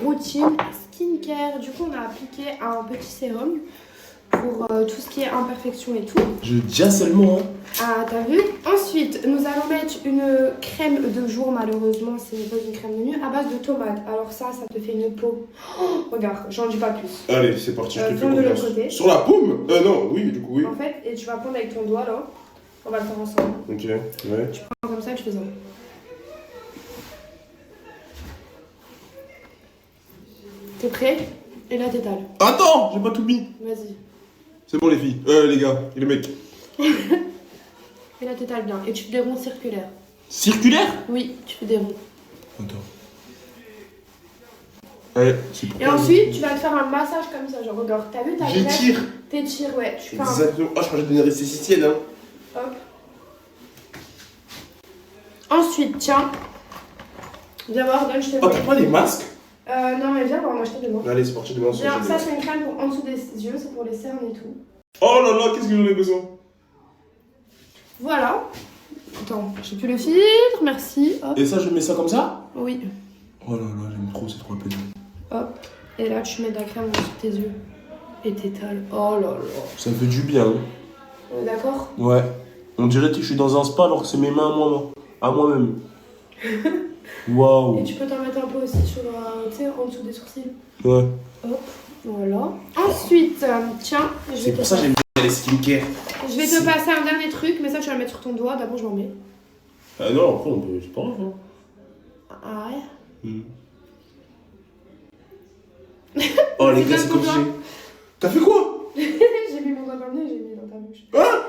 routine skincare. Du coup on a appliqué un petit sérum pour tout ce qui est imperfection et tout. Je dis seulement. Ah t'as vu. Ensuite nous allons mettre une crème de jour, malheureusement c'est pas une crème de nuit, à base de tomates. Alors ça te fait une peau. Oh, regarde, j'en dis pas plus. Allez c'est parti, je te fais de l'autre confiance. côté. Sur la paume non, oui, du coup oui. En fait, et tu vas prendre avec ton doigt là. On va le faire ensemble. Ok, ouais. Tu prends comme ça et tu fais ça. T'es prêt? Et là t'étales. Attends, j'ai pas tout mis. Vas-y. C'est bon les filles, les gars et les mecs. Et là t'étales bien. Et tu fais des ronds circulaires. Circulaire? Oui, tu fais des ronds. Attends. Allez, c'est Et ensuite, tu vas te faire un massage comme ça, genre regarde, t'as vu ta graisse? J'étire. T'étires, ouais. Tu fais un... Exactement. Ah, je crois que j'ai une anesthésienne, hein. Hop. Ensuite, tiens. Viens voir, donne, je te Oh, t'as pas des masques? Non, mais viens voir, moi je te demande. Allez, c'est parti, demain. Viens, ça c'est une crème pour en dessous des yeux, c'est pour les cernes et tout. Oh là là, qu'est-ce que j'en ai besoin? Voilà. Attends, j'ai plus le filtre, merci. Hop. Et ça, je mets ça comme ça? Oui. Oh là là, j'aime trop ces trois pédales. Hop. Et là, tu mets de la crème en dessous de tes yeux. Et t'étales. Oh là là. Ça me fait du bien, hein. On est d'accord? Ouais. On dirait que je suis dans un spa alors que c'est mes mains à moi-même. Waouh. Et tu peux t'en mettre un peu aussi sur, tu sais, en dessous des sourcils. Ouais. Hop, voilà. Ensuite, tiens, je vais C'est pour ça que j'aime bien les skincare. Je vais te passer un dernier truc, mais ça tu vas le mettre sur ton doigt. D'abord, je m'en mets. Ah non, après, on peut. C'est pas grave, hein. Ah ouais? Oh, les gars, c'est comme si j'ai. T'as fait quoi? J'ai mis mon doigt dans le nez, j'ai mis dans ta bouche. Hein?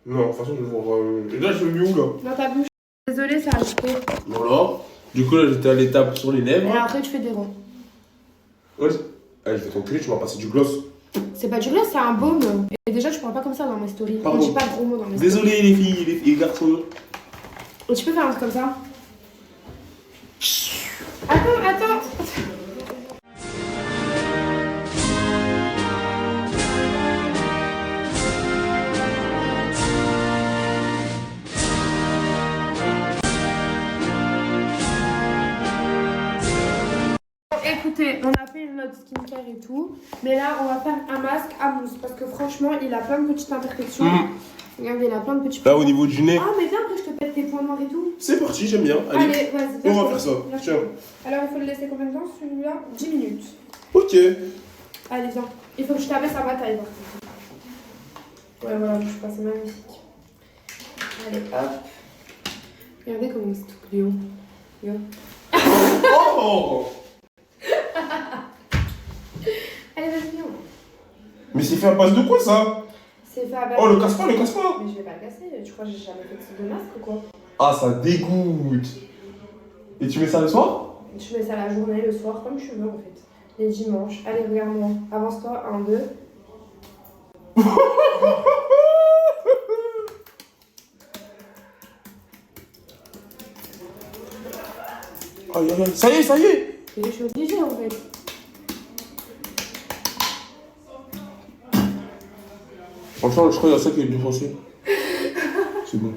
Non, de toute façon, je vais voir. Et là, je me mets où là? Dans ta bouche. Désolée, ça a coupé. Voilà. Du coup, là, j'étais à l'étape sur les lèvres. Et après, tu fais des ronds. Ouais. Allez, je vais t'enculer, tu m'as passé du gloss. C'est pas du gloss, c'est un baume. Et déjà, tu parles pas comme ça dans mes stories. Pardon. Je dis pas de gros mots dans mes stories. Désolé, les filles, les garçons. Et tu peux faire un truc comme ça? Attends. Écoutez, on a fait notre skincare et tout, mais là on va faire un masque à mousse parce que franchement il a plein de petites imperfections. Regardez, il a plein de petits Là, au niveau du nez. Ah, mais viens après je te pète tes points noirs et tout. C'est parti, j'aime bien. Allez, vas-y. on va faire ça. Tiens. Alors il faut le laisser combien de temps celui-là? 10 minutes. Ok. Allez, viens. Il faut que je t'abaisse à ma taille. Ouais, voilà, je passe, c'est magnifique. Allez, hop. Regardez comment c'est tout Léon. Oh Allez, vas-y, viens. Mais c'est fait à base de quoi ça? C'est fait à base. Oh, le casse pas, le casse pas. Mais je vais pas le casser. Tu crois que j'ai jamais fait de type de masque ou quoi? Ah, ça dégoûte. Et tu mets ça le soir? Tu mets ça la journée, le soir, comme tu veux en fait. Les dimanches. Allez, regarde-moi. Avance-toi. 1, 2. Aïe, aïe, aïe. Ça y est, ça y est. Et je suis obligée en fait. Franchement, je crois qu'il y a ça qui est bien passé. C'est bon.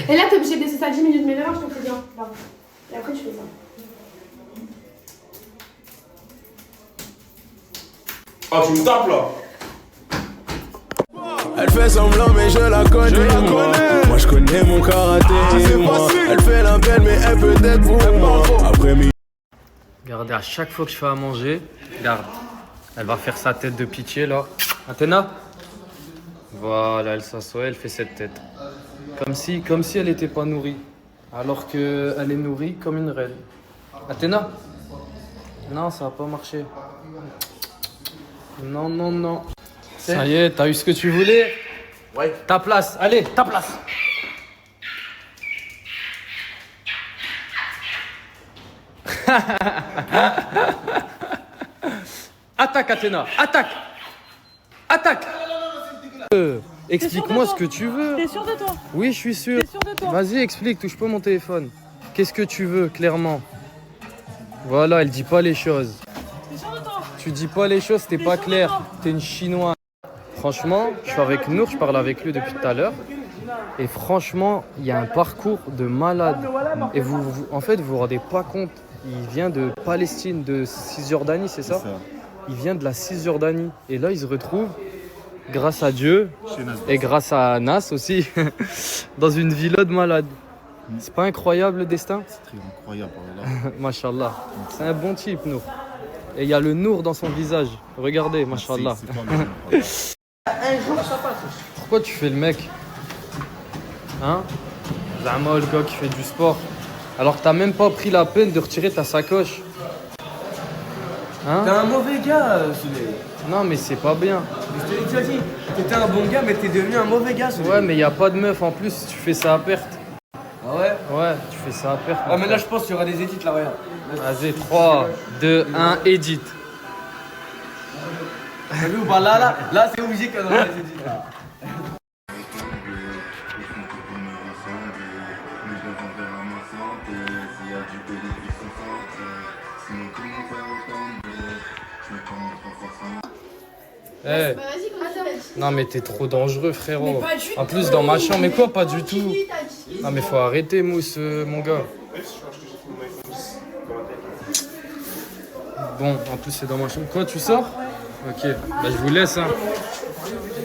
Et là, t'es obligé de laisser ça 10 minutes, mais là, je te fais bien. Là. Et après, tu fais ça. Ah, tu me tapes là. Elle fait semblant mais je la connais, Moi je connais mon karaté, Elle fait la belle mais elle peut être pour moi. Après mi. Regardez, à chaque fois que je fais à manger, regarde, elle va faire sa tête de pitié là. Athéna. Voilà, elle s'assoit, elle fait cette tête. Comme si elle n'était pas nourrie. Alors qu'elle est nourrie comme une reine. Athéna. Non, ça va pas marcher. Non, non, non. Ça y est, t'as eu ce que tu voulais? Ouais. Ta place, allez, ta place. Attaque, Athéna, attaque. Attaque. Explique-moi ce que tu veux. T'es sûr de toi? Oui, je suis sûr. T'es sûr de toi? Vas-y, explique, touche pas mon téléphone. Qu'est-ce que tu veux, clairement? Voilà, elle dit pas les choses. T'es sûr de toi? Tu dis pas les choses, t'es pas clair. T'es une chinoise. Franchement, je suis avec Nour, je parle avec lui depuis tout à l'heure. Et franchement, il y a un parcours de malade. Et en fait, vous vous rendez pas compte. Il vient de Palestine, de Cisjordanie, c'est ça? Il vient de la Cisjordanie. Et là, il se retrouve, grâce à Dieu, et grâce à Nas aussi, dans une villa de malade. C'est pas incroyable le destin? C'est très incroyable. Machallah. C'est un bon type, Nour. Et il y a le Nour dans son visage. Regardez, machallah. Un jour, ça passe. Pourquoi tu fais le mec? Hein? Zama, le gars qui fait du sport. Alors que t'as même pas pris la peine de retirer ta sacoche. Hein? T'es un mauvais gars, Soleil. Non, mais c'est pas bien. Je te l'ai déjà dit. T'étais un bon gars, mais t'es devenu un mauvais gars, Soleil. Ouais, mais y a pas de meuf en plus, tu fais ça à perte. Ah ouais? Ouais, tu fais ça à perte. Ah, mais là, je pense qu'il y aura des edits là, regarde. Vas-y, 3, 2, 1, edit. T'as vu ou pas là, c'est obligé qu'il y en aura des edits là. Hey. Non mais t'es trop dangereux frérot. Mais pas du en plus tout. dans ma chambre, mais quoi pas du tout? Non mais faut arrêter Mousse mon gars. Bon en plus c'est dans ma chambre. Quoi tu sors? Ok, bah je vous laisse hein.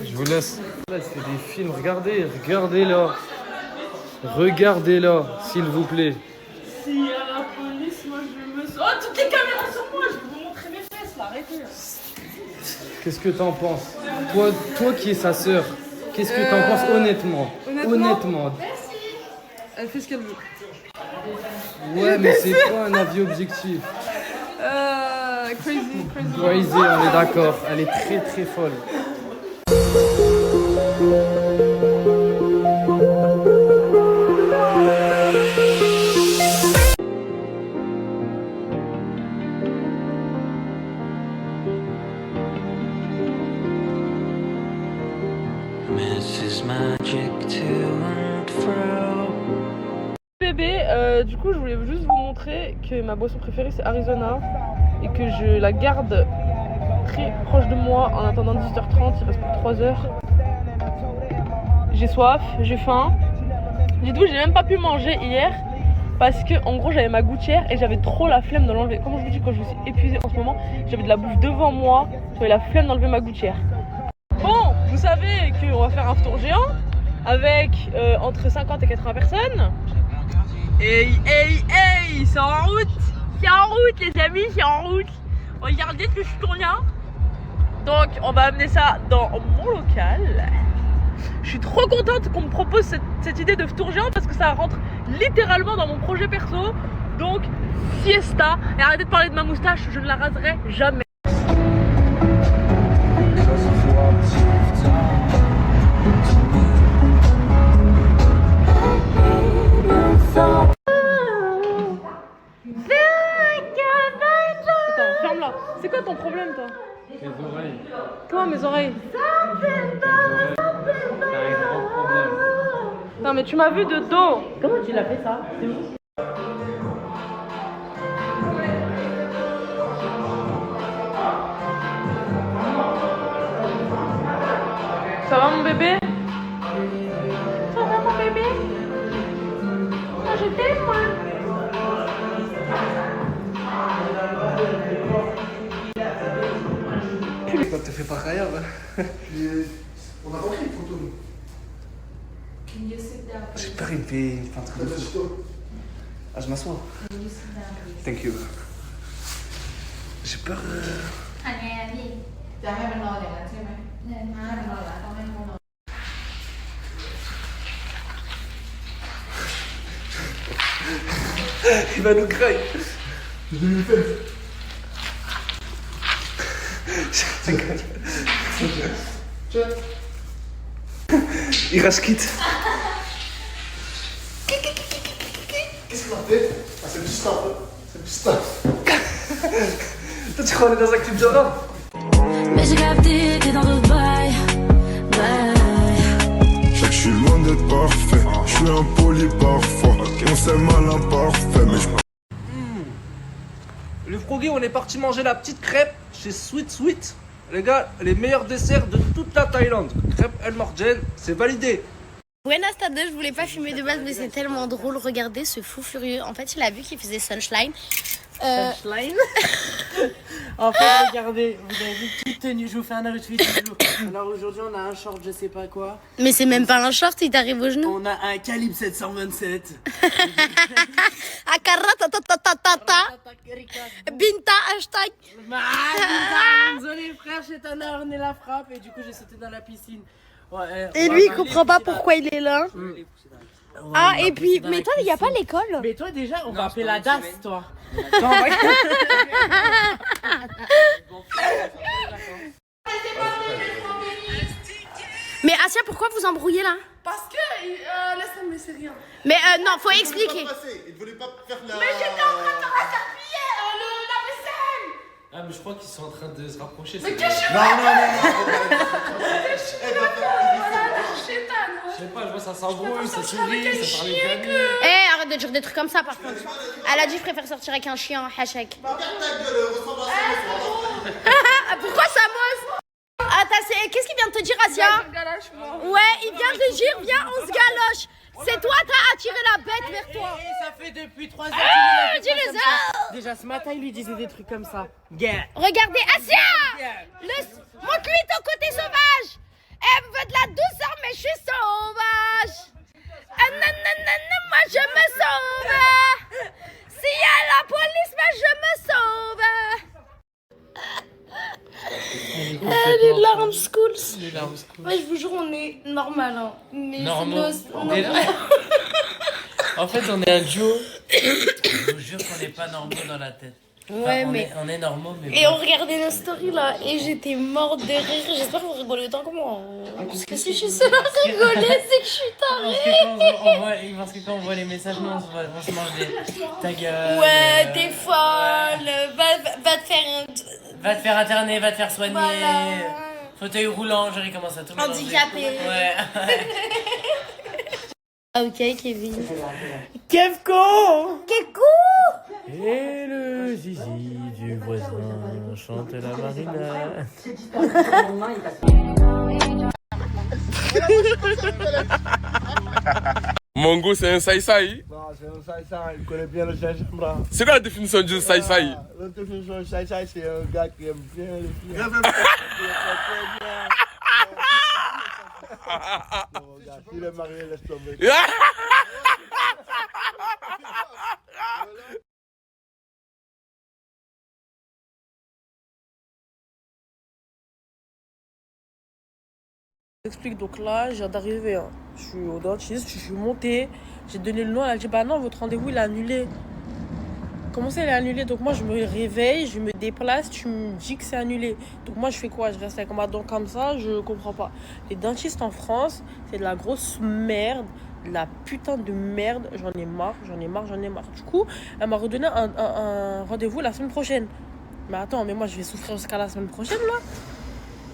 Je vous laisse. Là c'est des films, regardez là. Regardez-la, s'il vous plaît. S'il y a la police, moi je me sens. Oh, toutes les caméras sur moi, je vais vous montrer mes fesses là, arrêtez. Qu'est-ce que t'en penses? Toi qui es sa sœur, qu'est-ce que t'en penses honnêtement? Honnêtement. Elle fait ce qu'elle veut. Ouais, mais c'est pas un avis objectif. Crazy. Crazy, on est d'accord. Elle est très très folle. Bébé, du coup je voulais juste vous montrer que ma boisson préférée c'est Arizona et que je la garde très proche de moi en attendant 18h30, il reste plus que 3 heures. J'ai soif, j'ai faim. Dites-vous, j'ai même pas pu manger hier parce que en gros j'avais ma gouttière et j'avais trop la flemme de l'enlever. Comme je vous dis, quand je suis épuisée en ce moment, j'avais de la bouffe devant moi, j'avais la flemme d'enlever ma gouttière. Bon, vous savez qu'on va faire un tour géant avec entre 50 et 80 personnes. Hey, c'est en route! C'est en route les amis, c'est en route! Regardez que je suis tournée. Donc on va amener ça dans mon local. Je suis trop contente qu'on me propose cette idée de tour géant parce que ça rentre littéralement dans mon projet perso. Donc fiesta. Et arrêtez de parler de ma moustache, je ne la raserai jamais. Attends, ferme-la. C'est quoi ton problème toi? Mes oreilles. Toi, mes oreilles. Non mais tu m'as vu de dos. Comment tu l'as fait ça? C'est où? Ça va mon bébé? Ça va mon bébé? Moi je t'aime moi. Pourquoi tu fais pas rien? On a repris une photo. J'ai peur, il me fait un truc de fou. Ah, je m'assois. Thank you. J'ai peur. Il va nous craindre. Je l'ai eu fait. Il rage quitte. Qu'est-ce qu'il a fait? Ah, c'est du stuff. C'est du stuff. Toi, tu crois qu'on est dans un clip de rap? Mais j'ai capté, t'es dans d'autres bails. Je suis loin d'être parfait, je suis impoli parfois. On s'aime à l'imparfait, mais je... Le Froggy, on est parti manger la petite crêpe chez Sweet Sweet. Les gars, les meilleurs desserts de toute la Thaïlande. Crêpe El Morjen, c'est validé. Buenas tardes, je voulais pas filmer de base mais c'est tellement drôle, regardez ce fou furieux. En fait il a vu qu'il faisait Sunshine. Sunshine. En fait regardez, vous avez vu toute tenue, je vous fais un outfit. Alors aujourd'hui on a un short je sais pas quoi. Mais c'est même pas un short, il t'arrive aux genoux. On a un calibre 727. Akara ta ta ta ta ta ta. Binta hashtag. Désolé frère, chez Tana on est la frappe et du coup j'ai sauté dans la piscine. Ouais, et lui il comprend pas pourquoi il est là. Ah et puis, mais toi il y a pas l'école. Mais toi déjà on va appeler la DAS toi. Mais Asia pourquoi vous embrouillez là? Parce que laisse tomber, c'est rien. Mais non faut expliquer. Il voulait pas faire la... Mais j'étais en train de faire la serpillière, la vaisselle. Ah mais je crois qu'ils sont en train de se rapprocher. Mais qu'est-ce que je Je sais pas, je vois ça s'embrouille, ça sourit, ça parle avec lui. Eh arrête de dire des trucs comme ça par contre. Elle a dit je préfère sortir avec un chien, hashtag. Pourquoi ça mosse? Attends, qu'est-ce qu'il vient de te dire Asia? Ouais, il vient de dire viens on se galoche. C'est toi t'as attiré la bête vers toi. Ça fait depuis 3 heures. Dis-le ça. Déjà ce matin il lui disait des trucs comme ça. Regardez Asia. Montre-lui ton côté sauvage. Elle veut de la douceur mais je suis sauvage. Moi je me sauve. S'il y a la police mais je me sauve. Les larmes schools. Les larmes schools. Ouais, je vous jure, on est normal. Hein. Mais normaux. En fait, on est un duo. Je vous jure qu'on n'est pas normaux dans la tête. Ouais, Enfin, on est normaux, mais. Et on regardait nos stories là, et j'étais morte de rire. J'espère que vous rigolez autant que moi. Parce que si je suis seule à rigoler, c'est que je suis tarée. Parce que quand on voit les messages, nous, on se mange des. Ta gueule. Ouais, t'es folle. Va te faire. Va te faire interner, va te faire soigner. Voilà. Fauteuil roulant, j'ai commencé à tout mélanger. Handicapé. Ouais. Ok, Kevin. Kevko. Kevko. Et le zizi du voisin chante la marinade. Mango, c'est un saï-saï. Non, c'est un saï-saï, il connaît bien le gingembre. C'est quoi la définition du saï-saï? La définition du saï-saï, c'est un gars qui aime bien les filles. Non, gars, s'il est marié, laisse tomber. J'explique, donc là, je viens d'arriver, hein. Je suis au dentiste, je suis montée, j'ai donné le nom, elle a dit bah non, votre rendez-vous il est annulé. Comment ça il est annulé? Donc moi je me réveille, je me déplace, tu me dis que c'est annulé. Donc moi je fais quoi? Je reste avec ma dent comme ça, je comprends pas. Les dentistes en France, c'est de la grosse merde, de la putain de merde, j'en ai marre. Du coup, elle m'a redonné un rendez-vous la semaine prochaine. Mais attends, mais moi je vais souffrir jusqu'à la semaine prochaine là?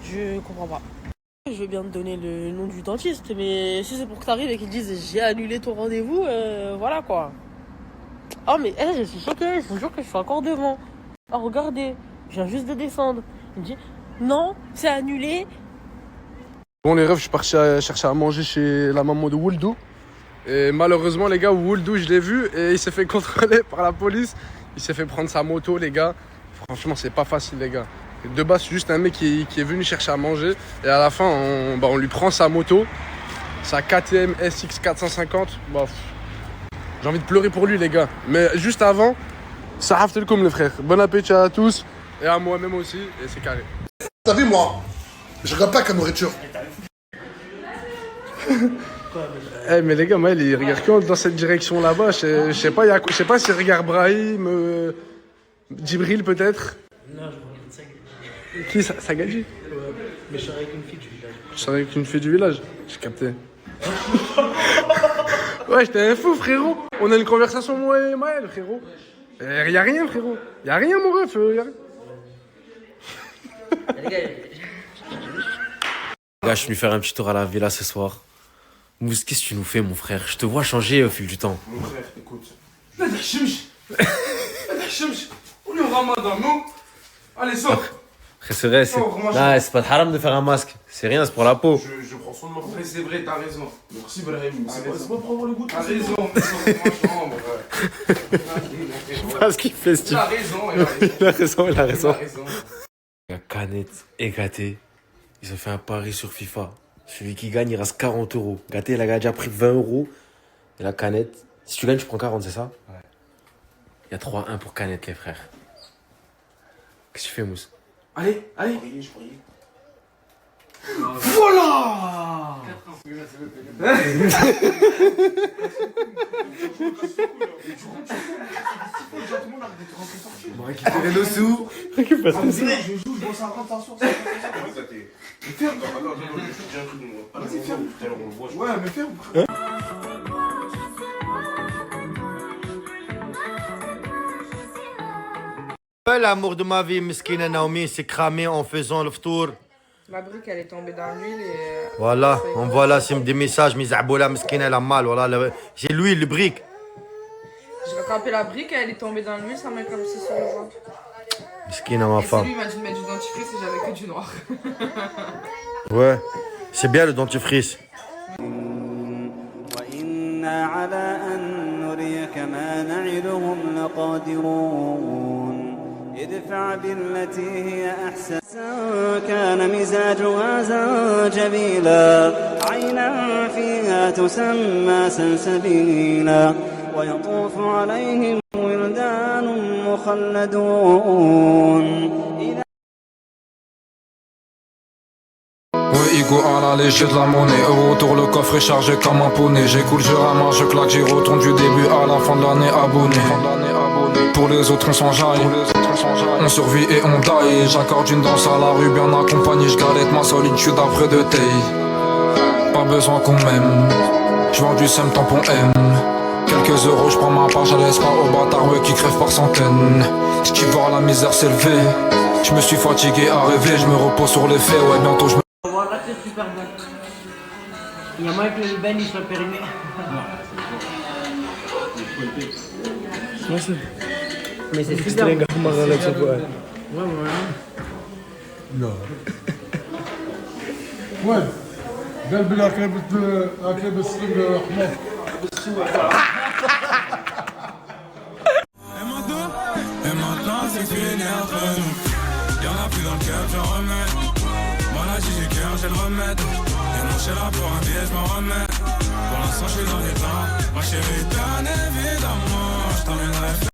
Je comprends pas. Je veux bien te donner le nom du dentiste, mais si c'est pour que t'arrives et qu'ils disent j'ai annulé ton rendez-vous, voilà quoi. Oh mais je suis choquée, je vous jure que je suis encore devant. Oh regardez, je viens juste de descendre. Il me dit non, c'est annulé. Bon les refs, je suis parti chercher à manger chez la maman de Wouldou. Et malheureusement les gars, Wouldou je l'ai vu et il s'est fait contrôler par la police. Il s'est fait prendre sa moto les gars. Franchement c'est pas facile les gars. De base, c'est juste un mec qui est venu chercher à manger. Et à la fin, on lui prend sa moto, sa KTM SX 450. Bah, j'ai envie de pleurer pour lui, les gars. Mais juste avant, ça haftel comme les frères. Bon appétit à tous et à moi-même aussi. Et c'est carré. T'as vu, moi, je regarde pas qu'à nourriture. Eh, mais les gars, moi, ils regardent que dans cette direction là-bas. Je sais pas s'ils regardent Brahim, Djibril peut-être. Non, je regarde ça. Qui ça Gadji? Ouais, mais je serais avec une fille du village. Je serais avec une fille du village, j'ai capté. Ouais, j'étais un fou, frérot. On a une conversation, moi et Maël, frérot. Y'a rien, frérot. Y'a rien, mon ref, y'a rien. Les gars, je suis venu faire un petit tour à la villa ce soir. Mousse, qu'est-ce que tu nous fais, mon frère? Je te vois changer au fil du temps. Mon frère, écoute. On est au ramadan, non? Allez, sors. C'est vrai, c'est pas de haram de faire un masque. C'est rien, c'est pour la peau. Je prends soin de ma frère, c'est vrai, t'as raison. Merci, Brahim. C'est pas pour avoir le goût. T'as raison, mais sors de ma chambre. Je sais pas ce qu'il fait, Steve. Il a raison. La Canette et Gâté, ils ont fait un pari sur FIFA. Celui qui gagne, il reste 40 €. Gâté, il a déjà pris 20 €. Et la Canette, si tu gagnes, tu prends 40, c'est ça? Ouais. Il y a 3-1 pour Canette, les frères. Qu'est-ce que tu fais, Mousse? Allez. Je croyais. Voilà. On va récupérer nos sous. Récupère nos sous. Je joue, je bosse à 30 ans sur ça. Ferme. Vas-y, ferme. Ouais, mais ferme. L'amour de ma vie, Miskina Naomi, s'est cramé en faisant le ftour. La brique, elle est tombée dans l'huile et... Voilà, on voit là, c'est des messages, Mizaboula, Miskina, elle a mal. Voilà, j'ai l'huile, le brique. J'ai rattrapé la brique, elle est tombée dans l'huile, ça m'a éclaboussé sur le ventre. Miskina, ma femme. Lui, il m'a dit de mettre du dentifrice et j'avais que du noir. Ouais, c'est bien le dentifrice. وإنا على أن نريك ما نعدهم لقادرون ادفع بالتي هي أحسن كان مزاجها زنجبيلا عينا فيها تسمى سلسبيلا ويطوف عليهم ولدان مخلدون Igo à la léger de la monnaie, autour le coffre est chargé comme un poney. J'écoule, je ramasse, je claque, j'y retourne du début à la fin de l'année abonné. Pour les autres on s'enjaille, on survit et on die. J'accorde une danse à la rue bien accompagnée. Je galette ma solitude après de taille. Pas besoin qu'on m'aime, je vends du sem tampon M. Quelques euros, je prends ma part, je laisse pas aux bâtards ouais, qui crèvent par centaines. J'kiffe voir la misère s'élever. Je me suis fatigué à rêver, je me repose sur les faits, ouais bientôt je me... Voilà, c'est super bon. Il y a moyen que le ben il soit périmé. Mais c'est super bon. Ouais. Non. Ouais. قلبي لا كلب السلم Et maintenant c'est fini entre nous. Y'en a plus dans le cœur, j'en remets. Moi là j'ai du cœur, j'ai le remède. Et mon chéra pour un billet, je m'en remets. Pour l'instant je suis dans les